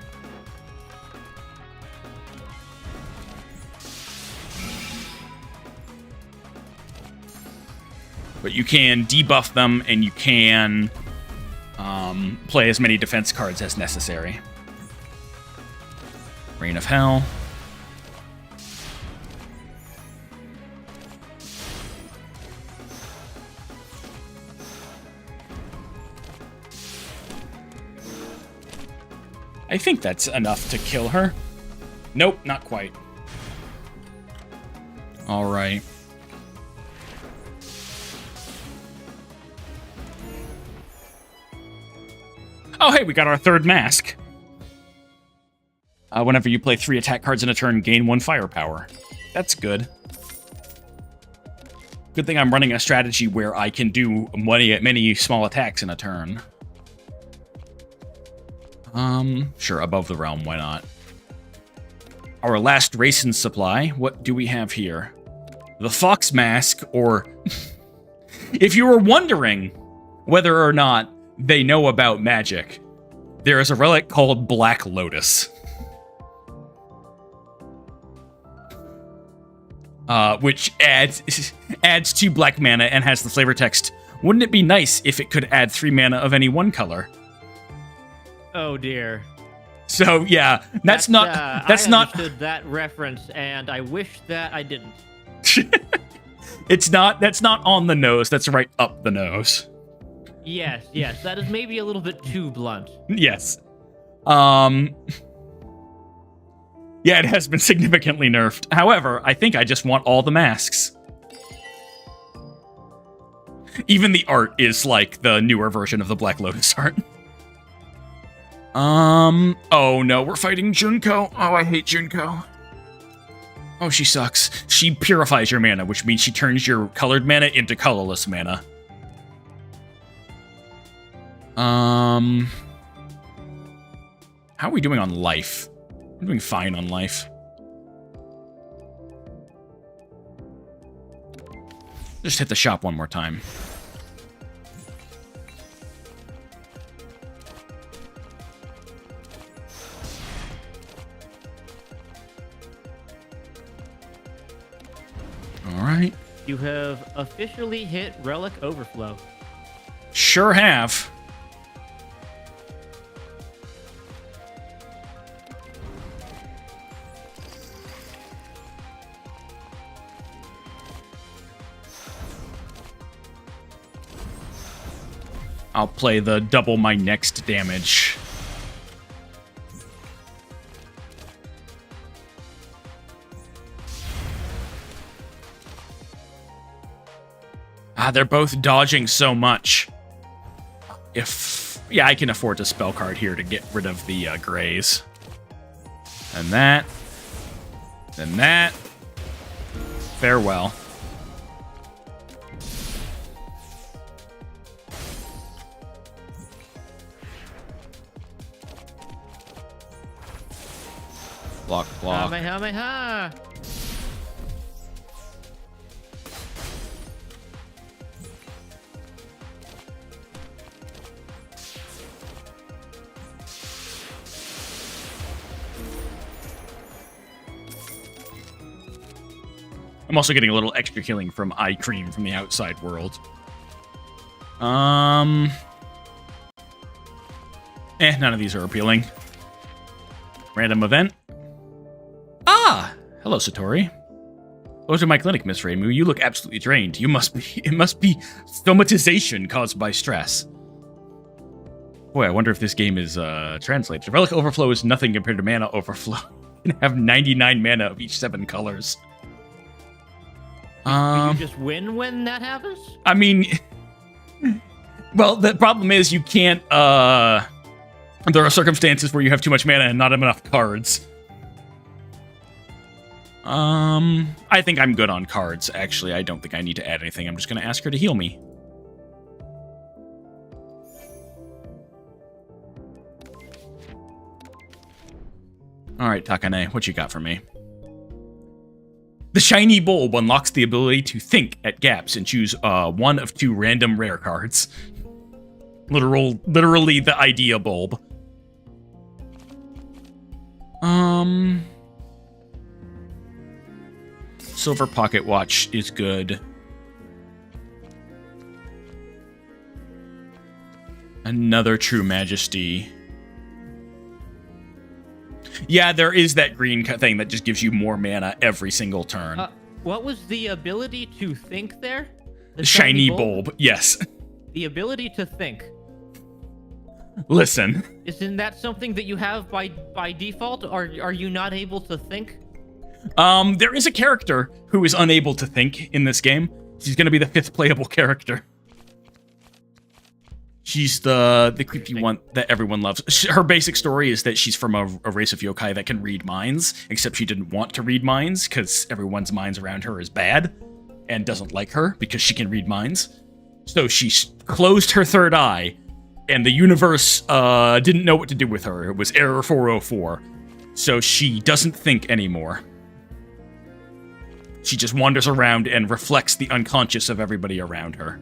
But you can debuff them, and you can play as many defense cards as necessary. Rain of Hell. I think that's enough to kill her. Nope, not quite. All right. Oh, hey, we got our third mask. Whenever you play 3 attack cards in a turn, gain 1 firepower. That's good. Good thing I'm running a strategy where I can do many small attacks in a turn. Sure, above the realm, why not? Our last racing supply, what do we have here? The Fox Mask, or... If you were wondering whether or not they know about magic, there is a relic called Black Lotus. Which adds 2 black mana and has the flavor text, "Wouldn't it be nice if it could add 3 mana of any one color?" Oh dear. So yeah, that's not I understood that reference, and I wish that I didn't. That's not on the nose, that's right up the nose. Yes, that is maybe a little bit too blunt. Yes. Yeah, it has been significantly nerfed. However, I think I just want all the masks. Even the art is like the newer version of the Black Lotus art. Oh no, we're fighting Junko. Oh, I hate Junko. Oh, she sucks. She purifies your mana, which means she turns your colored mana into colorless mana. How are we doing on life? We're doing fine on life. Just hit the shop one more time. All right. You have officially hit Relic Overflow. Sure have. I'll play the double my next damage. They're both dodging so much. If Yeah, I can afford to spell card here to get rid of the grays. And that. Then that. Farewell. Block, block. Kamehameha! I'm also getting a little extra healing from eye cream from the outside world. None of these are appealing. Random event. Ah! Hello, Satori. Welcome to my clinic, Miss Reimu. You look absolutely drained. It must be somatization caused by stress. Boy, I wonder if this game is translated. Relic Overflow is nothing compared to Mana Overflow. You can have 99 mana of each 7 colors. Do you just win when that happens? I mean, well, the problem is you can't, there are circumstances where you have too much mana and not enough cards. I think I'm good on cards, actually. I don't think I need to add anything. I'm just going to ask her to heal me. All right, Takane, what you got for me? The shiny bulb unlocks the ability to think at gaps and choose one of 2 random rare cards. Literally the idea bulb. Silver pocket watch is good. Another true majesty. Yeah, there is that green thing that just gives you more mana every single turn. What was the ability to think there? The shiny bulb, yes. The ability to think. Listen. Isn't that something that you have by default? Or are you not able to think? There is a character who is unable to think in this game. She's going to be the 5th playable character. She's the creepy one that everyone loves. Her basic story is that she's from a race of yokai that can read minds, except she didn't want to read minds because everyone's minds around her is bad and doesn't like her because she can read minds. So she closed her 3rd eye, and the universe didn't know what to do with her. It was error 404. So she doesn't think anymore. She just wanders around and reflects the unconscious of everybody around her.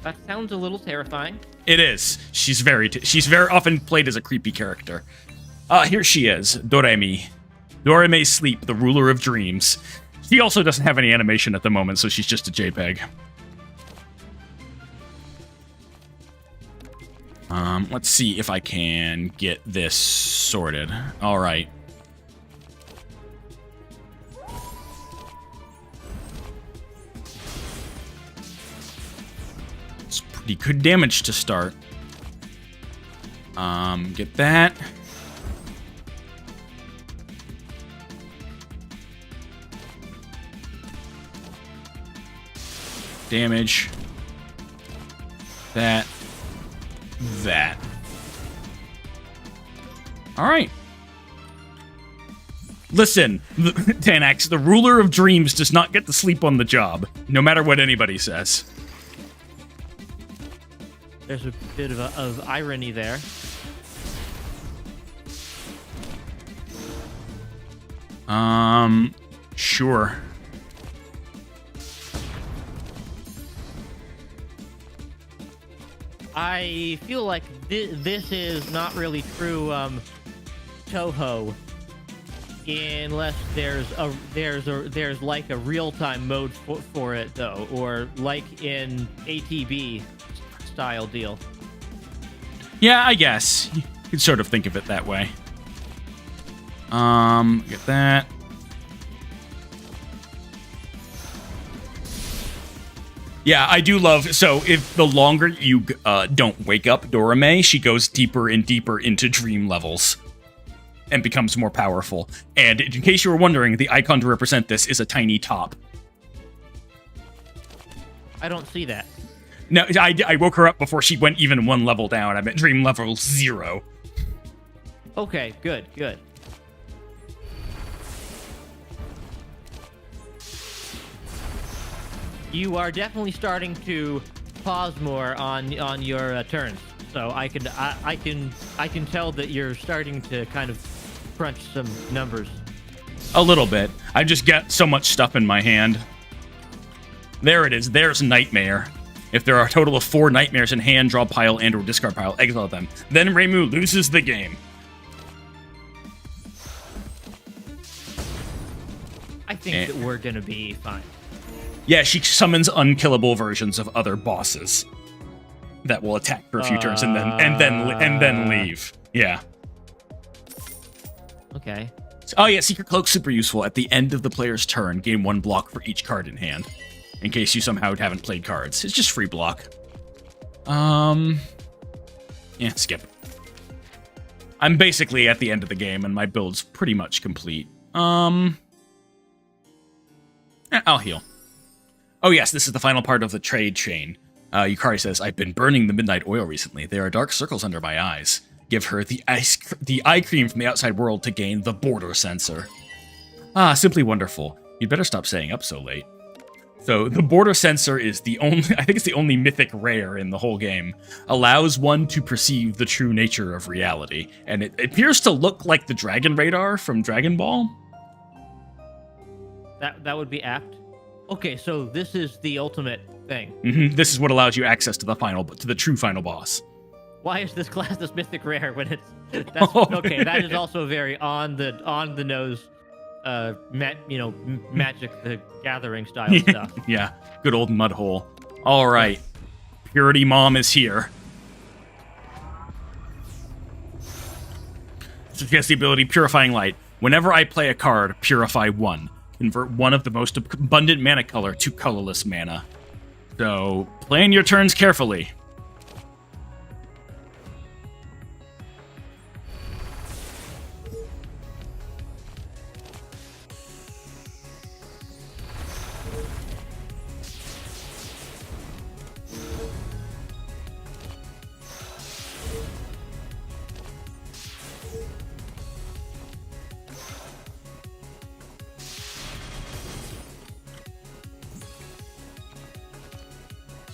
That sounds a little terrifying. It is. She's very often played as a creepy character. Here she is, Doremi. Doremi Sleep, the ruler of dreams. She also doesn't have any animation at the moment, so she's just a JPEG. Let's see if I can get this sorted. All right. It's pretty good damage to start. Get that. Damage. That. Alright. Listen, Tanax, the ruler of dreams does not get to sleep on the job, no matter what anybody says. There's a bit of irony there. Sure. I feel like this is not really true Touhou, unless there's like a real-time mode for it though, or like in ATB style deal. Yeah, I guess you could sort of think of it that way. Get that. Yeah, I do love... So, if the longer you don't wake up Dorame, she goes deeper and deeper into dream levels and becomes more powerful. And in case you were wondering, the icon to represent this is a tiny top. I don't see that. No, I woke her up before she went even one level down. I'm at dream level 0. Okay, good. You are definitely starting to pause more on your turns, so I can tell that you're starting to kind of crunch some numbers. A little bit. I just get so much stuff in my hand. There it is. There's Nightmare. If there are a total of 4 Nightmares in hand, draw pile and or discard pile, exile them. Then Reimu loses the game. I think that we're gonna be fine. Yeah, she summons unkillable versions of other bosses that will attack for a few turns and then leave. Yeah. Okay. Oh yeah, Secret Cloak's super useful. At the end of the player's turn, gain 1 block for each card in hand. In case you somehow haven't played cards. It's just free block. Yeah, skip. I'm basically at the end of the game and my build's pretty much complete. I'll heal. Oh yes, this is the final part of the trade chain. Yukari says, I've been burning the midnight oil recently. There are dark circles under my eyes. Give her the eye cream from the outside world to gain the border sensor. Ah, simply wonderful. You'd better stop staying up so late. So the border sensor is the only, I think it's the only mythic rare in the whole game. Allows one to perceive the true nature of reality. And it appears to look like the Dragon Radar from Dragon Ball. That would be apt. Okay, so this is the ultimate thing. Mm-hmm. This is what allows you access to the true final boss. Why is this class this mythic rare when it's okay? That is also very on the nose, Magic the Gathering style stuff. Yeah, good old mud hole. All right, Purity Mom is here. So she has the ability Purifying Light. Whenever I play a card, purify 1. Convert 1 of the most abundant mana color to colorless mana. So, plan your turns carefully.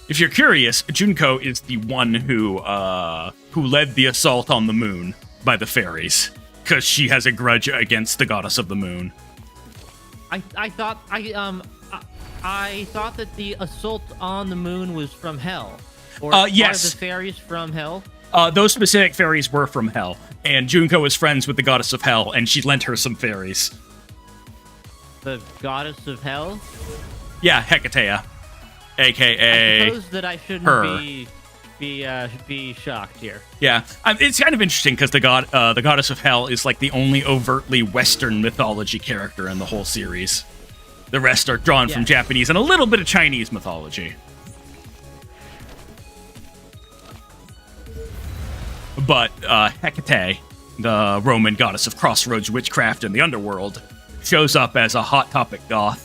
If you're curious, Junko is the one who led the assault on the moon by the fairies, because she has a grudge against the goddess of the moon. I thought that the assault on the moon was from hell. Or yes. Are the fairies from hell? Those specific fairies were from hell, and Junko is friends with the goddess of hell, and she lent her some fairies. The goddess of hell? Yeah, Hecate. AKA I suppose that I shouldn't be shocked here. Yeah, it's kind of interesting because the goddess of hell is like the only overtly Western mythology character in the whole series. The rest are drawn from Japanese and a little bit of Chinese mythology. But Hecate, the Roman goddess of crossroads witchcraft and the underworld, shows up as a hot topic goth.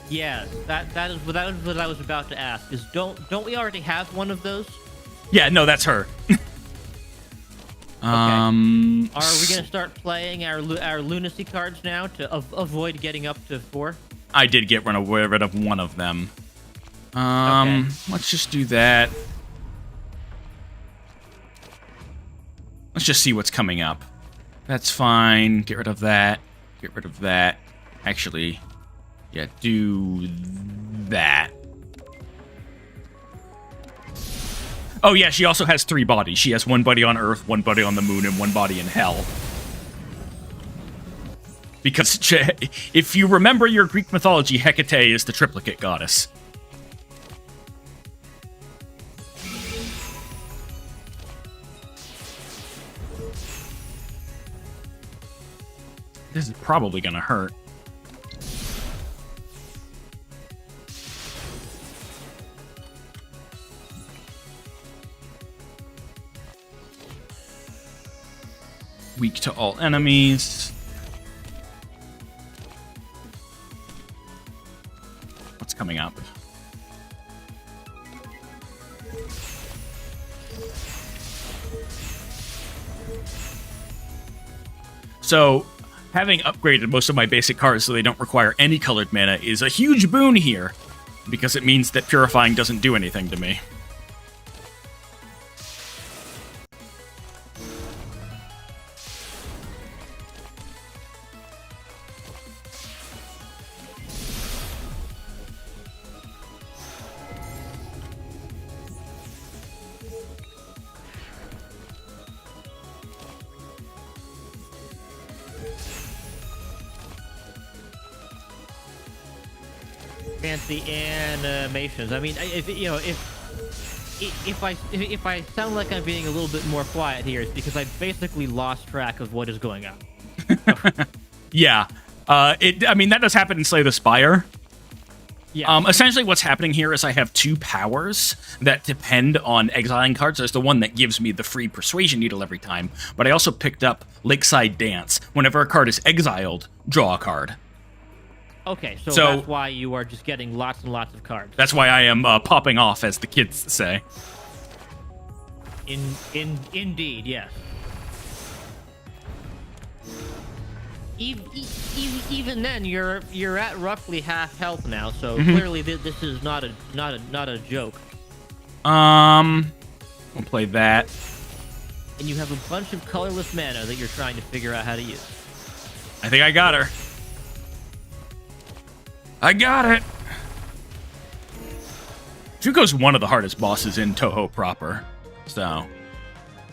Yeah, that is what I was about to ask. Is don't we already have one of those? Yeah, no, that's her. Okay. Are we gonna start playing our lunacy cards now to avoid getting up to 4? I did get rid of one of them. Okay. Let's just do that. Let's just see what's coming up. That's fine. Get rid of that. Get rid of that. Actually, yeah, do that. Oh yeah, she also has 3 bodies. She has 1 body on Earth, 1 body on the Moon, and 1 body in Hell. Because if you remember your Greek mythology, Hecate is the triplicate goddess. This is probably gonna hurt. Weak to all enemies. What's coming up? So having upgraded most of my basic cards so they don't require any colored mana is a huge boon here, because it means that Purifying doesn't do anything to me. Fancy animations. I mean, if I sound like I'm being a little bit more quiet here, it's because I basically lost track of what is going on. Yeah. I mean, that does happen in Slay the Spire. Yeah. Essentially, what's happening here is I have two powers that depend on exiling cards. There's the one that gives me the free Persuasion Needle every time, but I also picked up Lakeside Dance. Whenever a card is exiled, draw a card. Okay, so that's why you are just getting lots and lots of cards. That's why I am popping off, as the kids say. Indeed, yes. Even then, you're at roughly half health now, so clearly this is not a joke. We'll play that. And you have a bunch of colorless mana that you're trying to figure out how to use. I think I got her. I got it! Zuko's one of the hardest bosses in Touhou proper, so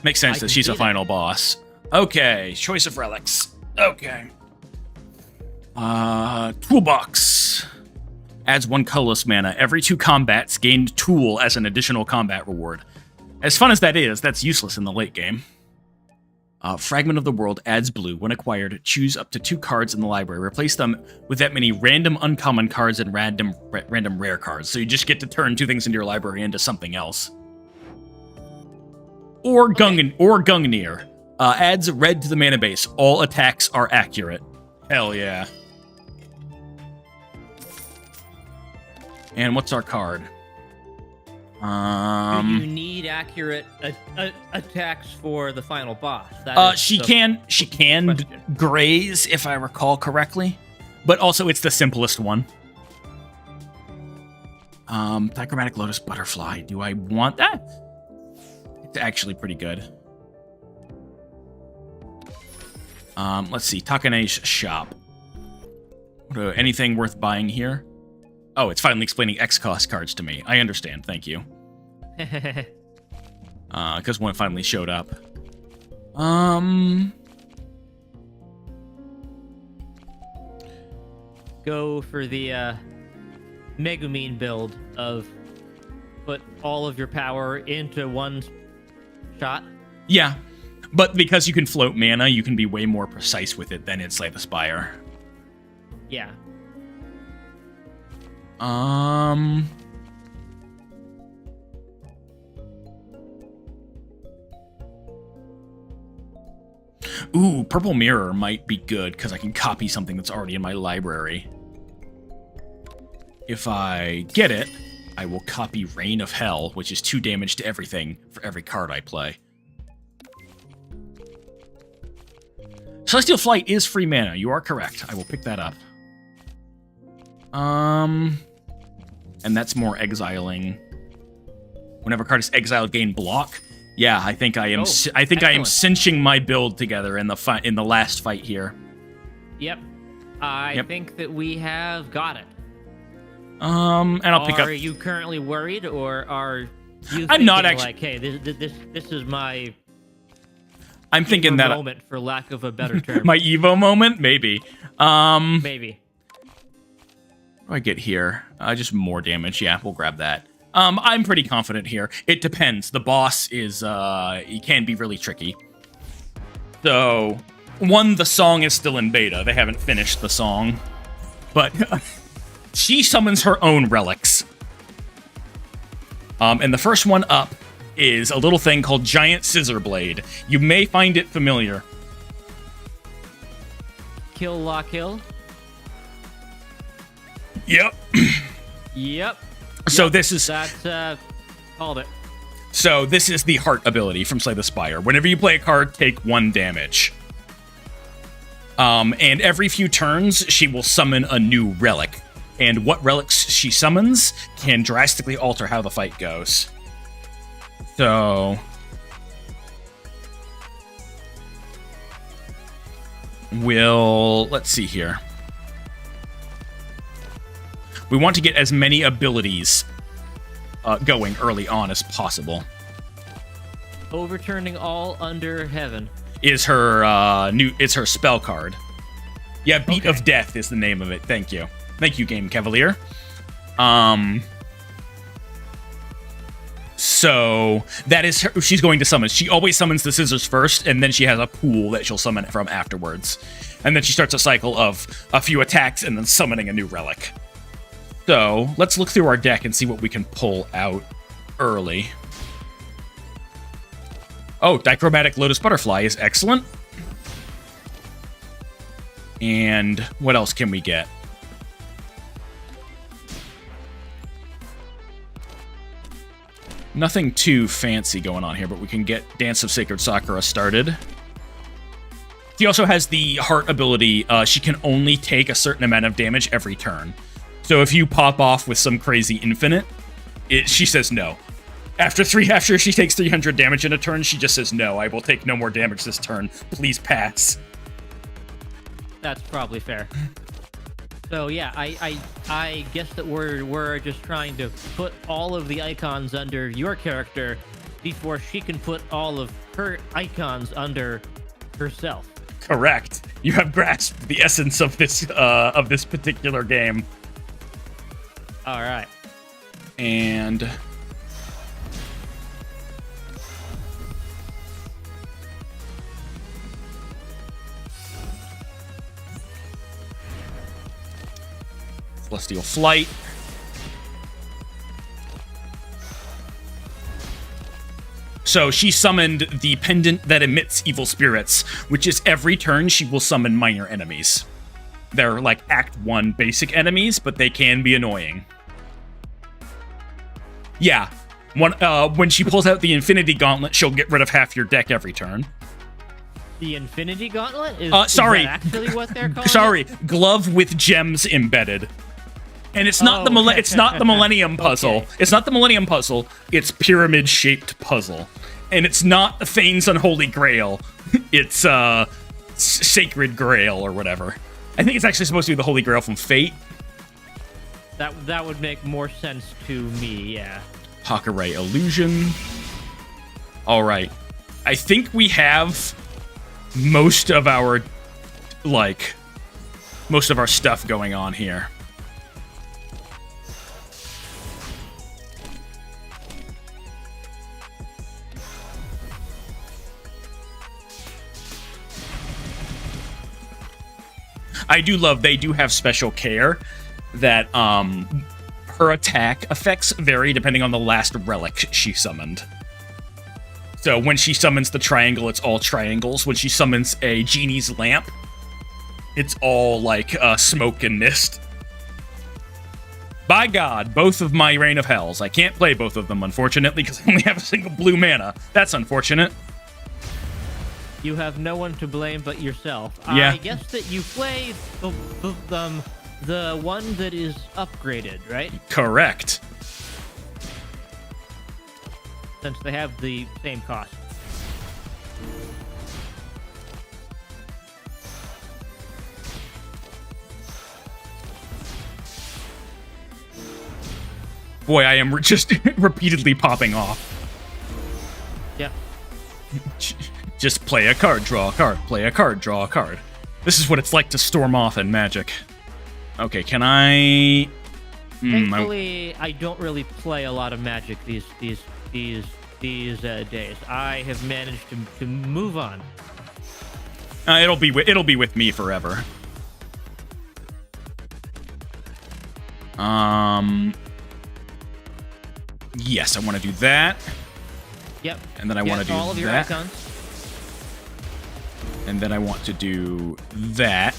makes sense that she's a final boss. Okay, choice of relics. Okay. Toolbox. Adds 1 colorless mana. Every 2 combats gained tool as an additional combat reward. As fun as that is, that's useless in the late game. Fragment of the World adds blue. When acquired, choose up to 2 cards in the library. Replace them with that many random uncommon cards and random rare cards. So you just get to turn 2 things into your library into something else. Or Gungnir. Adds red to the mana base. All attacks are accurate. Hell yeah. And what's our card? Do you need accurate attacks for the final boss? She can graze, if I recall correctly, but also it's the simplest one. Dichromatic Lotus Butterfly. Do I want that? It's actually pretty good. Let's see. Takane's shop. Anything worth buying here? Oh, it's finally explaining X-Cost cards to me. I understand, thank you. Because one finally showed up. Go for the Megumin build of put all of your power into one shot. Yeah, but because you can float mana, you can be way more precise with it than in Slay the Spire. Yeah. Ooh, Purple Mirror might be good, because I can copy something that's already in my library. If I get it, I will copy Reign of Hell, which is 2 damage to everything for every card I play. Celestial Flight is free mana. You are correct. I will pick that up. And that's more exiling. Whenever a card is exiled, gain block. Yeah, I think I am. I am cinching my build together in the last fight here. Yep. I think that we have got it. And I'll pick up. Are you currently worried, or are you? I'm not actually. Like, hey, this is my. I'm thinking that moment, for lack of a better term. My Evo moment, maybe. Maybe. What do I get here? Just more damage. Yeah, we'll grab that. I'm pretty confident here. It depends. The boss is, he can be really tricky. So, the song is still in beta. They haven't finished the song. But she summons her own relics. And the first one up is a little thing called Giant Scissor Blade. You may find it familiar. Kill, lock, kill. Yep. Yep. So this is... That's, called it. So this is the Heart ability from Slay the Spire. Whenever you play a card, take 1 damage. And every few turns, she will summon a new relic. And what relics she summons can drastically alter how the fight goes. So... let's see here. We want to get as many abilities going early on as possible. Overturning all under heaven is her her spell card. Yeah, Beat of Death is the name of it. Thank you, Game Cavalier. So that is her, she's going to summon. She always summons the scissors first, and then she has a pool that she'll summon it from afterwards. And then she starts a cycle of a few attacks and then summoning a new relic. So let's look through our deck and see what we can pull out early. Oh, Dichromatic Lotus Butterfly is excellent. And what else can we get? Nothing too fancy going on here, but we can get Dance of Sacred Sakura started. She also has the Heart ability. She can only take a certain amount of damage every turn. So if you pop off with some crazy infinite, she says no. After she takes 300 damage in a turn, she just says no. I will take no more damage this turn. Please pass. That's probably fair. So yeah, I guess that we're just trying to put all of the icons under your character before she can put all of her icons under herself. Correct. You have grasped the essence of this particular game. All right. And Celestial Flight. So she summoned the Pendant that emits evil spirits, which is every turn she will summon minor enemies. They're like Act 1 basic enemies, but they can be annoying. Yeah. When she pulls out the Infinity Gauntlet, she'll get rid of half your deck every turn. The Infinity Gauntlet? Is sorry. that actually what they're calling Sorry, it? Glove with gems embedded. And it's not it's not the Millennium Puzzle. Okay. It's not the Millennium Puzzle. It's pyramid-shaped puzzle. And it's not the Thane's Unholy Grail. It's Sacred Grail or whatever. I think it's actually supposed to be the Holy Grail from Fate. That would make more sense to me, yeah. Hakurai Illusion. All right. I think we have most of our stuff going on here. I do love they do have special care that her attack effects vary depending on the last relic she summoned. So when she summons the triangle, it's all triangles. When she summons a genie's lamp, it's all like smoke and mist. By God, both of my Reign of Hells. I can't play both of them, unfortunately, because I only have a single blue mana. That's unfortunate. You have no one to blame but yourself. Yeah. I guess that you play the one that is upgraded, right? Correct. Since they have the same cost. Boy, I am just repeatedly popping off. Yep. Just play a card, draw a card, play a card, draw a card. This is what it's like to storm off in Magic. Okay, can I... Thankfully, I don't really play a lot of Magic these days. I have managed to move on. It'll be with me forever. Yes, I want to do that. Yep. And then I want to do all of your that. icons. And then I want to do that.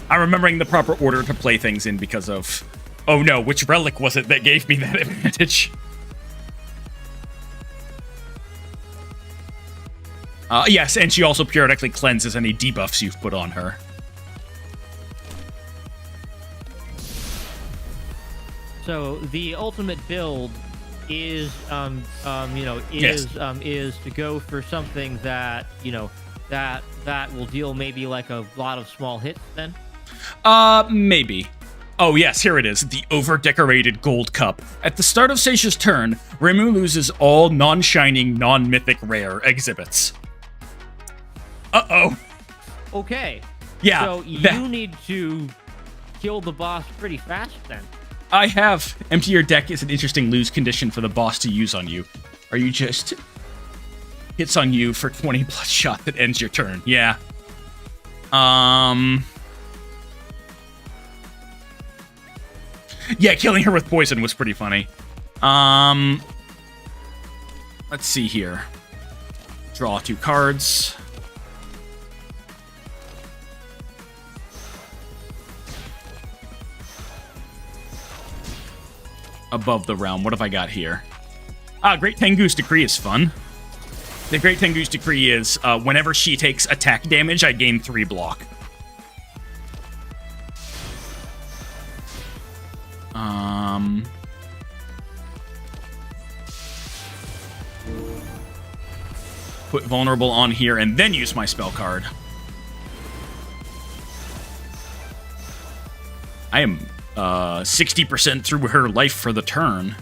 I'm remembering the proper order to play things in because of... Oh no, which relic was it that gave me that advantage? Yes, and she also periodically cleanses any debuffs you've put on her. So the ultimate build is, Yes. is to go for something that, that will deal maybe like a lot of small hits then? Maybe. Oh, yes, here it is. The over-decorated gold cup. At the start of Seisha's turn, Reimu loses all non-shining, non-mythic rare exhibits. Uh-oh. Okay. Yeah. So you need to kill the boss pretty fast then. I have. Empty your deck is an interesting lose condition for the boss to use on you. Or you just hits on you for 20 plus shot that ends your turn. Yeah. Yeah, killing her with poison was pretty funny. Let's see here. Draw 2 cards. Above the realm. What have I got here? Great Tengu's Decree is fun. The Great Tengu's Decree is whenever she takes attack damage, I gain 3 block. Put vulnerable on here and then use my spell card. I am 60% through her life for the turn.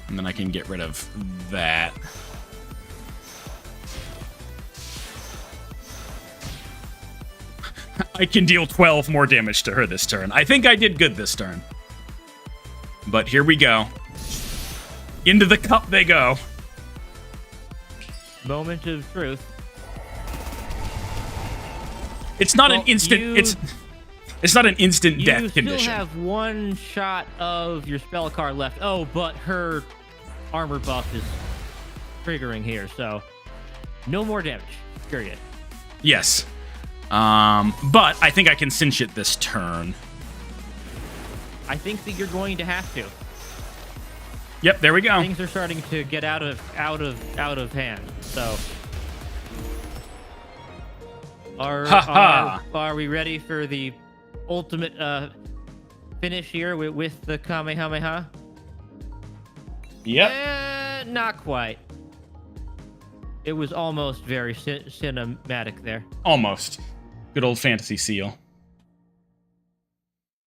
And then I can get rid of that. I can deal 12 more damage to her this turn. I think I did good this turn. But here we go. Into the cup they go. Moment of truth. It's not an instant. It's not an instant death condition. You still have 1 shot of your spell card left. Oh, but her armor buff is triggering here, so no more damage. Period. Yes. But I think I can cinch it this turn. I think that you're going to have to. Yep, there we go. Things are starting to get out of hand. So, are we ready for the ultimate finish here with the Kamehameha? Yep. Not quite. It was almost very cinematic there. Almost. Good old fantasy seal.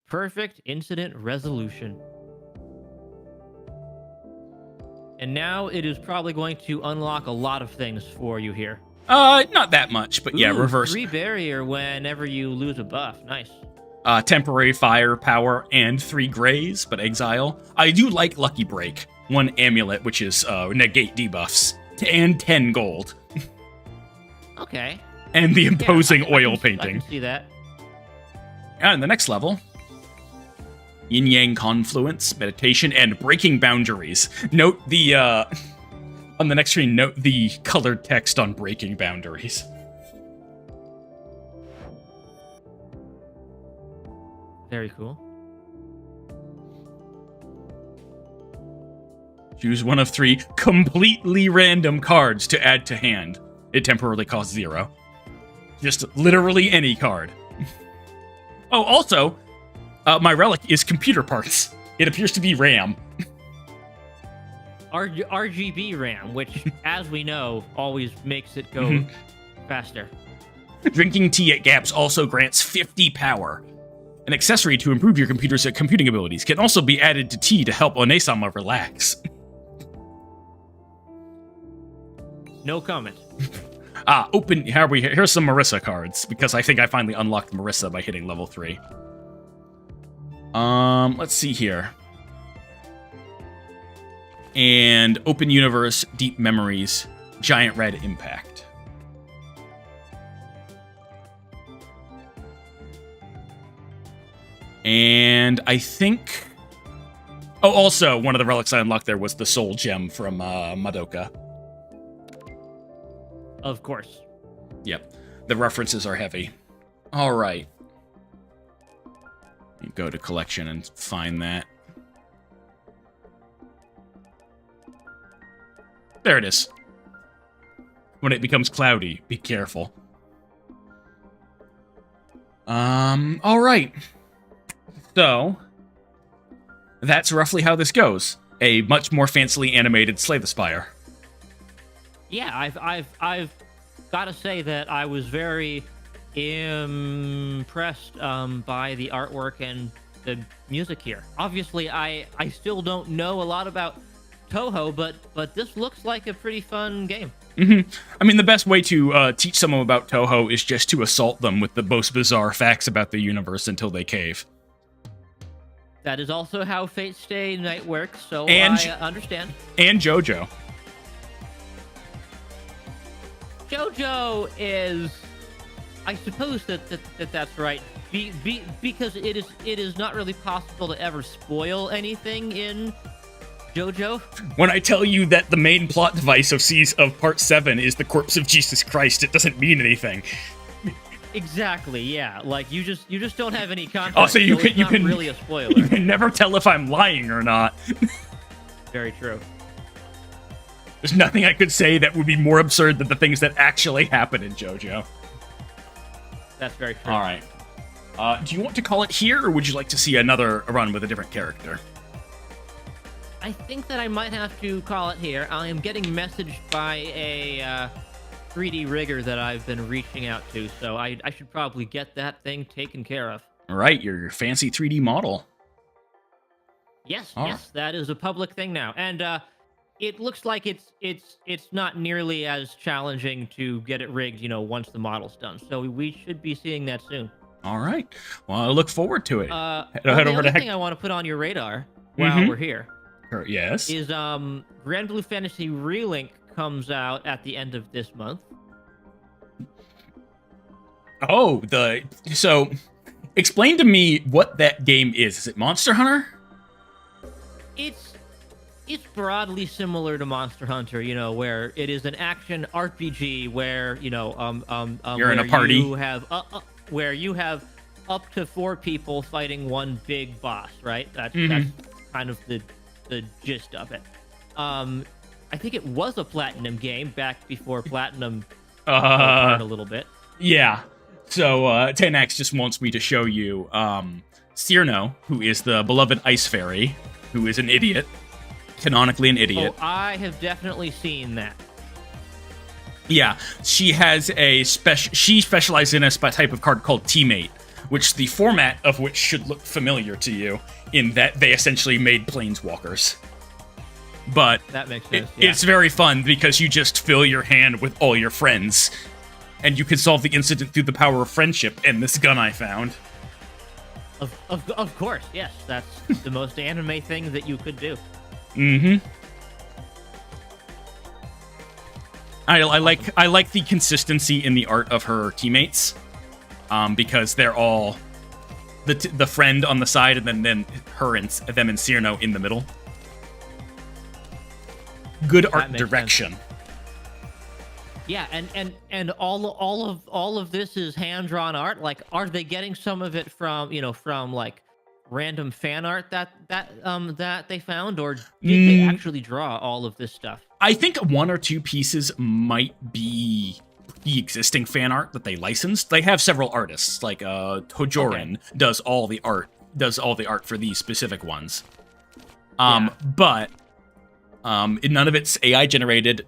Perfect incident resolution. And now it is probably going to unlock a lot of things for you here. Not that much, but yeah, Ooh, reverse. 3 barrier whenever you lose a buff. Nice. Temporary fire power and 3 grays, but exile. I do like Lucky Break. 1 amulet, which is negate debuffs, and 10 gold. Okay. And the imposing oil I painting. can see that. And the next level, Yin Yang Confluence, Meditation, and Breaking Boundaries. Note the, on the next screen, note the colored text on Breaking Boundaries. Very cool. Choose one of 3 completely random cards to add to hand. It temporarily costs 0. Just literally any card. Oh, also, my relic is computer parts. It appears to be RAM. RGB RAM, which, as we know, always makes it go faster. Drinking tea at gaps also grants 50 power. An accessory to improve your computer's computing abilities can also be added to tea to help Onesama relax. No comment. Here's some Marissa cards, because I think I finally unlocked Marissa by hitting level 3. Let's see here. And Open Universe, Deep Memories, Giant Red Impact. And I think... Oh, also, one of the relics I unlocked there was the Soul Gem from Madoka. Of course. Yep. The references are heavy. All right. You go to collection and find that. There it is. When it becomes cloudy, be careful. All right. So, that's roughly how this goes. A much more fancily animated Slay the Spire. Yeah, I've got to say that I was very impressed by the artwork and the music here. Obviously, I still don't know a lot about Touhou, but this looks like a pretty fun game. Mm-hmm. I mean, the best way to teach someone about Touhou is just to assault them with the most bizarre facts about the universe until they cave. That is also how Fate Stay Night works, so and, I understand. And JoJo. JoJo is... I suppose that's right. Because it is not really possible to ever spoil anything in JoJo. When I tell you that the main plot device of Part 7 is the corpse of Jesus Christ, it doesn't mean anything. Exactly, yeah. Like, you just don't have any context. Oh, so you can really a spoiler. You can never tell if I'm lying or not. Very true. There's nothing I could say that would be more absurd than the things that actually happen in JoJo. That's very true. All right. Do you want to call it here, or would you like to see another run with a different character? I think that I might have to call it here. I am getting messaged by a 3D rigger that I've been reaching out to, so I should probably get that thing taken care of. All right, your fancy 3D model. Yes, that is a public thing now, and it looks like it's not nearly as challenging to get it rigged, once the model's done. So we should be seeing that soon. All right. Well, I look forward to it. Head over to Hector. The thing I want to put on your radar while we're here. Yes. Is Grand Blue Fantasy Relink comes out at the end of this month. Oh, so explain to me what that game is. Is it Monster Hunter? It's broadly similar to Monster Hunter, where it is an action RPG where, you're in a party. You have where you have up to 4 people fighting one big boss, right? That's kind of the gist of it. I think it was a Platinum game back before Platinum a little bit. Yeah. So 10X just wants me to show you Cyrno, who is the beloved ice fairy, who is an idiot, canonically an idiot. Oh, I have definitely seen that. Yeah, she has she specializes in a type of card called Teammate, which the format of which should look familiar to you, in that they essentially made planeswalkers. But that makes sense. Yeah. It's very fun because you just fill your hand with all your friends, and you can solve the incident through the power of friendship. And this gun I found. Of course, yes, that's the most anime thing that you could do. Mm-hmm. I like the consistency in the art of her teammates, because they're all the friend on the side, and then her and them and Cyrno in the middle. Good art direction. Sense. Yeah, and all of this is hand-drawn art. Like, are they getting some of it from like random fan art that they found, or did they actually draw all of this stuff? I think 1 or 2 pieces might be the existing fan art that they licensed. They have several artists, like Hojorin does all the art for these specific ones. But none of it's AI generated.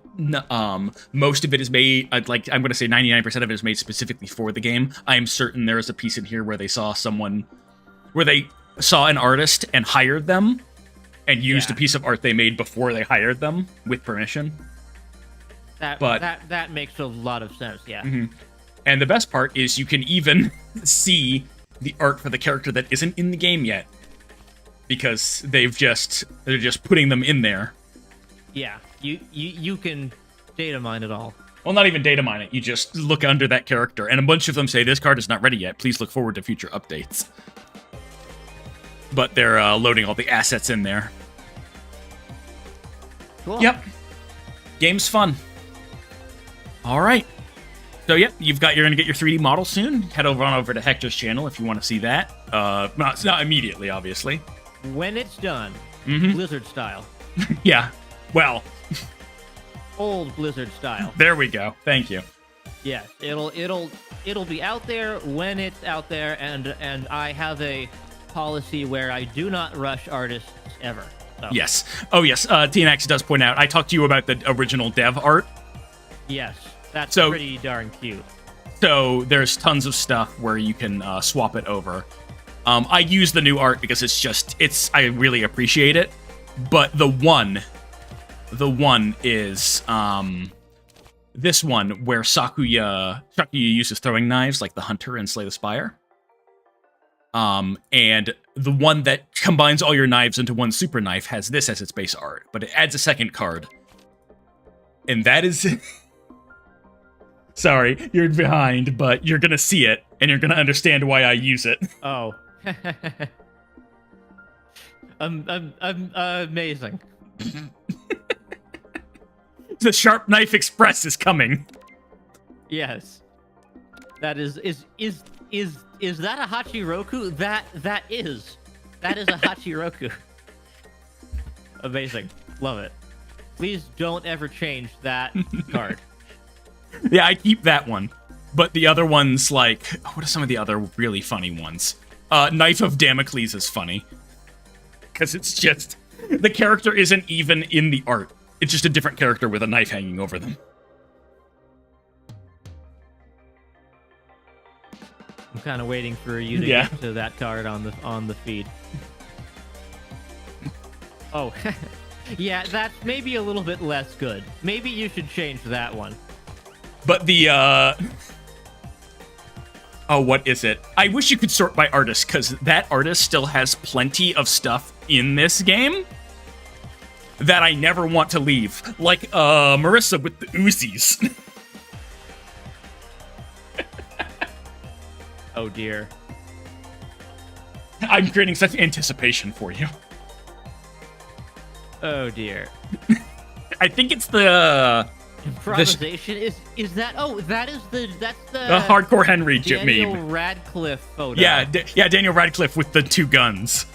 Most of it is made, I'm going to say 99% of it is made specifically for the game. I am certain there is a piece in here where they saw an artist and hired them and used a piece of art they made before they hired them with permission. That makes a lot of sense, yeah. Mm-hmm. And the best part is you can even see the art for the character that isn't in the game yet, because they're just putting them in there. Yeah, you can data mine it all. Well, not even data mine it. You just look under that character, and a bunch of them say, this card is not ready yet. Please look forward to future updates. But they're loading all the assets in there. Cool. Yep. Game's fun. All right. So, yep, you're going to get your 3D model soon. Head on over to Hector's channel if you want to see that. Not immediately, obviously. When it's done. Blizzard style. Yeah. Well, old Blizzard style. There we go. Thank you. Yes, it'll be out there when it's out there, and I have a policy where I do not rush artists ever. So. Yes. Oh, yes. TNX does point out, I talked to you about the original dev art. Yes, that's So- pretty darn cute. So there's tons of stuff where you can swap it over. I use the new art because I really appreciate it. But the one is this one where Sakuya uses throwing knives like the hunter in Slay the Spire. And the one that combines all your knives into one super knife has this as its base art, but it adds a second card. And that is... Sorry, you're behind, but you're gonna see it, and you're gonna understand why I use it. Oh. Amazing. The Sharp Knife Express is coming. Yes. That is that a Hachiroku? That is a Hachiroku. Amazing. Love it. Please don't ever change that card. Yeah, I keep that one. But the other ones, like... What are some of the other really funny ones? Knife of Damocles is funny. Because it's just... The character isn't even in the art. It's just a different character with a knife hanging over them. I'm kind of waiting for you to get to that card on the feed. Oh, yeah, that's maybe a little bit less good. Maybe you should change that one. But the, Oh, what is it? I wish you could sort by artist, because that artist still has plenty of stuff in this game that I never want to leave. Like, Marissa with the Uzis. Oh, dear. I'm creating such anticipation for you. Oh, dear. I think it's the... Improvisation is that? Oh, that's the Hardcore Henry Daniel meme. Radcliffe photo. Yeah, Daniel Radcliffe with the two guns.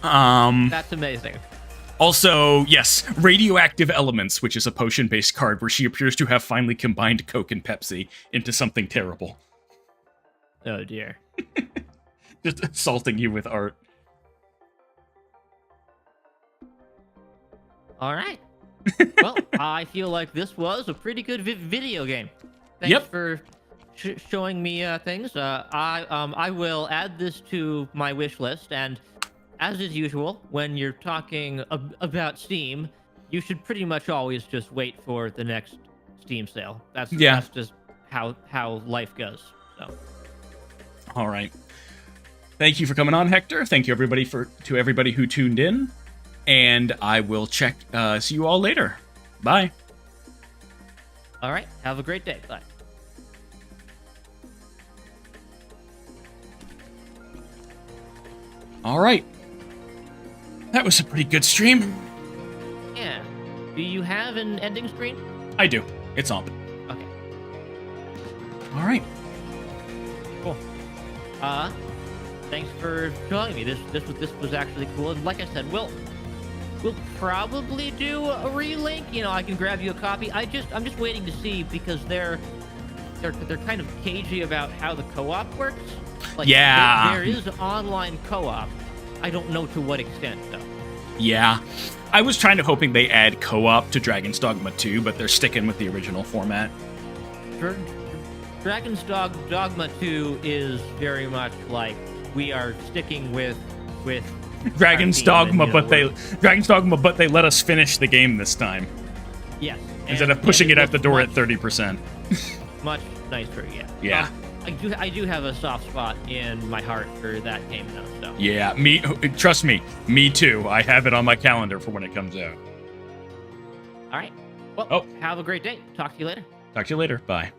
That's amazing. Also, yes, Radioactive Elements, which is a potion-based card where she appears to have finally combined Coke and Pepsi into something terrible. Oh dear. Just assaulting you with art. All right. Well, I feel like this was a pretty good video game. Thanks for showing me things. I will add this to my wish list, and as is usual, when you're talking about Steam, you should pretty much always just wait for the next Steam sale. That's just how life goes. So. All right. Thank you for coming on, Hector. Thank you to everybody who tuned in. And I will see you all later. Bye. All right. Have a great day. Bye. All right. That was a pretty good stream. Yeah. Do you have an ending screen? I do. It's on. Okay. All right. Cool. Thanks for showing me. This was actually cool. And like I said, we'll probably do a relink. You know, I can grab you a copy. I'm just waiting to see, because they're kind of cagey about how the co-op works. Like, yeah. There is online co-op. I don't know to what extent though. Yeah. I was hoping they add co-op to Dragon's Dogma 2, but they're sticking with the original format. Dragon's Dogma 2 is very much like we are sticking with Dragon's Dogma, but they let us finish the game this time. Yes. Instead of pushing it out the door at 30%. Much nicer, yeah. Yeah. I do have a soft spot in my heart for that game though. So. Yeah, trust me, me too. I have it on my calendar for when it comes out. All right. Well, have a great day. Talk to you later. Talk to you later. Bye.